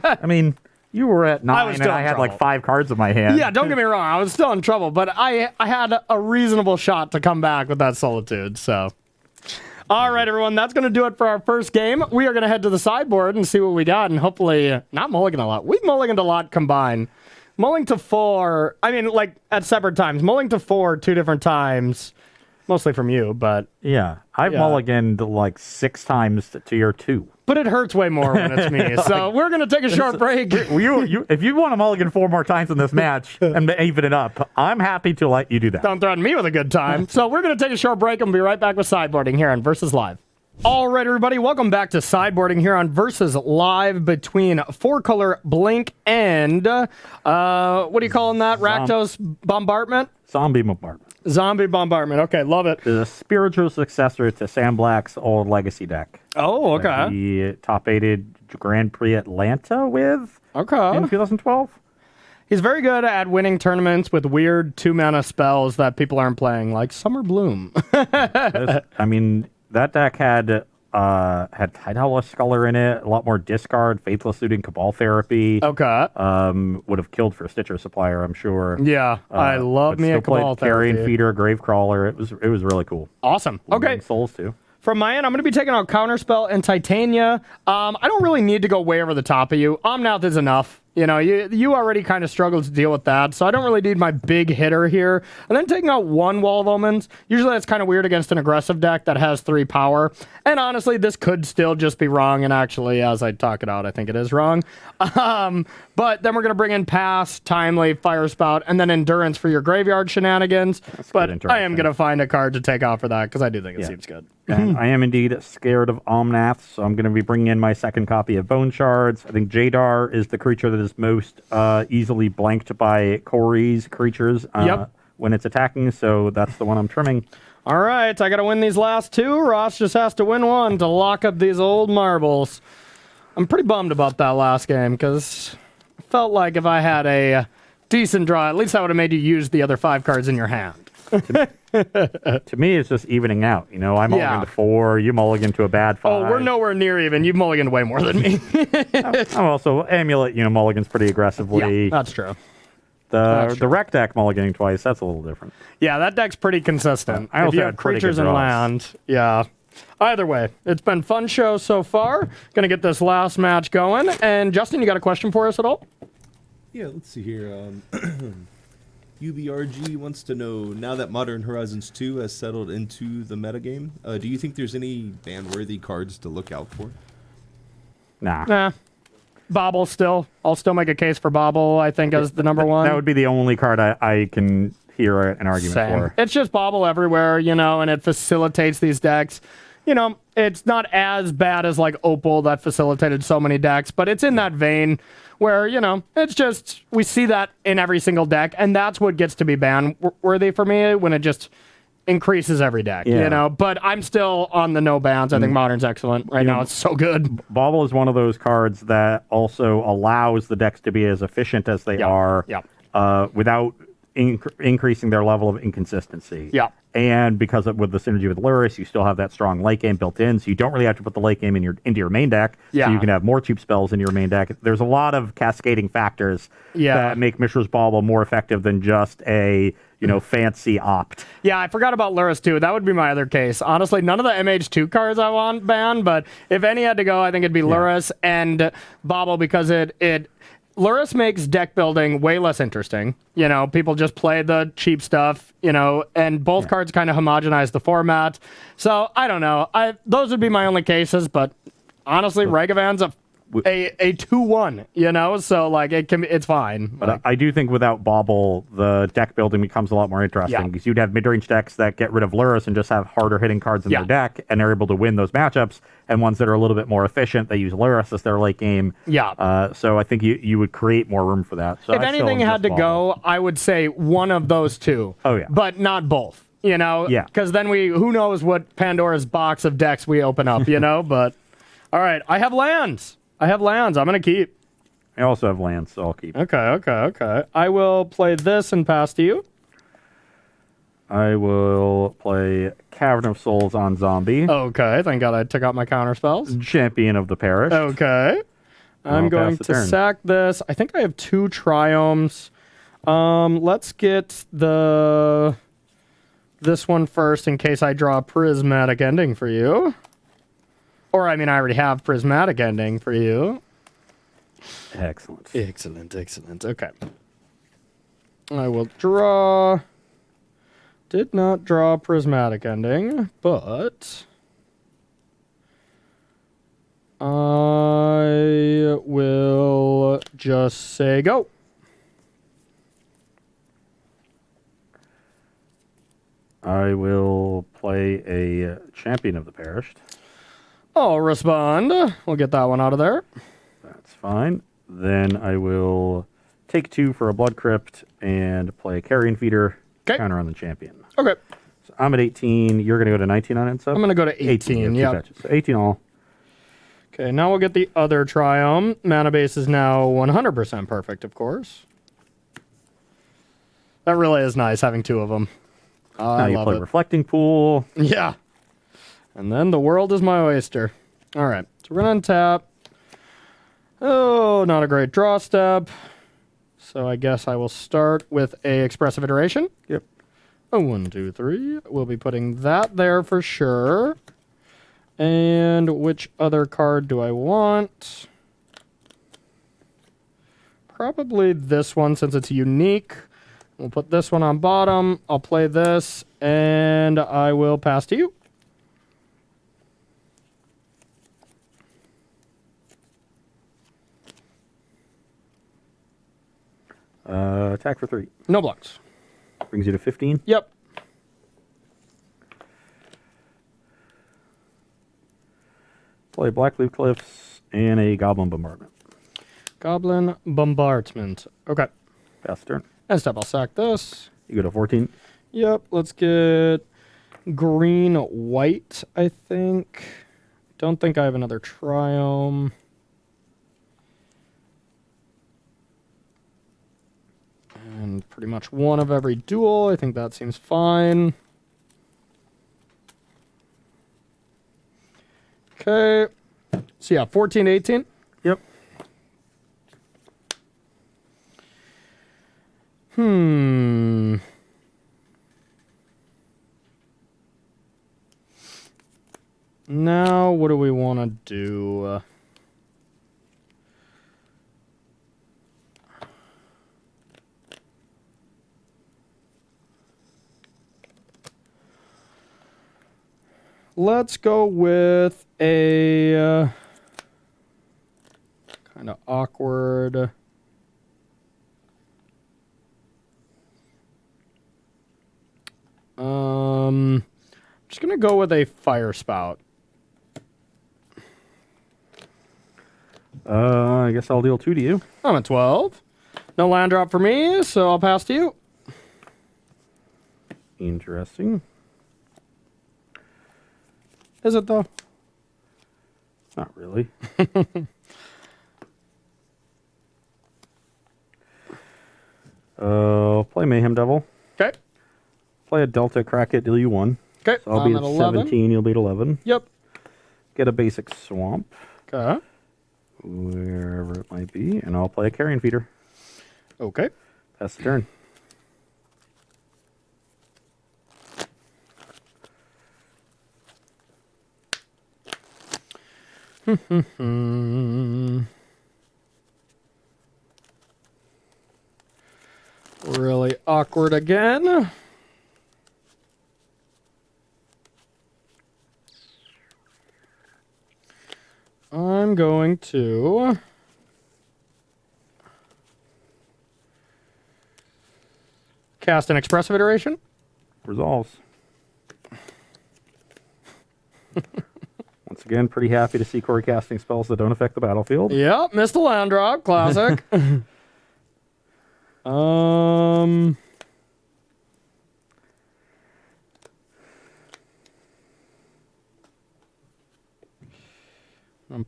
I mean, you were at 9 and still I in had trouble. like 5 cards in my hand. Yeah, don't get me wrong. I was still in trouble, but I had a reasonable shot to come back with that Solitude. So, all right, everyone, that's going to do it for our first game. We are going to head to the sideboard and see what we got, and hopefully not mulligan a lot. We've mulliganed a lot combined. Mulling to 4, I mean, like at separate times. Mulling to 4 2 different times, mostly from you, but... Yeah, I've mulliganed like 6 times to your 2. But it hurts way more when it's me. So we're going to take a short break. If you want to mulligan 4 more times in this match and even it up, I'm happy to let you do that. Don't threaten me with a good time. So we're going to take a short break and be right back with sideboarding here on Versus Live. All right, everybody, welcome back to sideboarding here on Versus Live between 4-color Blink and, what are you calling that? Rakdos Bombardment? Zombie Bombardment. Zombie Bombardment. Okay, love it. The spiritual successor to Sam Black's old Legacy deck. Oh, okay. He top-aided Grand Prix Atlanta with Okay. in 2012. He's very good at winning tournaments with weird 2-mana spells that people aren't playing, like Summer Bloom. I mean, that deck had Tidal Sculler in it, a lot more discard, Faithless Looting, Cabal Therapy. Okay. Would have killed for a Stitcher Supplier, I'm sure. Yeah, I love But me a still Cabal played Carrion Therapy. Feeder, Gravecrawler. It was really cool. Awesome. Okay. Living Souls too. From my end, I'm going to be taking out Counterspell and Titania. I don't really need to go way over the top of you. Omnath is enough. You know, you already kind of struggle to deal with that, so I don't really need my big hitter here. And then taking out one Wall of Omens, usually that's kind of weird against an aggressive deck that has 3 power. And honestly, this could still just be wrong, and actually, as I talk it out, I think it is wrong. But then we're going to bring in Pass, Timely, Fire Spout, and then Endurance for your graveyard shenanigans. But I am going to find a card to take out for that, because I do think it seems good. And I am indeed scared of Omnaths, so I'm going to be bringing in my second copy of Bone Shards. I think Jadar is the creature that is most easily blanked by Corey's creatures when it's attacking, so that's the one I'm trimming. All right, I got to win these last 2. Ross just has to win 1 to lock up these old marbles. I'm pretty bummed about that last game, because I felt like if I had a decent draw, at least I would have made you use the other 5 cards in your hand. To me, it's just evening out. You know, I mulligan to 4, you mulligan to a bad 5. Oh, we're nowhere near even. You've mulliganed way more than me. I'm also Amulet, mulligans pretty aggressively. Yeah, that's true. The Wreck deck mulliganing twice, that's a little different. Yeah, that deck's pretty consistent. I also if you had have pretty creatures good and draws. land, yeah. Either way, it's been fun show so far. Gonna get this last match going. And Justin, you got a question for us at all? Yeah, let's see here. UBRG wants to know, now that Modern Horizons 2 has settled into the metagame, do you think there's any ban-worthy cards to look out for? Nah. Bobble still. I'll still make a case for Bobble, I think, as the number 1. That would be the only card I can hear an argument for. It's just Bobble everywhere, and it facilitates these decks. It's not as bad as like Opal that facilitated so many decks, but it's in that vein where, it's just, we see that in every single deck, and that's what gets to be ban-worthy for me, when it just increases every deck, But I'm still on the no bans. I think Modern's excellent right now. It's so good. Bauble is one of those cards that also allows the decks to be as efficient as they are without increasing their level of inconsistency. Yeah. And because with the synergy with Luris, you still have that strong late game built in, so you don't really have to put the late game into your main deck. Yeah. So you can have more cheap spells in your main deck. There's a lot of cascading factors that make Mishra's Bauble more effective than just a fancy opt. Yeah, I forgot about Luris too. That would be my other case. Honestly, none of the MH2 cards I want banned, but if any had to go, I think it'd be Luris and Bauble, because Luris makes deck building way less interesting. People just play the cheap stuff, and both cards kind of homogenize the format. So, I don't know. Those would be my only cases, but honestly, Ragavan's a 2-1, so like it's fine. But I do think without Bauble, the deck building becomes a lot more interesting, because you'd have mid-range decks that get rid of Luris and just have harder hitting cards in their deck, and they're able to win those matchups, and ones that are a little bit more efficient, they use Luris as their late game. So I think you would create more room for that. So if anything had to go, I would say one of those two. Oh, yeah. But not both. Because then who knows what Pandora's box of decks we open up, But all right, I have lands. I'm going to keep. I also have lands, so I'll keep. Okay. I will play this and pass to you. I will play Cavern of Souls on Zombie. Okay, thank God I took out my counter spells. Champion of the Parish. Okay. I'm going to sack this. I think I have 2 Triomes. Let's get this one first in case I draw a Prismatic Ending for you. Or, I already have Prismatic Ending for you. Excellent. Okay. I will draw. Did not draw Prismatic Ending, but I will just say go. I will play a Champion of the Perished. I'll respond. We'll get that one out of there. That's fine. Then I will take 2 for a Blood Crypt and play Carrion Feeder. Counter on the Champion. Okay. So I'm at 18. You're going to go to 19 on it, so? I'm going to go to 18. Yeah. So 18 all. Okay, now we'll get the other Triome. Mana base is now 100% perfect, of course. That really is nice, having 2 of them. Now you play Reflecting Pool. Yeah. And then the world is my oyster. All right, so we're going to untap. Oh, not a great draw step. So I guess I will start with a Expressive Iteration. Yep. 1, 2, 3. We'll be putting that there for sure. And which other card do I want? Probably this one since it's unique. We'll put this one on bottom. I'll play this, and I will pass to you. Attack for 3. No blocks. Brings you to 15. Yep. Play Black Loot Cliffs and a Goblin Bombardment. Goblin Bombardment. Okay. Pass turn. And step, I'll sack this. You go to 14. Yep, let's get green, white, I think. Don't think I have another Triome. And pretty much one of every duel. I think that seems fine. Okay. So yeah, 14, 18. Yep. Now, what do we want to do? Let's go with a kind of awkward. Just gonna go with a fire spout. I guess I'll deal 2 to you. I'm at 12. No land drop for me, so I'll pass to you. Interesting. Is it though? Not really. Play Mayhem Devil. Okay. Play a Delta, crack it, deal you 1. Okay. So I'll be at 11. 17, you'll be at 11. Yep. Get a basic swamp, Okay. wherever it might be, and I'll play a Carrion Feeder. Okay. Pass the turn. Really awkward again. I'm going to cast an expressive iteration. Resolves. Once again, pretty happy to see Corey casting spells that don't affect the battlefield. Yep, missed a land drop. Classic. I'll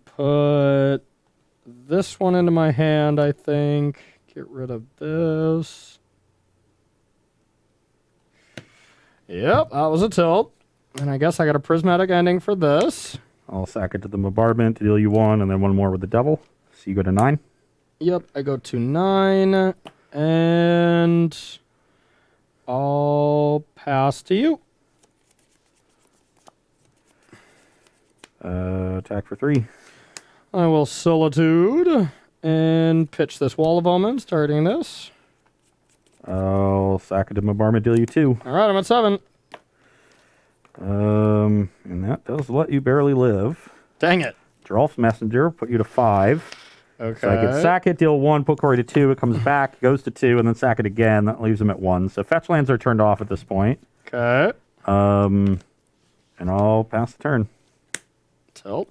put this one into my hand, I think. Get rid of this. Yep, that was a tilt. And I guess I got a prismatic ending for this. I'll sack it to the bombardment to deal you 1, and then 1 more with the devil. So you go to 9. Yep, I go to 9. And I'll pass to you. Attack for 3. I will Solitude and pitch this Wall of Omen, starting this. I'll sack it to bombardment, deal you 2. All right, I'm at 7. And that does let you barely live. Dang it. Drolf's Messenger, put you to 5. Okay. So I could sack it, deal 1, put Corey to 2. It comes back, goes to 2, and then sack it again. That leaves him at 1. So fetch lands are turned off at this point. Okay. And I'll pass the turn. Tilt.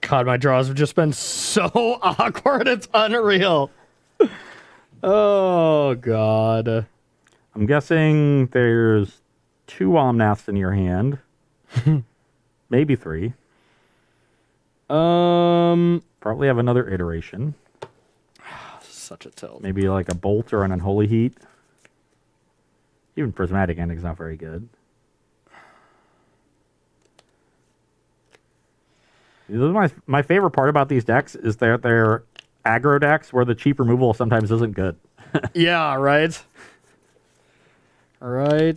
God, my draws have just been so awkward. It's unreal. Oh, God. I'm guessing there's 2 Omnaths in your hand. Maybe 3. Probably have another iteration. Such a tilt. Maybe like a Bolt or an Unholy Heat. Even Prismatic Ending's not very good. My favorite part about these decks is that they're aggro decks where the cheap removal sometimes isn't good. Yeah, right? Right.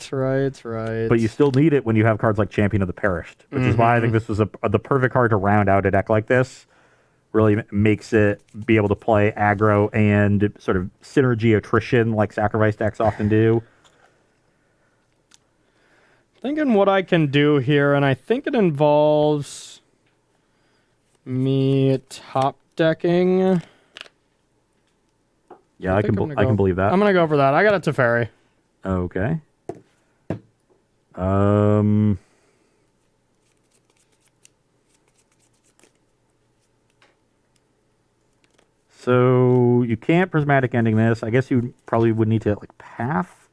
But you still need it when you have cards like Champion of the Perished, which is why I think this was the perfect card to round out a deck like this. Really makes it be able to play aggro and sort of synergy attrition like sacrifice decks often do. Thinking what I can do here, and I think it involves me top decking. Yeah, I can believe that. I'm gonna go for that. I got a Teferi. Okay. So you can't prismatic ending this. I guess you probably would need to like path.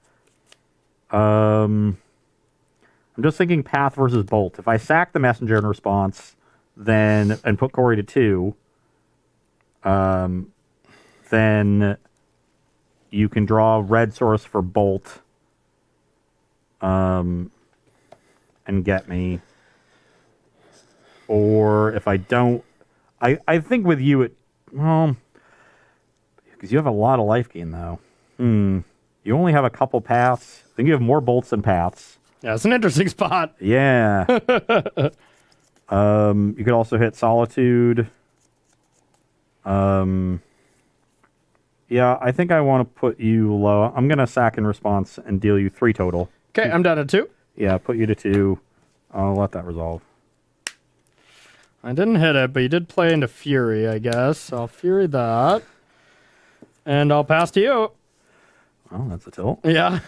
I'm just thinking path versus bolt. If I sack the messenger in response, then and put Corey to 2, then you can draw red source for bolt, and get me. Or if I don't, I think with you because you have a lot of life gain though. You only have a couple paths. I think you have more bolts than paths. Yeah, it's an interesting spot. Yeah. You could also hit Solitude. Yeah, I think I want to put you low. I'm going to sack in response and deal you 3 total. Okay, I'm down to 2. Yeah, put you to 2. I'll let that resolve. I didn't hit it, but you did play into Fury, I guess. I'll Fury that. And I'll pass to you. Oh, that's a tilt. Yeah.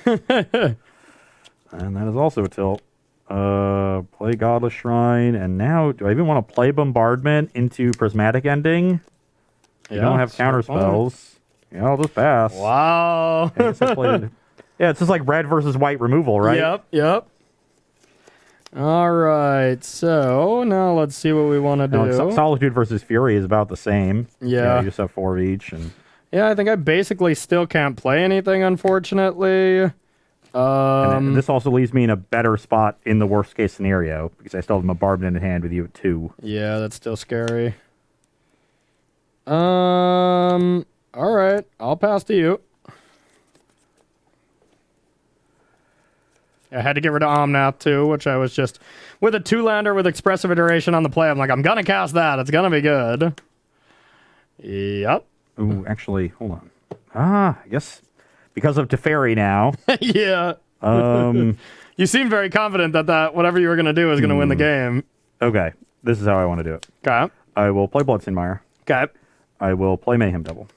And that is also a tilt. Play Godless Shrine, and now, do I even want to play Bombardment into Prismatic Ending? You don't have counter spells. Yeah, I'll just pass. Wow. Yeah, it's just like red versus white removal, right? Yep. All right, so now let's see what we want to do. Solitude versus Fury is about the same. Yeah. You just have 4 of each. And yeah, I think I basically still can't play anything, unfortunately. And this also leaves me in a better spot in the worst case scenario because I still have Bombardment in hand with you at 2. Yeah, that's still scary. All right, I'll pass to you. I had to get rid of Omnath too, which I was just with a 2-lander with Expressive Iteration on the play. I'm like, I'm gonna cast that. It's gonna be good. Yep. Ooh, actually, hold on. I guess because of Teferi now. Yeah. You seem very confident that whatever you were gonna do is gonna win the game. Okay, this is how I want to do it. Okay. I will play Bloodstained Mire. Okay. I will play Mayhem Devil.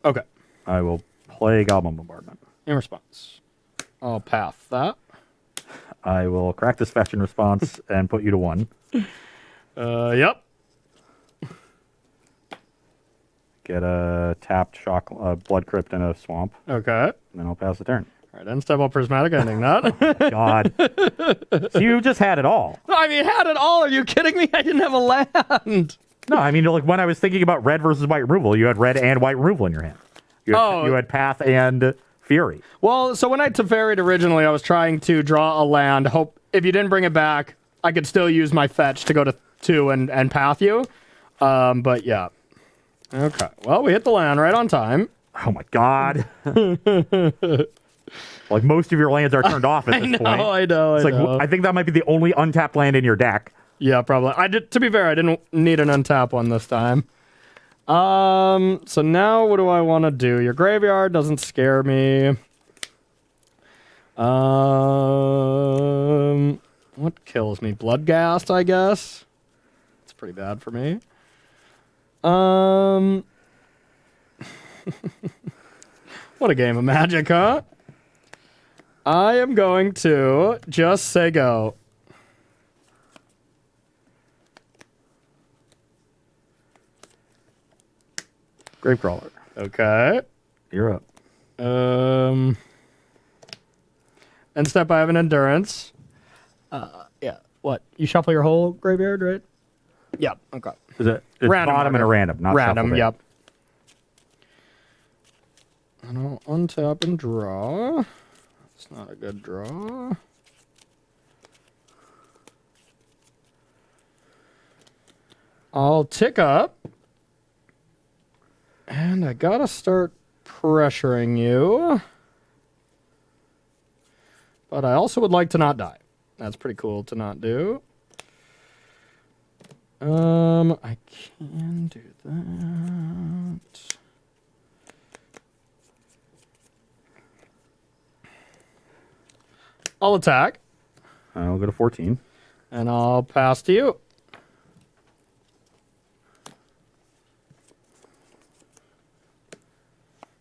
Okay. I will play Goblin Bombardment. In response, I'll path that. I will crack this fetch in response and put you to 1. Yep. Get a tapped shock, Blood Crypt, and a Swamp. Okay. And then I'll pass the turn. All right, end step while Prismatic Ending that. God. So you just had it all. I mean, had it all. Are you kidding me? I didn't have a land. No, I mean, like when I was thinking about red versus white removal, you had red and white removal in your hand. You had Path and Fury. Well, so when I Teferi'd originally, I was trying to draw a land. Hope if you didn't bring it back, I could still use my fetch to go to 2 and path you. But yeah. Okay. Well, we hit the land right on time. Oh my God. Like most of your lands are turned off at this point. I know. I think that might be the only untapped land in your deck. Yeah, probably. To be fair, I didn't need an untap one this time. So now what do I want to do? Your graveyard doesn't scare me. What kills me? Bloodghast, I guess. It's pretty bad for me. What a game of Magic, huh? I am going to just say go. Gravecrawler. Okay. You're up. End step, I have an endurance. Yeah. What? You shuffle your whole graveyard, right? Yep. Okay. It's Random bottom and a random, not random. shuffled. Yep. And I'll untap and draw. It's not a good draw. I'll tick up. And I gotta start pressuring you. But I also would like to not die. That's pretty cool to not do. I can do that. I'll attack. I'll go to 14. And I'll pass to you.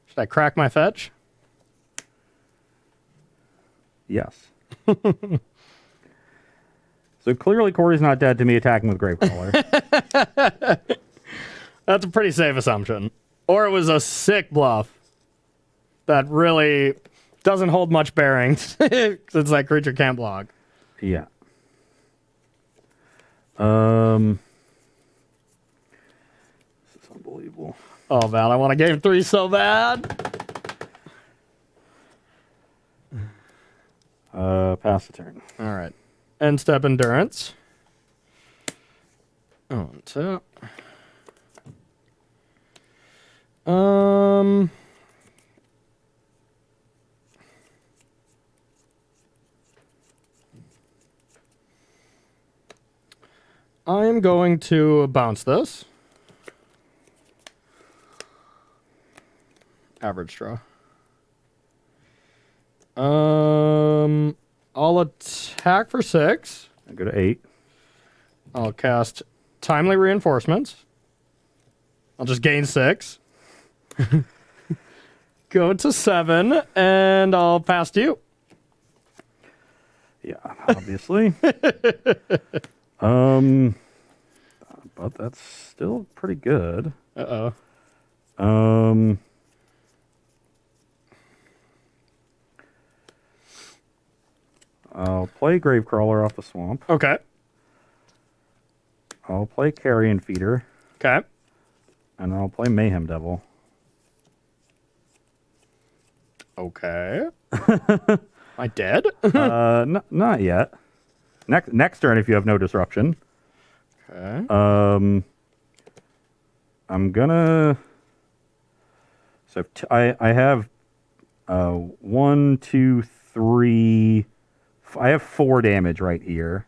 Should I crack my fetch? Yes. So clearly Corey's not dead to me attacking with Gravecrawler. That's a pretty safe assumption. Or it was a sick bluff that really doesn't hold much bearings since that creature can't block. Yeah. This is unbelievable. Oh, man, I want a game 3 so bad. Pass the turn. All right. End step endurance. On top. I am going to bounce this. Average draw. I'll attack for 6. I go to 8. I'll cast Timely Reinforcements. I'll just gain 6. Go to 7, and I'll pass to you. Yeah, obviously. But that's still pretty good. Uh-oh. I'll play Gravecrawler off the swamp. Okay. I'll play Carrion Feeder. Okay. And I'll play Mayhem Devil. Okay. I dead? Not yet. Next turn, if you have no disruption. Okay. I'm gonna. So I have 1, 2, 3. I have 4 damage right here.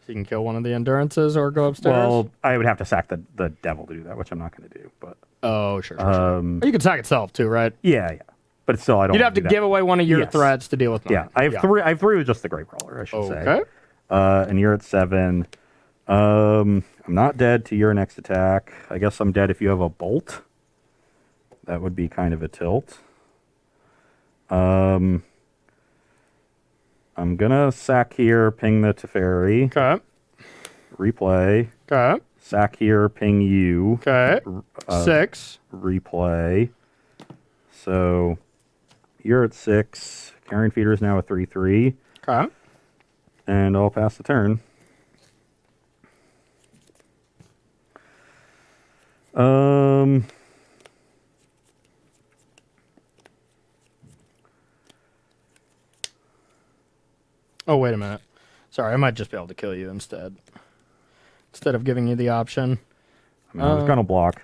So you can kill one of the endurances or go upstairs? Well, I would have to sack the devil to do that, which I'm not going to do. But oh, sure. You can sack itself too, right? yeah. But still, I don't. You'd have to give away one of your threats to deal with mine. Yeah, I have 3. I have 3 with just the Gravecrawler, I should say. Okay. And you're at 7. I'm not dead to your next attack. I guess I'm dead if you have a bolt. That would be kind of a tilt. I'm gonna sack here, ping the Teferi. Okay. Replay. Okay. Sack here, ping you. Okay. 6. Replay. So you're at 6. Carrion Feeder is now a 3/3. Okay. And I'll pass the turn. Oh, wait a minute. Sorry, I might just be able to kill you instead. Instead of giving you the option. I mean, I was gonna block.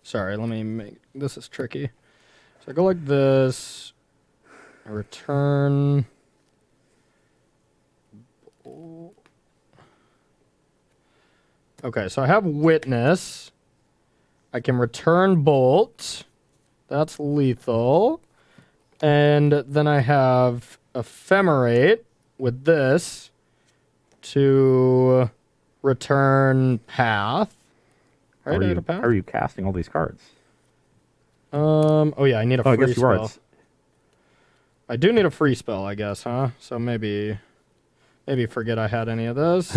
Sorry, let me make... This is tricky. So I go like this. I return... Okay, so I have Witness. I can return Bolt. That's lethal. And then I have Ephemerate with this to return Path. How are you casting all these cards? Oh yeah, I need a free I guess you spell. are. I do need a free spell, I guess, huh? So maybe forget I had any of this.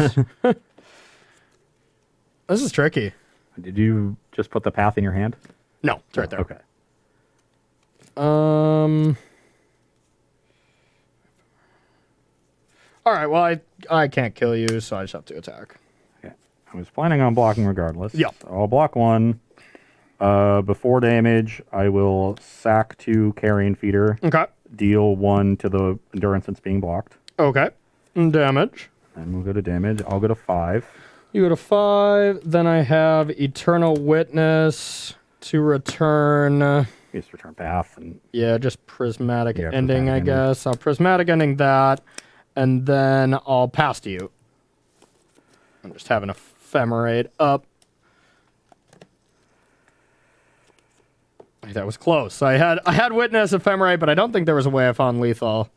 This is tricky. Did you just put the path in your hand? No, it's right there. Okay. All right, well, I can't kill you, so I just have to attack. Okay. I was planning on blocking regardless. Yeah. So I'll block 1. Before damage, I will sack 2 Carrion Feeder. Okay. Deal 1 to the endurance that's being blocked. Okay. Damage. And we'll go to damage. I'll go to 5. You go to 5. Then I have Eternal Witness to return. Just return path. And Yeah, just prismatic Yeah, ending, prismatic I ending. guess. I'll prismatic ending that, and then I'll pass to you. I'm just having Ephemerate up. That was close. I had Witness, Ephemerate, but I don't think there was a way I found lethal.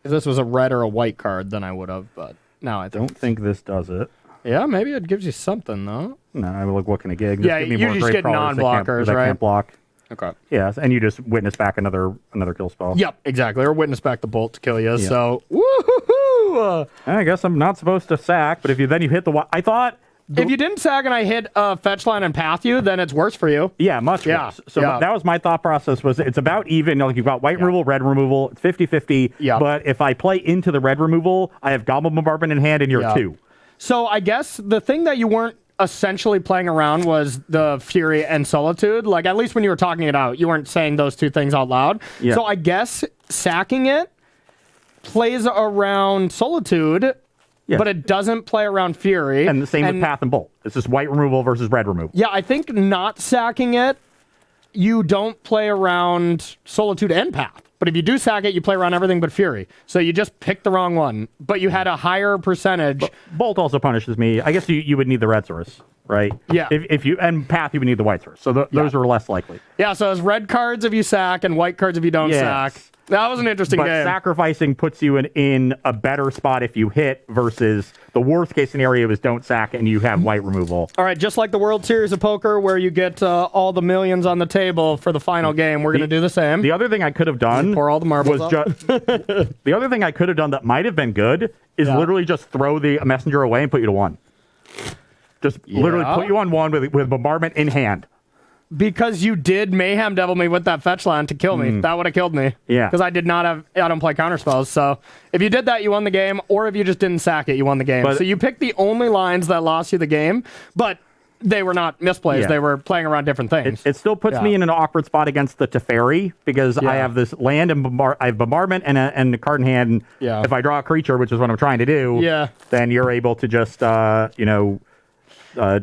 If this was a red or a white card, then I would have, but now I don't think this does it. Yeah, maybe it gives you something, though. No, I mean, like, what can it give? Yeah, give me you more just grave get crawlers that non-blockers, that right? can't block. Okay. Yeah, and you just witness back another kill spell. Yep, exactly. Or Witness back the bolt to kill you, so... Woohoo! I guess I'm not supposed to sack, but if you hit the... I thought... If you didn't sack and I hit fetch line and path you, then it's worse for you. Yeah, much worse. So that was my thought process, was it's about even. Like, you've got white removal, red removal, it's 50-50. Yeah. But if I play into the red removal, I have Goblin Bombardment in hand and you're 2. So I guess the thing that you weren't essentially playing around was the Fury and Solitude. Like, at least when you were talking it out, you weren't saying those two things out loud. Yeah. So I guess sacking it plays around Solitude, but it doesn't play around Fury. And the same with Path and Bolt. It's just white removal versus red removal. Yeah, I think not sacking it, you don't play around Solitude and Path. But if you do sack it, you play around everything but Fury. So you just picked the wrong one. But you had a higher percentage. But Bolt also punishes me. I guess you would need the red source, right? Yeah. If you and Path, you would need the white source. So those are less likely. Yeah, so it's red cards if you sack and white cards if you don't sack. That was an interesting But game. sacrificing puts you in a better spot if you hit, versus the worst case scenario is don't sack and you have white removal. All right, just like the World Series of Poker, where you get all the millions on the table for the final game, we're going to do the same. The other thing I could have done pour all the marbles was the other thing I could have done that might have been good is literally just throw the messenger away and put you to 1. Just literally put you on 1 with bombardment in hand. Because you did Mayhem Devil me with that fetch line to kill me. That would have killed me. Yeah. Because I don't play counterspells. So if you did that, you won the game. Or if you just didn't sack it, you won the game. So you picked the only lines that lost you the game, but they were not misplays. They were playing around different things. It still puts me in an awkward spot against the Teferi, because I have this land and I have bombardment and a card in hand. And if I draw a creature, which is what I'm trying to do, then you're able to just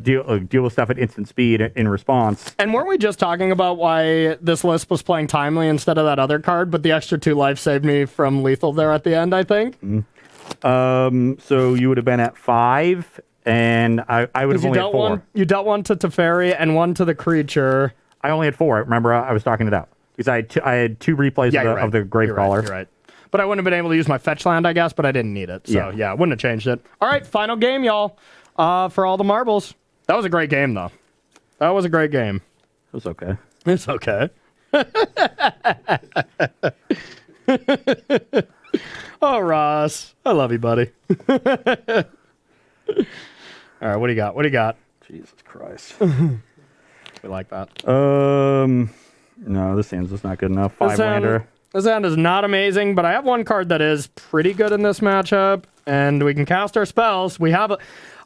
deal with stuff at instant speed in response. And weren't we just talking about why this list was playing timely instead of that other card, but the extra 2 life saved me from lethal there at the end, I think? So you would have been at 5, and I would have only had 4. You dealt 1 to Teferi and 1 to the creature. I only had 4. Remember, I was talking it out. Because I had 2 replays of the Gravecaller. You're right. But I wouldn't have been able to use my fetch land, I guess, but I didn't need it. So, I wouldn't have changed it. All right, final game, y'all. For all the marbles. That was a great game, though. That was a great game. It was okay. It's okay. Oh, Ross. I love you, buddy. All right, what do you got? What do you got? Jesus Christ. We like that. No, this hand's just not good enough. 5-lander. This hand is not amazing, but I have one card that is pretty good in this matchup, and we can cast our spells. We have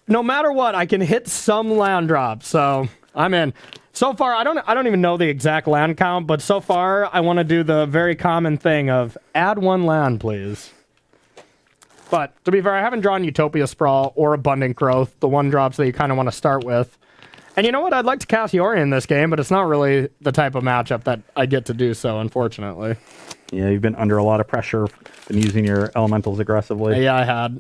no matter what, I can hit some land drops, so I'm in. So far, I don't even know the exact land count, but so far, I want to do the very common thing of add 1 land, please. But to be fair, I haven't drawn Utopia Sprawl or Abundant Growth, the 1 drops that you kind of want to start with. And you know what? I'd like to cast Yori in this game, but it's not really the type of matchup that I get to do so, unfortunately. Yeah, you've been under a lot of pressure, been using your elementals aggressively. Yeah, I had.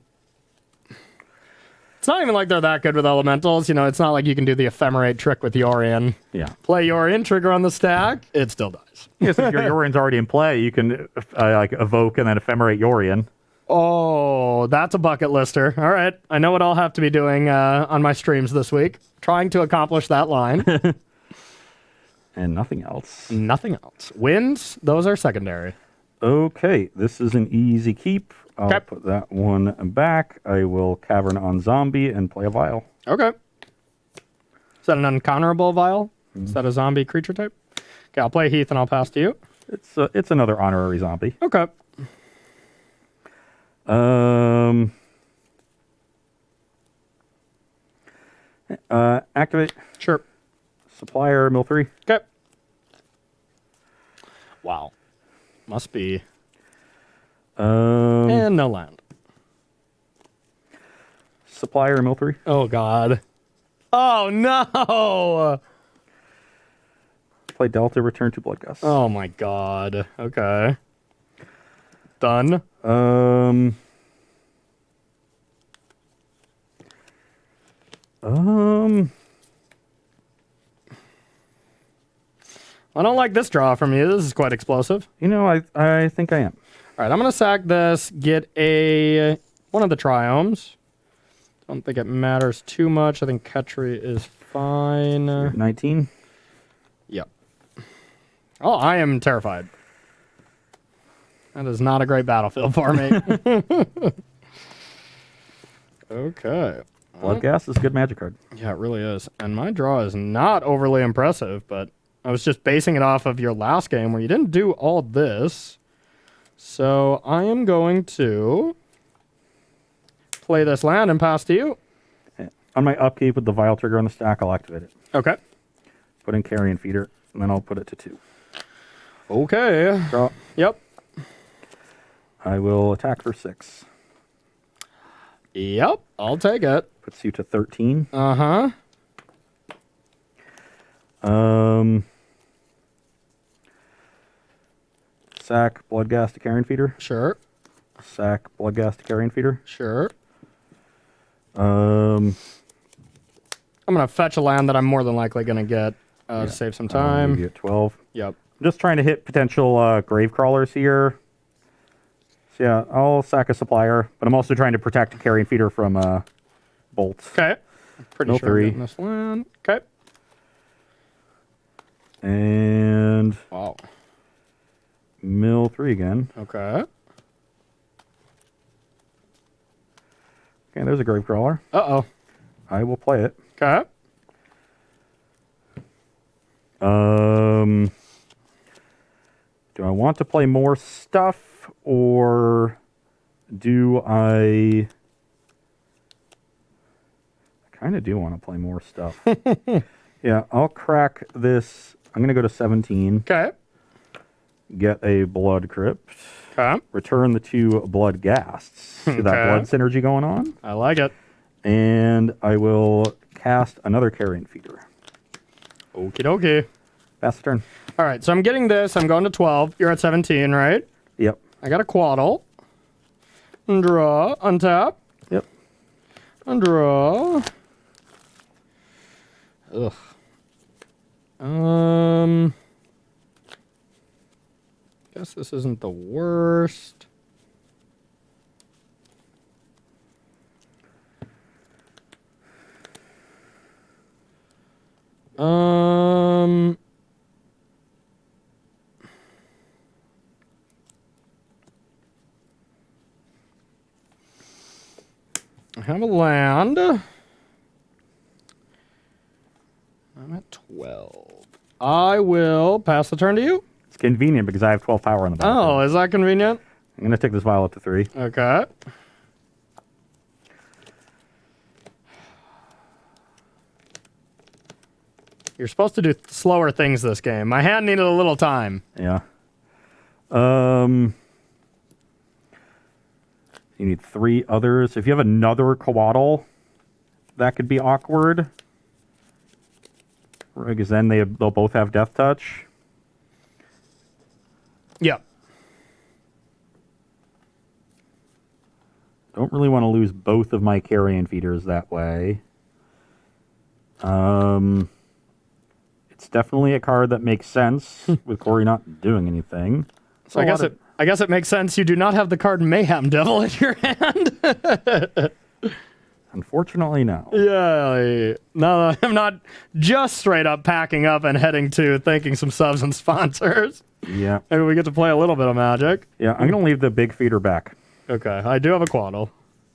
It's not even like they're that good with elementals. You know, it's not like you can do the ephemerate trick with Yorian. Yeah. Play Yorian, trigger on the stack, it still dies. Yes, if your Yorian's already in play, you can like evoke and then ephemerate Yorian. Oh, that's a bucket lister. All right. I know what I'll have to be doing on my streams this week. Trying to accomplish that line. And nothing else. Nothing else. Wins, those are secondary. Okay, this is an easy keep. I'll put that one back. I will Cavern on Zombie and play a Vial. Okay. Is that an uncounterable Vial? Is that a zombie creature type? Okay, I'll play Heath and I'll pass to you. It's another honorary zombie. Okay. Activate. Sure. Supplier, mill 3. Okay. Wow. Must be. And no land. Supplier, mill 3. Oh, God. Oh, no! Play Delta, return 2 Bloodgust. Oh, my God. Okay. Done. I don't like this draw from you. This is quite explosive. I think I am. All right, I'm going to sack this, get one of the triomes. Don't think it matters too much. I think Ketri is fine. 19. Yep. Oh, I am terrified. That is not a great battlefield for me. Okay. Bloodgast is a good Magic card. Yeah, it really is. And my draw is not overly impressive, but I was just basing it off of your last game where you didn't do all this. So I am going to play this land and pass to you. On my upkeep with the Vial trigger on the stack, I'll activate it. Okay. Put in Carrion Feeder, and then I'll put it to 2. Okay. Draw. Yep. I will attack for 6. Yep. I'll take it. Puts you to 13. Uh-huh. Sack, Bloodgast to Carrion Feeder. Sure. Sack, Bloodgast to Carrion Feeder. Sure. Um, I'm going to fetch a land that I'm more than likely going to get to save some time. You get 12. Yep. I'm just trying to hit potential grave crawlers here. So yeah, I'll sack a supplier, but I'm also trying to protect Carrion Feeder from bolts. Okay. I'm pretty Mill sure I'm 3. getting this land. Okay. And Wow. mill 3 again. Okay. Okay, there's a grave crawler. Uh-oh. I will play it. Okay. Do I want to play more stuff, or do I kind of do want to play more stuff. Yeah, I'll crack this. I'm going to go to 17. Okay. Get a Blood Crypt. Okay. Return the 2 Blood Ghasts. See that Okay. blood synergy going on? I like it. And I will cast another Carrion Feeder. Okie dokie. Pass the turn. All right, so I'm getting this. I'm going to 12. You're at 17, right? Yep. I got a Quaddle. Draw. Untap. Yep. Draw. Ugh. Guess this isn't the worst. I have a land. I'm at 12. I will pass the turn to you. It's convenient because I have 12 power on the battlefield. Oh, is that convenient? I'm going to take this vial up to 3. Okay. You're supposed to do slower things this game. My hand needed a little time. Yeah. You need 3 others. If you have another Coatl, that could be awkward. Because then they'll both have Death Touch. Yep. Don't really want to lose both of my Carrion Feeders that way. It's definitely a card that makes sense with Corey not doing anything. So I guess it makes sense you do not have the card Mayhem Devil in your hand. Unfortunately, no. Yeah. No, I'm not just straight up packing up and heading to thanking some subs and sponsors. Yeah. Maybe we get to play a little bit of Magic. Yeah, I'm going to leave the big feeder back. Okay, I do have a Quaddle.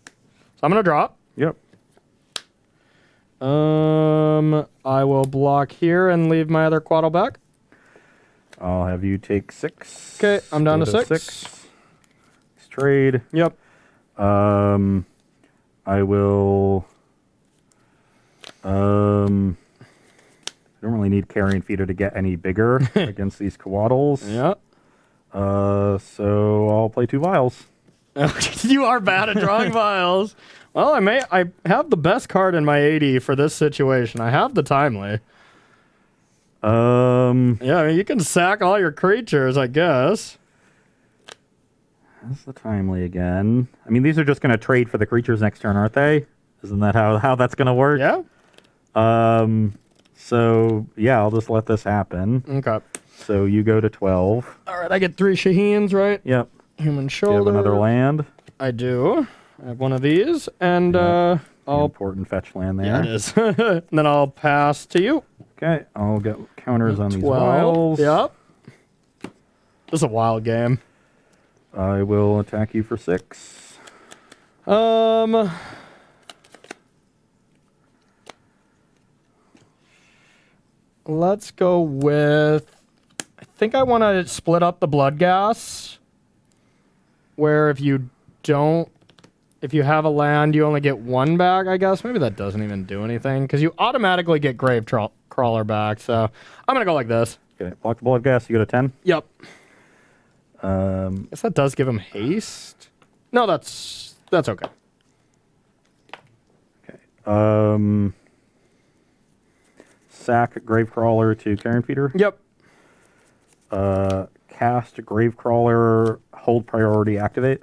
So I'm going to drop. Yep. I will block here and leave my other Quaddle back. I'll have you take 6. Okay, I'm down Go to 6. Let's trade. Yep. I will. I don't really need Carrion Feeder to get any bigger against these Coatls. Yeah. So I'll play 2 vials. You are bad at drawing vials. Well, I have the best card in my 80 for this situation. I have the Timely. Yeah, I mean, you can sack all your creatures, I guess. That's the Timely again. I mean, these are just going to trade for the creatures next turn, aren't they? Isn't that how that's going to work? Yeah. So, yeah, I'll just let this happen. Okay. So you go to 12. All right, I get 3 Shaheens, right? Yep. Human Do Shoulder. you have another land? I do. I have one of these, and An I'll... important fetch land there. Yeah, it is. And then I'll pass to you. Okay, I'll get counters on these 12. wilds. Yep. This is a wild game. I will attack you for 6. Let's go with... I think I want to split up the blood gas, where if you have a land, you only get 1 back, I guess. Maybe that doesn't even do anything, because you automatically get Grave Crawler back, so I'm going to go like this. Okay, block the blood gas, you go to 10. Yep. Guess that does give him haste. No, that's okay. Okay. Sack Gravecrawler to Carrion Feeder. Yep. Cast Gravecrawler, hold priority, activate.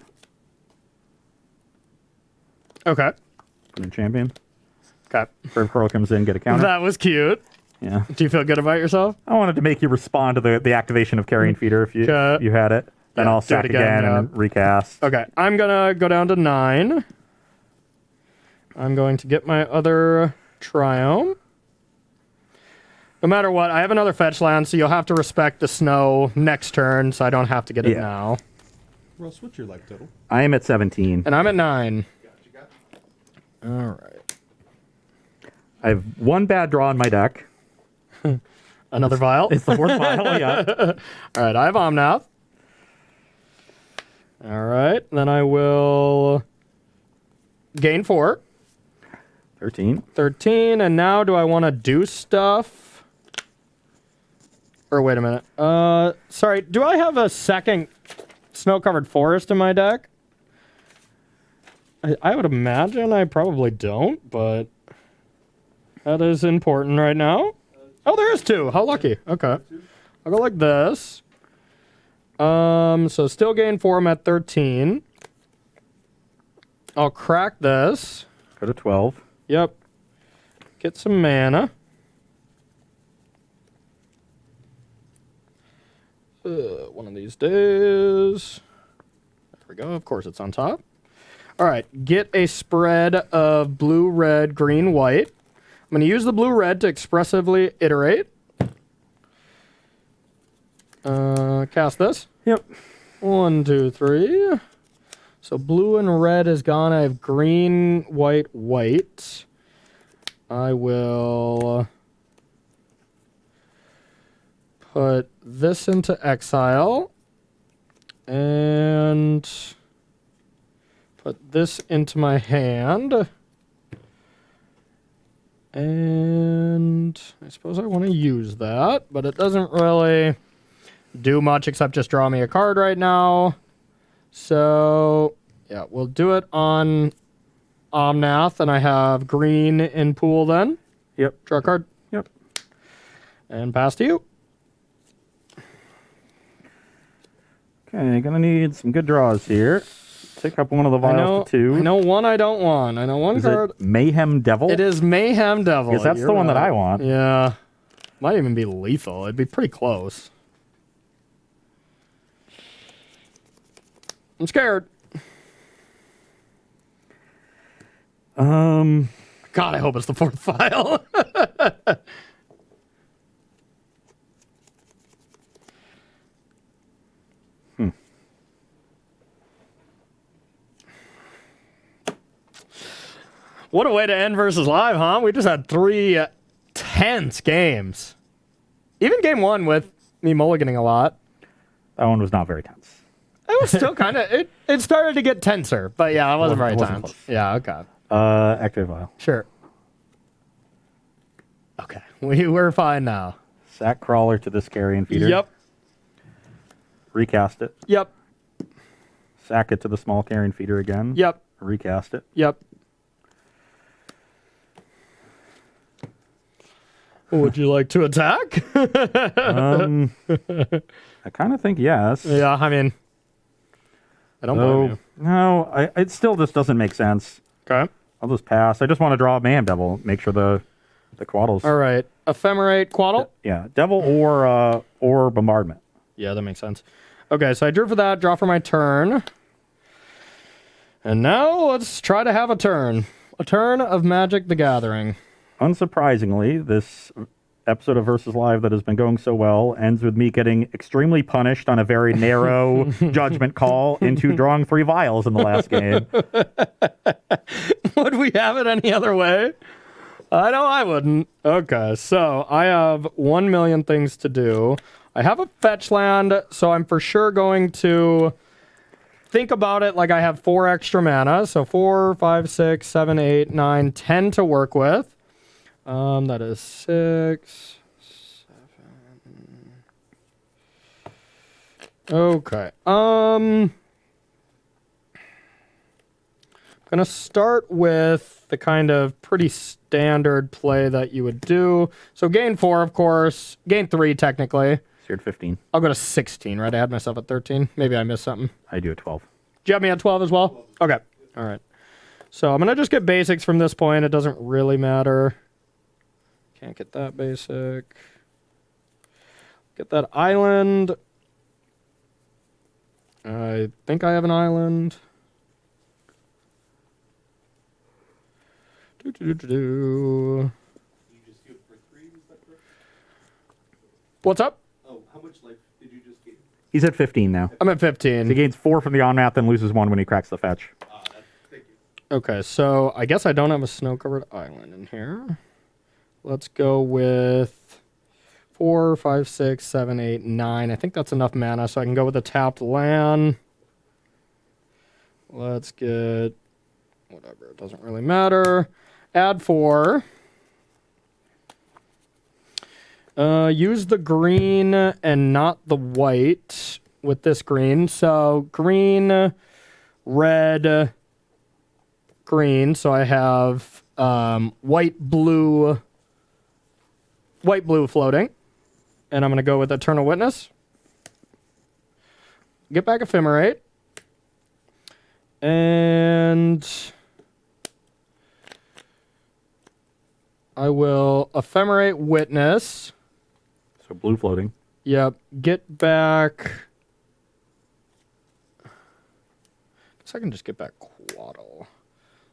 Okay. Put in champion. Okay. Gravecrawler comes in, get a counter. That was cute. Yeah. Do you feel good about yourself? I wanted to make you respond to the activation of Carrion Feeder if you had it. Then Yeah, I'll do it sack again again, and recast. Okay. I'm going to go down to 9. I'm going to get my other Triome. No matter what, I have another fetch land, so you'll have to respect the snow next turn, so I don't have to get it now. Ross, what's your life total? I am at 17. And I'm at 9. Gotcha. All right. I have 1 bad draw in my deck. Another vial? It's the 4th vial, yeah. All right, I have Omnath. All right, then I will gain 4. 13. 13, and now do I want to do stuff? Or wait a minute. Sorry, do I have a second snow-covered forest in my deck? I would imagine I probably don't, but that is important right now. Oh, there is 2. How lucky. Okay. I'll go like this. So still gain 4, I'm at 13. I'll crack this. Go to 12. Yep. Get some mana. One of these days. There we go. Of course, it's on top. All right. Get a spread of blue, red, green, white. I'm going to use the blue, red to expressively iterate. Cast this. Yep. 1, 2, 3. So blue and red is gone. I have green, white, white. I will put this into exile and put this into my hand. And I suppose I want to use that, but it doesn't really do much except just draw me a card right now. So, yeah, we'll do it on Omnath, and I have green in pool then. Yep. Draw a card. Yep. And pass to you. Okay, gonna need some good draws here. Pick up one of the vials to 2. I know one I don't want. I know one Is card. it Mayhem Devil? It is Mayhem Devil. Because that's You're the one that right. I want. Yeah. Might even be lethal. It'd be pretty close. I'm scared. God, I hope it's the 4th file. What a way to end versus live, huh? We just had 3 tense games. Even game 1 with me mulliganing a lot. That one was not very tense. It was still kind of... It started to get tenser, but yeah, it wasn't very It wasn't tense. close. Yeah, okay. Activate vial. Sure. Okay, we're fine now. Sack Crawler to this Carrion Feeder. Yep. Recast it. Yep. Sack it to the small Carrion Feeder again. Yep. Recast it. Yep. Would you like to attack? I kind of think yes. Yeah, I mean, I don't blame you. No, it still just doesn't make sense. Okay. I'll just pass. I just want to draw a Mayhem Devil, make sure the Quaddles. All right. Ephemerate Quaddle? Yeah, Devil or Bombardment. Yeah, that makes sense. Okay, so I drew for that, draw for my turn. And now let's try to have a turn. A turn of Magic the Gathering. Unsurprisingly, this episode of Versus Live that has been going so well ends with me getting extremely punished on a very narrow judgment call into drawing 3 vials in the last game. Would we have it any other way? I know I wouldn't. Okay, so I have 1 million things to do. I have a fetch land, so I'm for sure going to think about it like I have 4 extra mana. So 4, 5, 6, 7, 8, 9, 10 to work with. That is 6, 7. Okay. I'm gonna start with the kind of pretty standard play that you would do. So gain 4, of course. Gain 3, technically. So you're at 15. I'll go to 16, right? I had myself at 13. Maybe I missed something. I do at 12. Do you have me at 12 as well? Okay. All right. So I'm going to just get basics from this point. It doesn't really matter. Can't get that basic. Get that island. I think I have an island. You just give for 3, is that correct? What's up? Oh, how much life did you just give? He's at 15 now. I'm at So 15. he gains 4 from the on-map, then loses 1 when he cracks the fetch. Thank you. Okay, so I guess I don't have a snow-covered island in here. Let's go with 4, 5, 6, 7, 8, 9. I think that's enough mana, so I can go with a tapped land. Let's get whatever. It doesn't really matter. Add 4. Use the green and not the white with this green. So green, red, green. So I have white, blue floating. And I'm going to go with Eternal Witness. Get back Ephemerate. And I will Ephemerate Witness. So blue floating. Yep. Get back. Guess I can just get back Quaddle.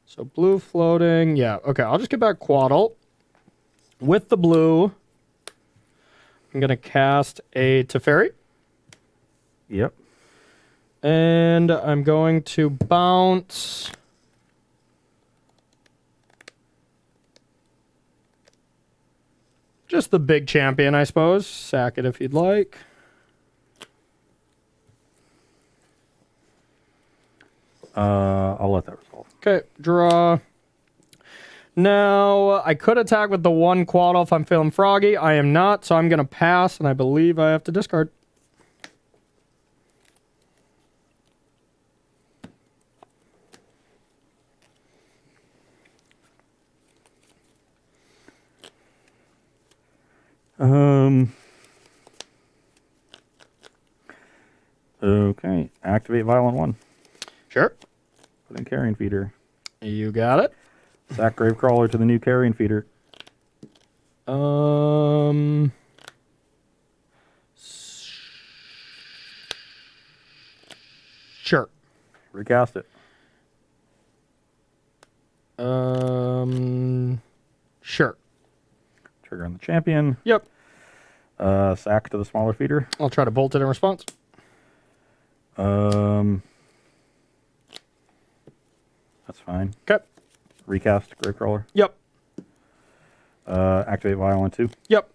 So blue floating. Yeah. Okay. I'll just get back Quaddle. With the blue, I'm going to cast a Teferi. Yep. And I'm going to bounce. Just the big champion, I suppose. Sack it if you'd like. I'll let that resolve. Okay, draw. Now, I could attack with the 1 Quaddle if I'm feeling froggy. I am not, so I'm going to pass, and I believe I have to discard. Okay. Activate Violent 1. Sure. Put in Carrion Feeder. You got it. Sack Gravecrawler to the new Carrion Feeder. Sure. Recast it. Sure. Trigger on the champion. Yep. Sack to the smaller feeder. I'll try to bolt it in response. That's fine. Okay. Recast Gravecrawler. Yep. Activate Violent 2. Yep.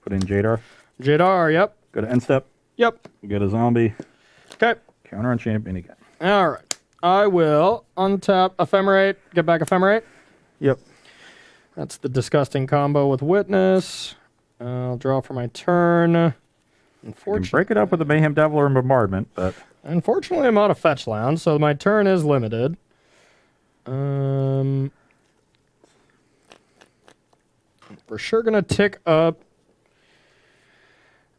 Put in Jadar. Jadar, yep. Go to end step. Yep. Get a zombie. Okay. Counter on champion again. All right. I will untap Ephemerate, get back Ephemerate. Yep. That's the disgusting combo with Witness. I'll draw for my turn. You can Unfortunately, break it up with a Mayhem Devil or Bombardment, but I'm out of fetch land, so my turn is limited. we're sure going to tick up.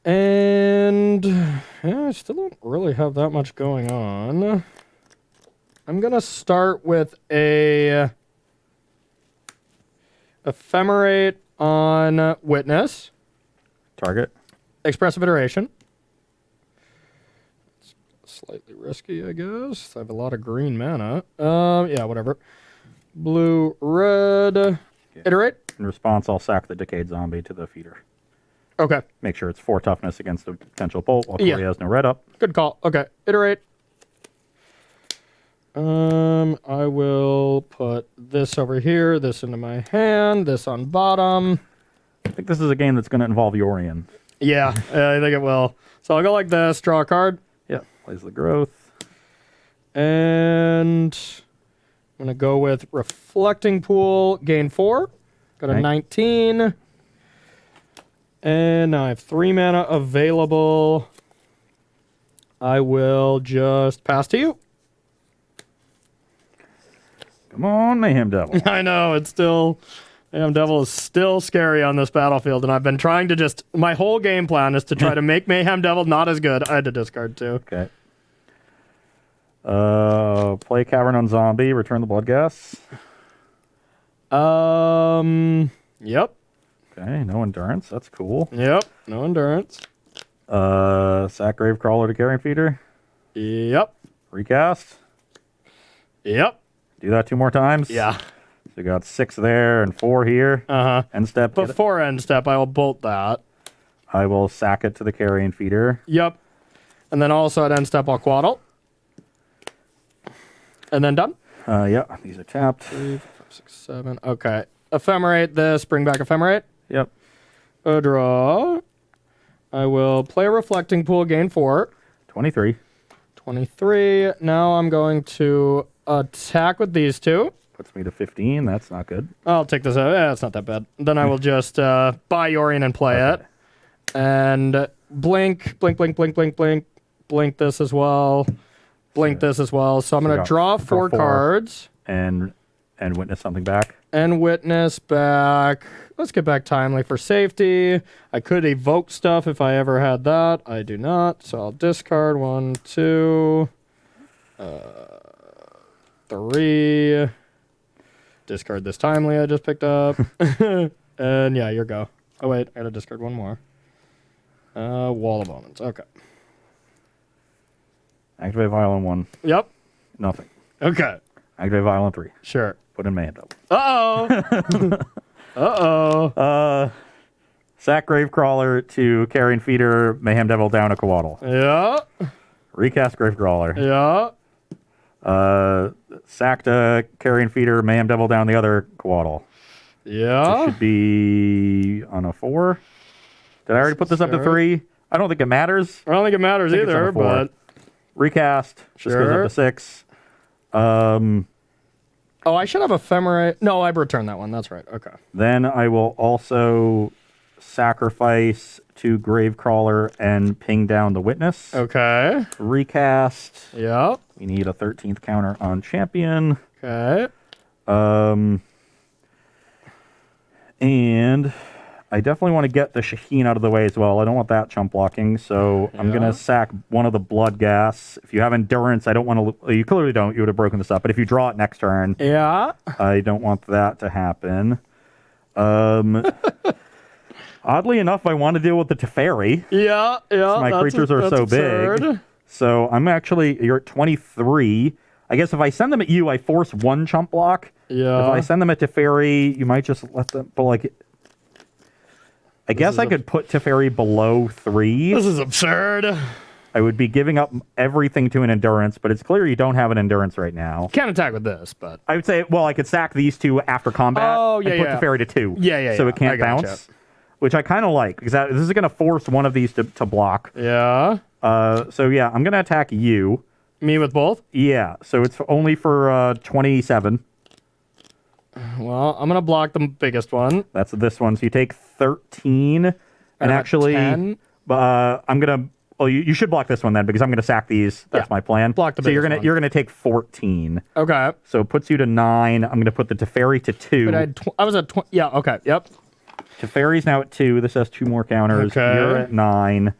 And yeah, I still don't really have that much going on. I'm going to start with a Ephemerate on Witness. Target. Expressive Iteration. It's slightly risky, I guess. I have a lot of green mana. Yeah, whatever. Blue, red. Iterate. In response, I'll sack the Decayed Zombie to the feeder. Okay. Make sure it's 4 toughness against the potential bolt while Corey has no red up. Good call. Okay. Iterate. I will put this over here, this into my hand, this on bottom. I think this is a game that's going to involve Yorion. Yeah, I think it will. So I'll go like this, draw a card. Yeah, plays the growth. And I'm going to go with Reflecting Pool, gain 4. Got a 19. And now I have 3 mana available. I will just pass to you. Come on, Mayhem Devil. I know, it's still... Mayhem Devil is still scary on this battlefield, and I've been trying to just... My whole game plan is to try to make Mayhem Devil not as good. I had to discard, too. Okay. Play Cavern on Zombie, return the Blood Gas. Yep. Okay, no Endurance, that's cool. Yep, no Endurance. Sack Gravecrawler to Carrion Feeder. Yep. Recast. Yep. Do that 2 more times. Yeah. So you got 6 there and 4 here. Uh-huh. End step. Before end step, I will bolt that. I will sack it to the Carrion Feeder. Yep. And then also at end step, I'll quaddle. And then done. Yeah, these are tapped. 3, 4, 5, 6, 7. Okay. Ephemerate this, bring back Ephemerate. Yep. A draw. I will play a Reflecting Pool, gain 4. 23. 23. Now I'm going to attack with these 2. Puts me to 15. That's not good. I'll take this out. Yeah, it's not that bad. Then I will just buy Yorion and play it. And blink, blink, blink, blink, blink, blink. Blink this as well. Blink this as well. So I'm going to draw 4 cards. And witness something back. And witness back. Let's get back timely for safety. I could evoke stuff if I ever had that. I do not. So I'll discard 1, 2, 3. Discard this timely I just picked up. And yeah, your go. Oh wait, I gotta discard 1 more. Wall of Omens. Okay. Activate Violent 1. Yep. Nothing. Okay. Activate Violent 3. Sure. Put in Mayhem Devil. Uh-oh. Uh-oh. Sack Gravecrawler to Carrion Feeder, Mayhem Devil down a Coatl. Yeah. Recast Gravecrawler. Yeah. Sack to Carrion Feeder, Mayhem Devil down the other Coatl. Yeah. It should be on a 4. Did I already put this up to 3? I don't think it matters. I don't think it matters either, but... Recast. Just goes up to 6. Oh, I should have Ephemerate. No, I've returned that one. That's right. Okay. Then I will also sacrifice to Gravecrawler and ping down the Witness. Okay. Recast. Yep. We need a 13th counter on Champion. Okay. And I definitely want to get the Shaheen out of the way as well. I don't want that chump blocking, so I'm going to sack one of the Blood Gas. If you have Endurance, I don't want to... You clearly don't. You would have broken this up. But if you draw it next turn, Yeah. I don't want that to happen. Oddly enough, I want to deal with the Teferi. Yeah. My creatures are so absurd. big. So I'm actually... You're at 23. I guess if I send them at you, I force 1 chump block. Yeah. If I send them at Teferi, you might just let them... But like... I guess I could put Teferi below 3. This is absurd. I would be giving up everything to an Endurance, but it's clear you don't have an Endurance right now. Can't attack with this, but... I would say, well, I could sack these 2 after combat and put Teferi to 2. Yeah. So it can't bounce, which I kind of like, because this is going to force one of these to block. Yeah. So yeah, I'm going to attack you. Me with both? Yeah, so it's only for 27. Well, I'm going to block the biggest one. That's this one. So you take 13. And actually, 10. I'm going to... Well, you should block this one then, because I'm going to sack these. That's my plan. Block the so you're biggest gonna one. you're gonna take 14. Okay. So it puts you to 9. I'm going to put the Teferi to 2. But I was at 20. Yeah, okay. Yep. Teferi's now at 2. This has 2 more counters. Okay. You're at 9.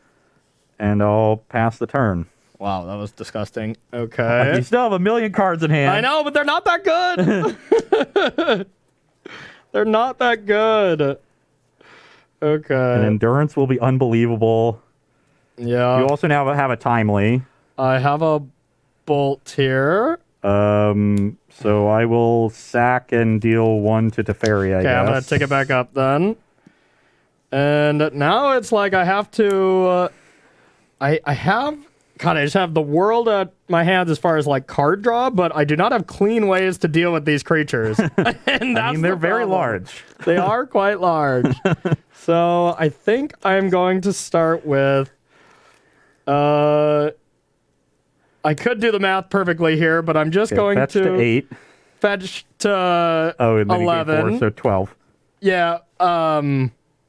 And I'll pass the turn. Wow, that was disgusting. You Okay. still have a million cards in hand. I know, but they're not that good. They're not that good. Okay. And endurance will be unbelievable. Yeah. You also now have a timely. I have a bolt here. So I will sack and deal 1 to Teferi, I guess. Okay, I'm gonna take it back up then. And now it's like I have to. I have. God, I just have the world at my hands as far as like card draw, but I do not have clean ways to deal with these creatures. And I mean, they're very problem. large. They are quite large. So I think I'm going to start with. I could do the math perfectly here, but I'm just going Fetch to 8. fetch to Oh, and then 11. you gain 4, so 12. Yeah.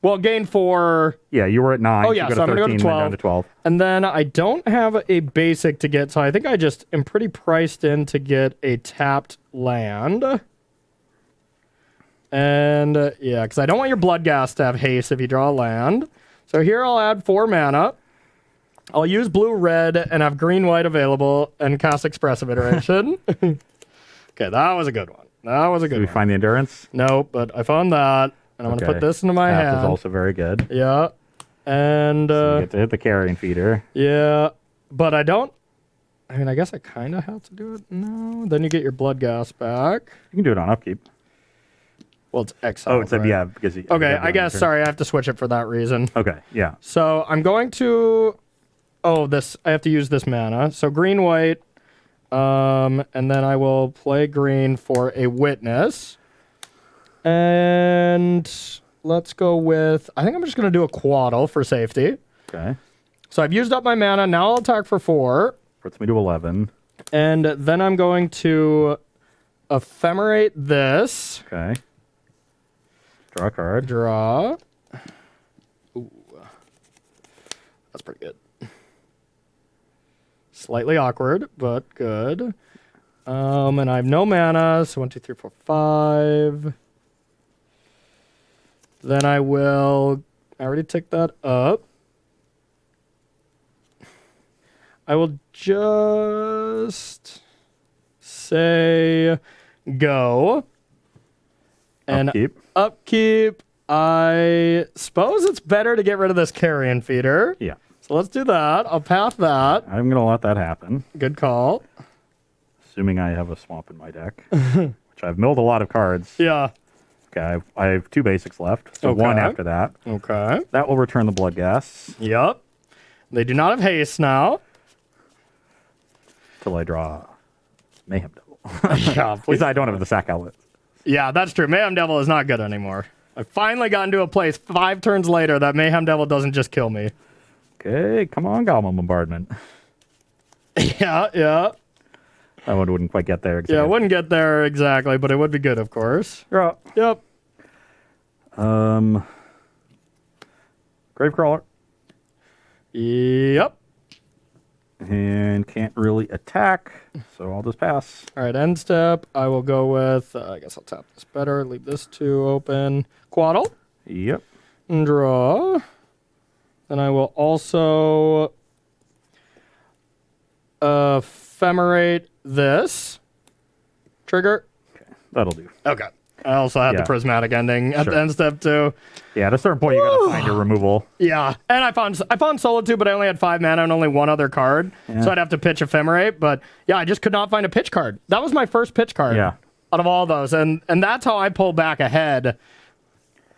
Well, gain 4. Yeah, you were at 9. Oh, yeah, You so I'm gonna go to 13, then 12. down to 12. And then I don't have a basic to get, so I think I just am pretty priced in to get a tapped land. And yeah, because I don't want your Bloodghast to have haste if you draw a land. So here I'll add 4 mana. I'll use blue-red and have green-white available and cast Expressive Iteration. Okay, that was a good one. That was a good Did we one. find the endurance? Nope, but I found that. And I'm going to put this into my Path is hand. also very good. Yeah. And You get to hit the carrying feeder. yeah, but I don't. I mean, I guess I kind of have to do it now. Then you get your Bloodghast back. You can do it on upkeep. Well, it's exile. Oh, it's right? yeah, because you Okay, have it I on guess. your turn. Sorry, I have to switch it for that reason. Okay, yeah. So I'm going to. Oh, this. I have to use this mana. So green, white. And then I will play green for a witness. And let's go with. I think I'm just going to do a Quaddle for safety. Okay. So I've used up my mana. Now I'll attack for 4. Puts me to 11. And then I'm going to ephemerate this. Okay. Draw a card. Draw. Ooh. That's pretty good. Slightly awkward, but good. And I have no mana, so 1, 2, 3, 4, 5. Then I will. I already ticked that up. I will just say go. And upkeep. I suppose it's better to get rid of this carrion feeder. Yeah. So let's do that. I'll path that. I'm going to let that happen. Good call. Assuming I have a swamp in my deck, which I've milled a lot of cards. Yeah. Okay, I have 2 basics left, so Okay. 1 after that. Okay. That will return the Bloodghast Yep. They do not have haste now. till I draw Mayhem Devil. Yeah, At least I don't have the sack outlet. yeah, that's true. Mayhem Devil is not good anymore. I finally got into a place 5 turns later that Mayhem Devil doesn't just kill me. Okay, come on, Goblin Bombardment. Yeah, yeah. That one wouldn't quite get there. Yeah, Exactly. it wouldn't get there exactly, but it would be good, of course. You're up. Yep. Gravecrawler. Yep. And can't really attack, so I'll just pass. All right, end step. I will go with, I guess I'll tap this better. Leave this 2 open. Quaddle. Yep. And draw. Then I will also ephemerate this. Trigger. That'll do. Okay. I also have the Yeah. prismatic ending at Sure. the end step too. Yeah, at a certain point, you got to find your removal. Yeah, and I found Solo too, but I only had 5 mana and only 1 other card, Yeah. so I'd have to pitch Ephemerate. But yeah, I just could not find a pitch card. That was my first pitch card. Yeah. Out of all those, and that's how I pulled back ahead.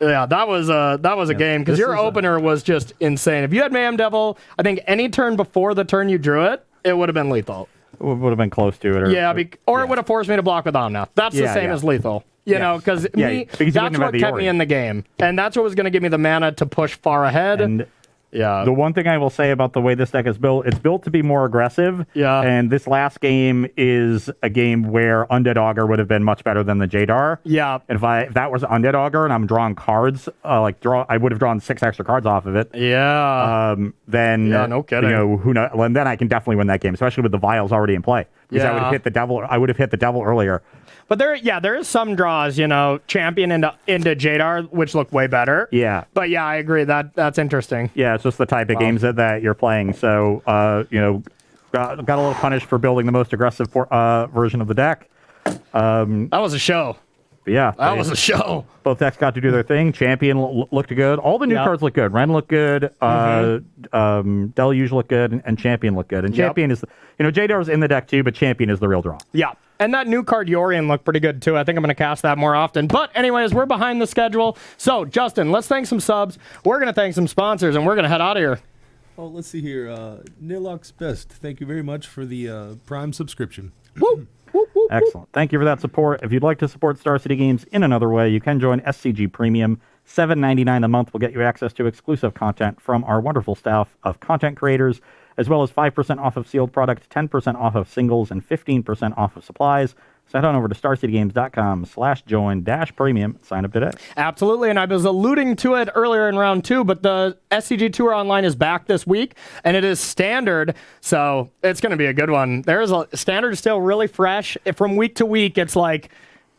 Yeah, that was a game because this your is a- opener was just insane. If you had Mayhem Devil, I think any turn before the turn you drew it, it would have been lethal. It would have been close to it. Or, Yeah, it would have forced me to block with Omnath. That's the Yeah, same yeah. as lethal. You know, because Yeah, because you that's wouldn't have what had the kept me Ori. in the game, and that's what was going to give me the mana to push far ahead. And yeah, the one thing I will say about the way this deck is built, it's built to be more aggressive. Yeah. And this last game is a game where Undead Augur would have been much better than the Jadar. yeah, And if that was Undead Augur and I'm drawing cards, I would have drawn 6 extra cards off of it. yeah. Then Yeah, no kidding. You know, who knows? And then I can definitely win that game, especially with the vials already in play. Because I would Yeah. have hit the devil. I would have hit the devil earlier. But there is some draws, champion into Jadar, which look way better. Yeah. But yeah, I agree. That's interesting. Yeah, it's just the type of games that you're playing. So, got a little punished for building the most aggressive version of the deck. That was a show. But yeah. That was a show. Both decks got to do their thing. Champion looked good. All the new cards look good. Ren looked good. Deluge looked good. And Champion looked good. And Champion is, Jadar's in the deck too, but Champion is the real draw. Yeah. And that new card Yorian looked pretty good too. I think I'm going to cast that more often. But anyways, we're behind the schedule. So, Justin, let's thank some subs. We're going to thank some sponsors, and we're going to head out of here. Oh, let's see here. Nilox Best, thank you very much for the Prime subscription. Woo! Excellent. Thank you for that support. If you'd like to support Star City Games in another way, you can join SCG Premium. $7.99 a month will get you access to exclusive content from our wonderful staff of content creators, as well as 5% off of sealed product, 10% off of singles, and 15% off of supplies. So head on over to starcitygames.com/join-premium. Sign up today. Absolutely, and I was alluding to it earlier in round 2, but the SCG Tour Online is back this week, and it is standard, so it's going to be a good one. Standard is still really fresh. From week to week, it's like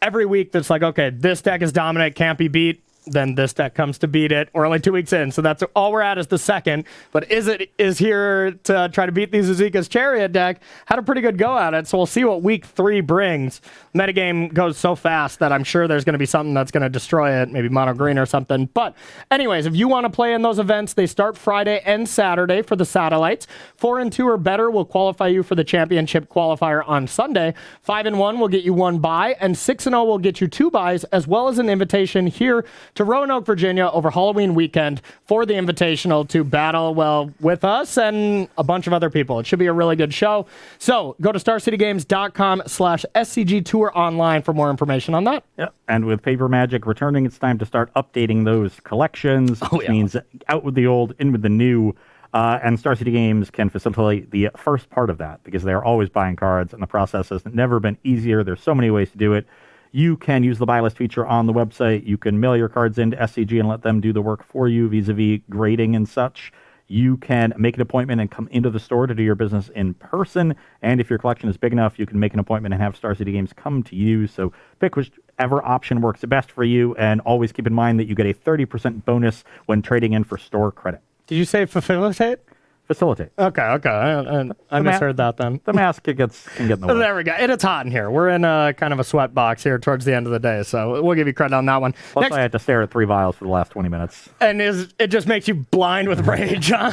every week that's like, okay, this deck is dominant, can't be beat. Then this deck comes to beat it. We're only 2 weeks in, so that's all we're at is the second. But is here to try to beat the Zuzika's Chariot deck. Had a pretty good go at it, so we'll see what week 3 brings. Metagame goes so fast that I'm sure there's going to be something that's going to destroy it, maybe mono green or something. But anyways, if you want to play in those events, they start Friday and Saturday for the satellites. 4 and 2 or better will qualify you for the championship qualifier on Sunday. 5 and 1 will get you 1 bye, and 6 and 0 will get you 2 byes, as well as an invitation here to Roanoke, Virginia over Halloween weekend for the Invitational to battle, with us and a bunch of other people. It should be a really good show. So go to starcitygames.com/SCG Tour Online for more information on that. Yeah. And with Paper Magic returning, it's time to start updating those collections, which means out with the old, in with the new. And Star City Games can facilitate the first part of that because they're always buying cards, and the process has never been easier. There's so many ways to do it. You can use the buy list feature on the website. You can mail your cards into SCG and let them do the work for you vis-a-vis grading and such. You can make an appointment and come into the store to do your business in person. And if your collection is big enough, you can make an appointment and have Star City Games come to you. So pick whichever option works the best for you. And always keep in mind that you get a 30% bonus when trading in for store credit. Did you say facilitate? Facilitate. Okay. I misheard that then. The mask can get in the way. There we go. And it's hot in here. We're in a kind of a sweat box here towards the end of the day, so we'll give you credit on that one. Plus, I had to stare at 3 vials for the last 20 minutes. And it just makes you blind with rage, huh?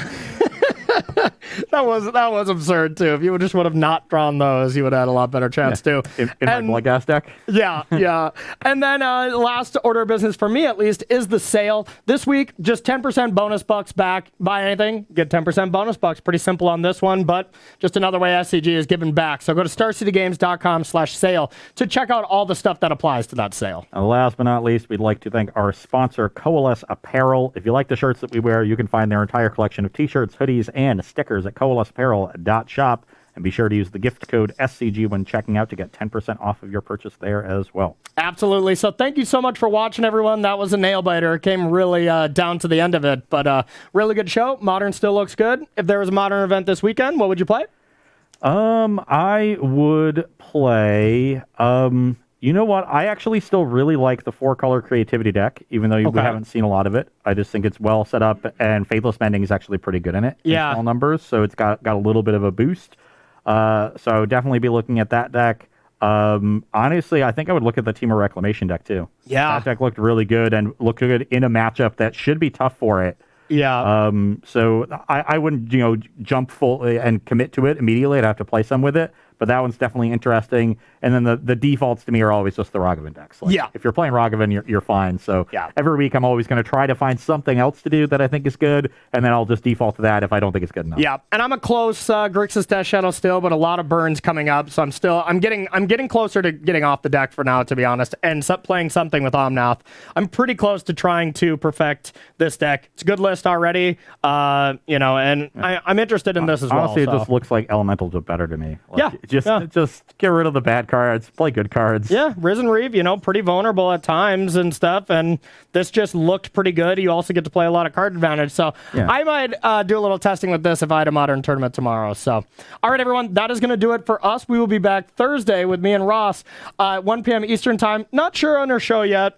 That was absurd too. If you would have not drawn those, you would have had a lot better chance too. In my blood gas deck. Yeah. And then last order of business for me at least is the sale this week. Just 10% bonus bucks back. Buy anything, get 10% bonus bucks. Pretty simple on this one, but just another way SCG is giving back. So go to starcitygames.com/sale to check out all the stuff that applies to that sale. And last but not least, we'd like to thank our sponsor, Coalesce Apparel. If you like the shirts that we wear, you can find their entire collection of t-shirts, hoodies, and stickers at coalesceapparel.shop. And be sure to use the gift code SCG when checking out to get 10% off of your purchase there as well. Absolutely. So thank you so much for watching, everyone. That was a nail biter. It came really down to the end of it, but really good show. Modern still looks good. If there was a Modern event this weekend, what would you play? I would play. You know what? I actually still really like the 4-color creativity deck, even though we haven't seen a lot of it. I just think it's well set up, and Faithless Mending is actually pretty good in it. In small numbers, so it's got a little bit of a boost. So I would definitely be looking at that deck. Honestly, I think I would look at the Team of Reclamation deck too. Yeah. That deck looked really good and looked good in a matchup that should be tough for it. Yeah. So I wouldn't, jump full and commit to it immediately. I'd have to play some with it. But that one's definitely interesting. And then the defaults to me are always just the Ragavan decks. Like, if you're playing Ragavan, you're fine. So every week I'm always going to try to find something else to do that I think is good, and then I'll just default to that if I don't think it's good enough. Yeah, and I'm a close Grixis Death Shadow still, but a lot of burns coming up. So I'm getting closer to getting off the deck for now, to be honest, and playing something with Omnath. I'm pretty close to trying to perfect this deck. It's a good list already, and I'm interested in this as well. Honestly, it just looks like Elementals are better to me. Like, Just get rid of the bad cards, play good cards. Yeah, Risen Reeve, pretty vulnerable at times and stuff, and this just looked pretty good. You also get to play a lot of card advantage, so I might do a little testing with this if I had a Modern tournament tomorrow. So, all right, everyone, that is going to do it for us. We will be back Thursday with me and Ross, 1 p.m. Eastern Time. Not sure on our show yet.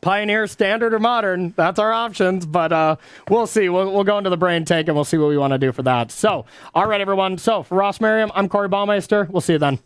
Pioneer, Standard, or Modern. That's our options, but we'll see. We'll go into the brain take, and we'll see what we want to do for that. So, all right, everyone. So, for Ross Merriam, I'm Corey Baumeister. We'll see you then.